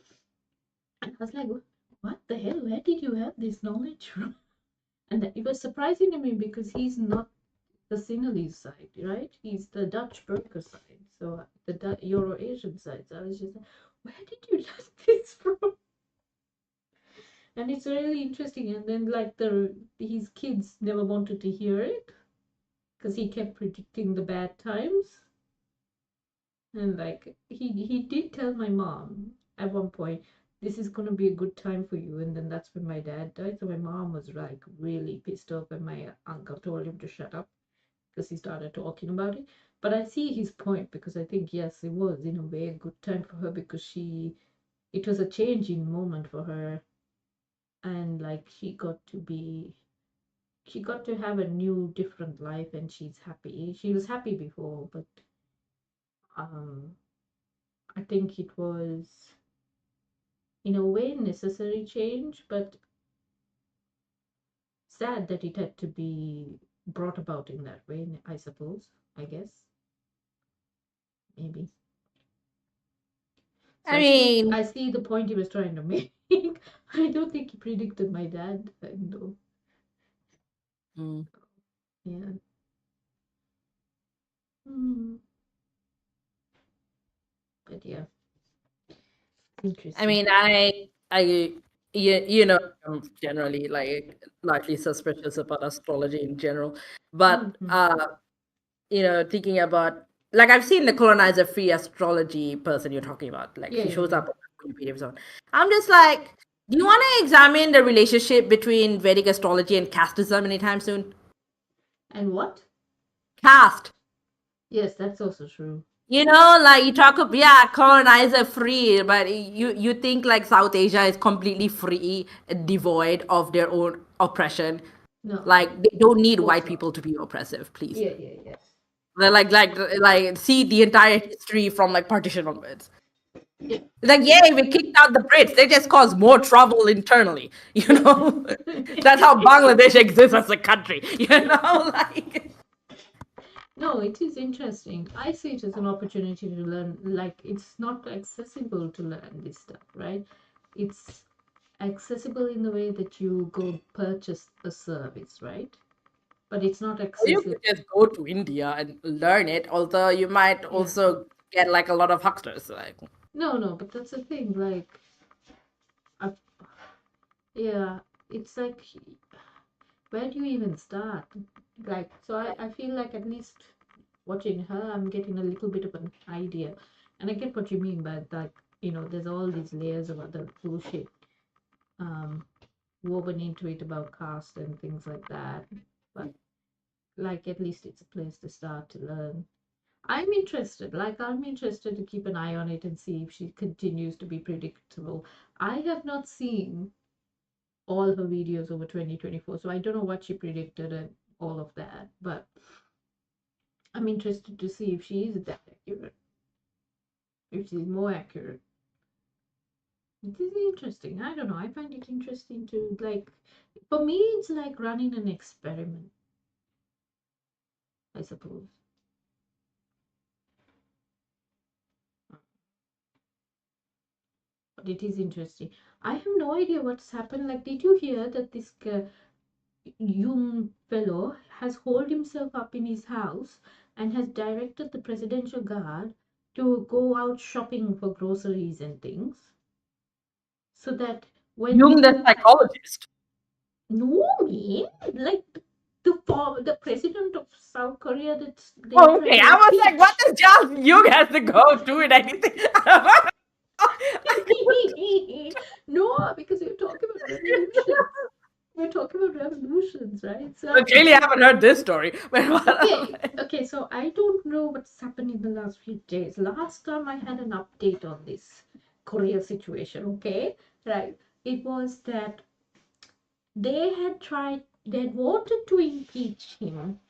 And I was like, what the hell? Where did you have this knowledge from? And it was surprising to me because he's not the Sinhalese side, right? He's the Dutch Burger side, so the Euro-Asian side. So I was just like, where did you learn this from? And it's really interesting. And then like his kids never wanted to hear it because he kept predicting the bad times. And like he did tell my mom at one point, this is gonna be a good time for you. And then that's when my dad died. So my mom was like really pissed off when my uncle told him to shut up because he started talking about it. But I see his point, because I think yes, it was in a way a good time for her, because it was a changing moment for her, and like she got to have a new different life, and she's happy. She was happy before, but um I think it was in a way necessary change, but sad that it had to be brought about in that way, I suppose, I guess, maybe. So I mean, I see the point he was trying to make. I don't think he predicted my dad, though. mm, Yeah. Hmm. But yeah, interesting. I mean, you know, I'm generally like largely suspicious about astrology in general, but thinking about like I've seen the colonizer free astrology person you're talking about, like she shows up on Wikipedia and so on. I'm just like, do you want to examine the relationship between Vedic astrology and casteism anytime soon? And what? Caste. Yes, that's also true. Like you talk about, yeah, colonizer free, but you think like South Asia is completely free, devoid of their own oppression. No. Like they don't need course white not. people to be oppressive, please. Yeah, yeah, yes. They're like see the entire history from like partition onwards. Yeah. Like, yay, we kicked out the Brits. They just caused more trouble internally. That's how Bangladesh exists as a country. Like. No, it is interesting. I see it as an opportunity to learn. Like, it's not accessible to learn this stuff, right? It's accessible in the way that you go purchase a service, right? But it's not Or you accessible. could just go to India and learn it, although you might also get like a lot of hucksters. Like, No, but that's the thing. Like, I, yeah, it's like, where do you even start? Like, so I feel like at least watching her, I'm getting a little bit of an idea. And I get what you mean by like, there's all these layers of other bullshit woven into it about caste and things like that. But like, at least it's a place to start to learn. I'm interested. Like, I'm interested to keep an eye on it and see if she continues to be predictable. I have not seen all her videos over 2024, so I don't know what she predicted and all of that. But I'm interested to see if she is that accurate, if she's more accurate. It is interesting. I don't know. I find it interesting to, like, for me, it's like running an experiment, I suppose. But it is interesting. I have no idea what's happened. Like, did you hear that this young fellow has holed himself up in his house and has directed the presidential guard to go out shopping for groceries and things, so that when Jung, the psychologist. no man, like the president of South Korea, that's they're Oh, trying okay. to I was like, what impeach. does Charles Jung has to go do in anything? No, because we're talking about revolutions. We're talking about revolutions, right? So Well, clearly, I haven't heard this story. okay, so I don't know what's happened in the last few days. Last time I had an update on this Korea situation, okay? Right. It was that they had voted to impeach him,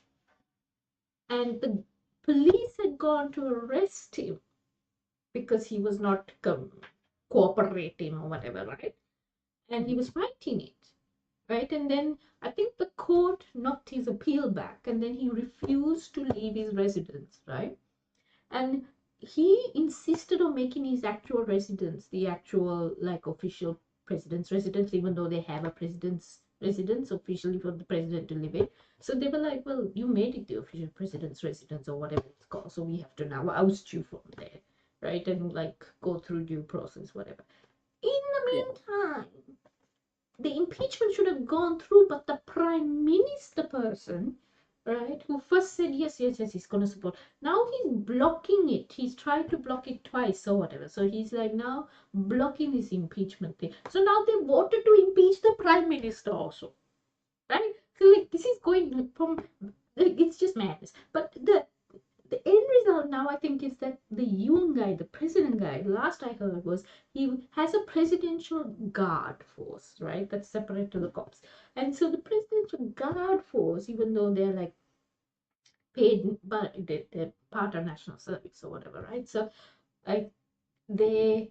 and the police had gone to arrest him because he was not cooperating or whatever, right? And he was fighting it. Right, and then I think the court knocked his appeal back, and then he refused to leave his residence, right? And he insisted on making his actual residence the actual, like, official president's residence, even though they have a president's residence officially for the president to live in. So they were like, well, you made it the official president's residence or whatever it's called, so we have to now oust you from there, right? And like go through due process, whatever. In the meantime, the impeachment should have gone through, but the prime minister person, right, who first said yes, he's going to support, now he's blocking it. He's tried to block it twice or whatever. So he's like now blocking this impeachment thing. So now they voted to impeach the prime minister also, right? So like this is going from, like, it's just madness. But the end result now, I think, is that the Yoon guy, the president guy, last I heard was he has a presidential guard force, right? That's separate to the cops. And so the presidential guard force, even though they're like paid, but they're part of national service or whatever, right? So like they're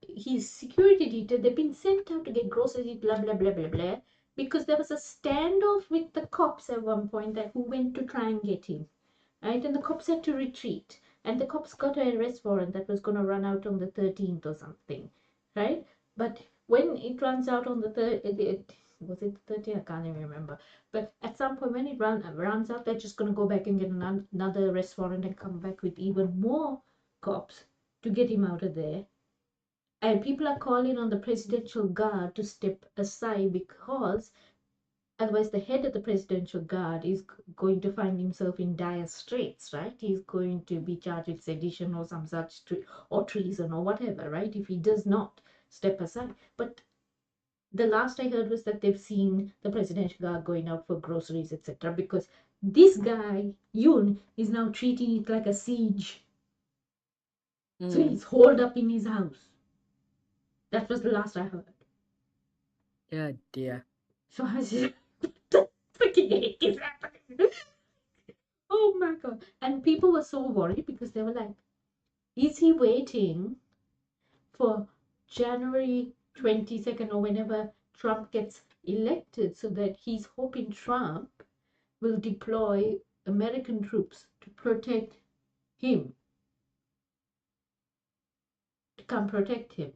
his security detail, they've been sent out to get groceries, blah blah blah blah blah, because there was a standoff with the cops at one point that who went to try and get him, right? And the cops had to retreat, and the cops got an arrest warrant that was going to run out on the 13th or something, right? But when it runs out on the third, was it the 13th? I can't even remember. But at some point when it runs out, they're just going to go back and get another arrest warrant and come back with even more cops to get him out of there. And people are calling on the presidential guard to step aside because otherwise the head of the presidential guard is going to find himself in dire straits, right? He's going to be charged with sedition or some such or treason or whatever, right? If he does not step aside. But the last I heard was that they've seen the presidential guard going out for groceries, etc. Because this guy, Yoon, is now treating it like a siege. So he's holed up in his house. That was the last I heard. Yeah, dear. So I was just, what the freaking heck is happening? Oh my god. And people were so worried because they were like, is he waiting for January 22nd or whenever Trump gets elected so that he's hoping Trump will deploy American troops to protect him, to come protect him?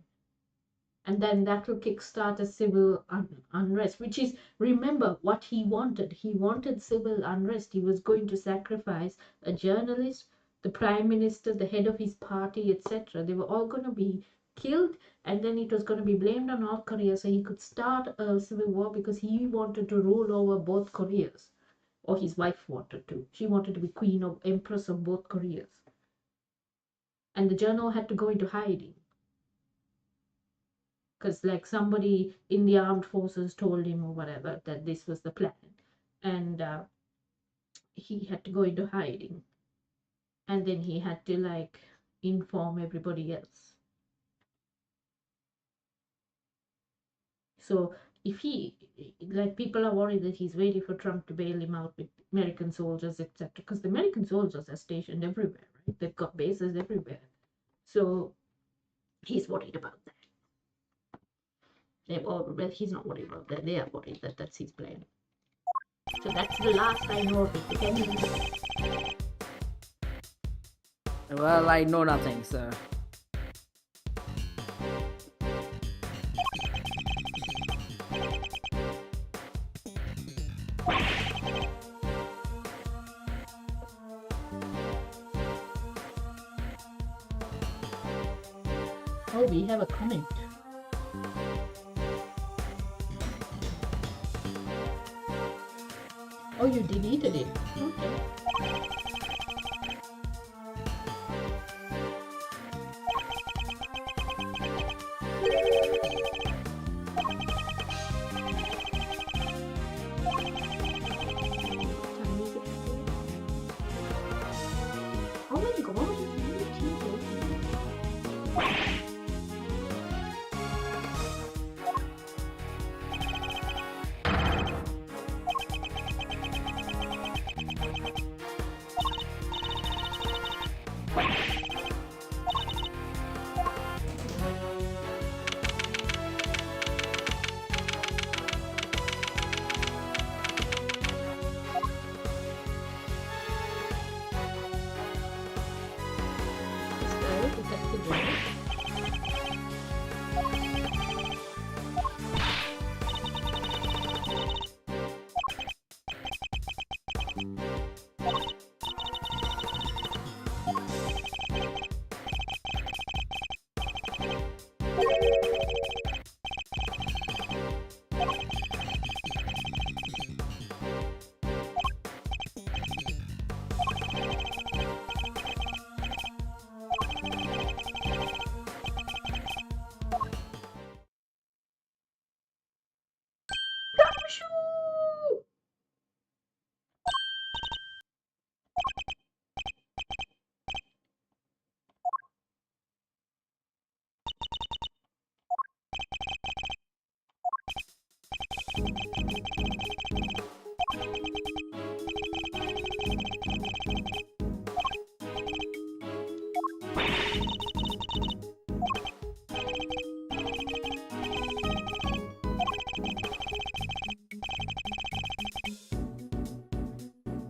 And then that will kickstart a civil unrest, which is, remember what he wanted. He wanted civil unrest. He was going to sacrifice a journalist, the prime minister, the head of his party, etc. They were all going to be killed, and then it was going to be blamed on North Korea so he could start a civil war because he wanted to rule over both Koreas, or his wife wanted to. She wanted to be queen or empress of both Koreas. And the journal had to go into hiding because like somebody in the armed forces told him or whatever that this was the plan, and he had to go into hiding, and then he had to like inform everybody else. So if he, like, people are worried that he's waiting for Trump to bail him out with American soldiers, etc., because the American soldiers are stationed everywhere, right? They've got bases everywhere, so he's worried about that. Well, he's not worried about that. They are worried that that's his plan. So that's the last I know of it. Well, I know nothing, so. Oh, we have a comment. Oh, you deleted it. Okay. Oh my god.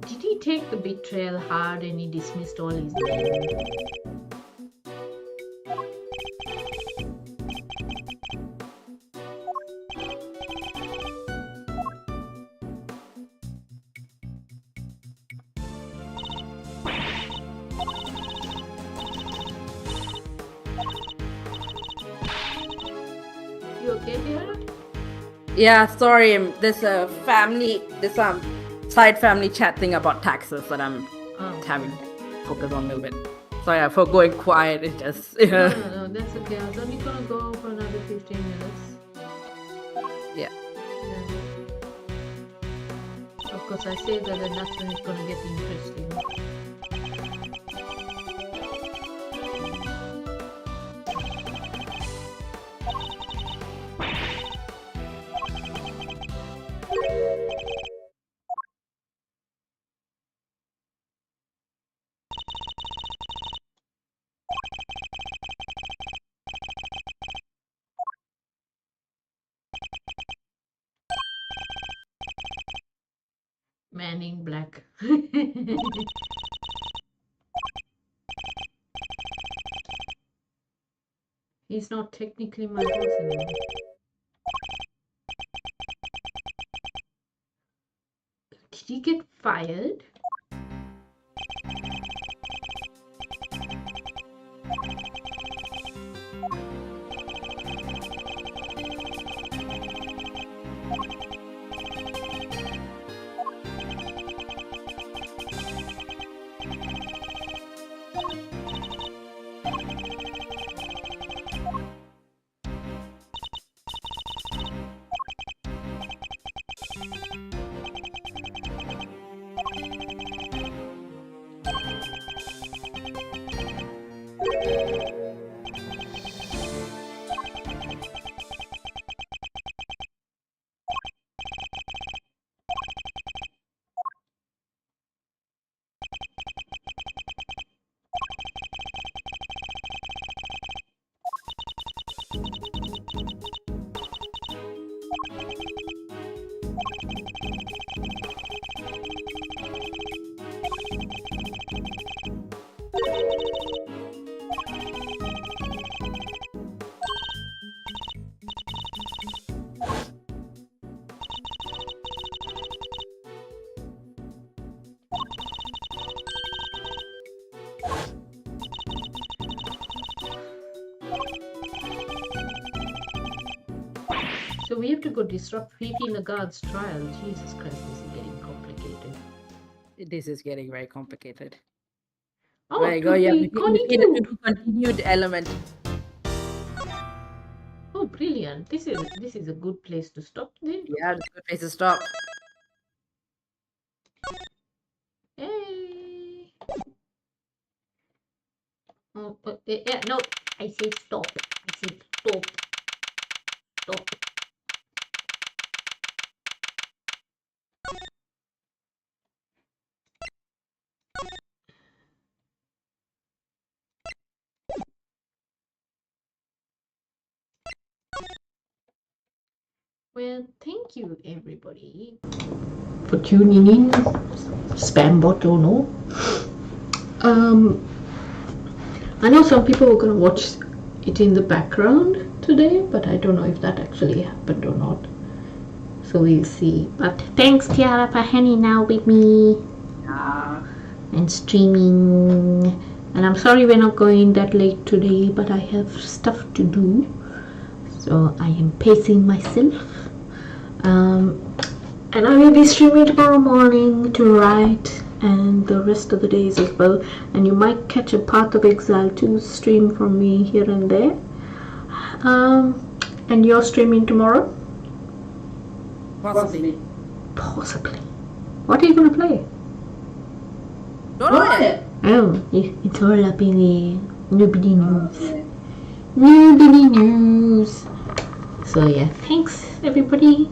Did he take the betrayal hard and he dismissed all his men? Yeah, sorry. There's a side family chat thing about taxes that I'm having to focus on a little bit. Sorry for going quiet. It's just No, that's okay. I was only gonna go for another 15 minutes. yeah. Of course, I say that and that's when it's gonna get interesting. Man in black. He's not technically my boss anymore. Did he get fired? So we have to go disrupt Fifi Lagarde's trial. Jesus Christ, this is getting complicated. This is getting very complicated. Oh, There you go. Yeah, we need a continue. continued element. Oh, brilliant. This is a good place to stop then. Yeah, it's a good place to stop. Hey. Oh, yeah, no. I said stop. I said stop. Stop. Well, thank you everybody for tuning in. Spam bot or no. I know some people were gonna watch it in the background today, but I don't know if that actually happened or not. So we'll see. But thanks Tiara for hanging out with me and streaming. And I'm sorry we're not going that late today, but I have stuff to do. So I am pacing myself. And I will be streaming tomorrow morning to write and the rest of the days as well. And you might catch a Path of Exile 2 stream from me here and there. And you're streaming tomorrow? Possibly. Possibly. What are you going to play? Don't know yet. Oh, it's all up in the nobody knows. Nobody knows. So yeah, thanks everybody.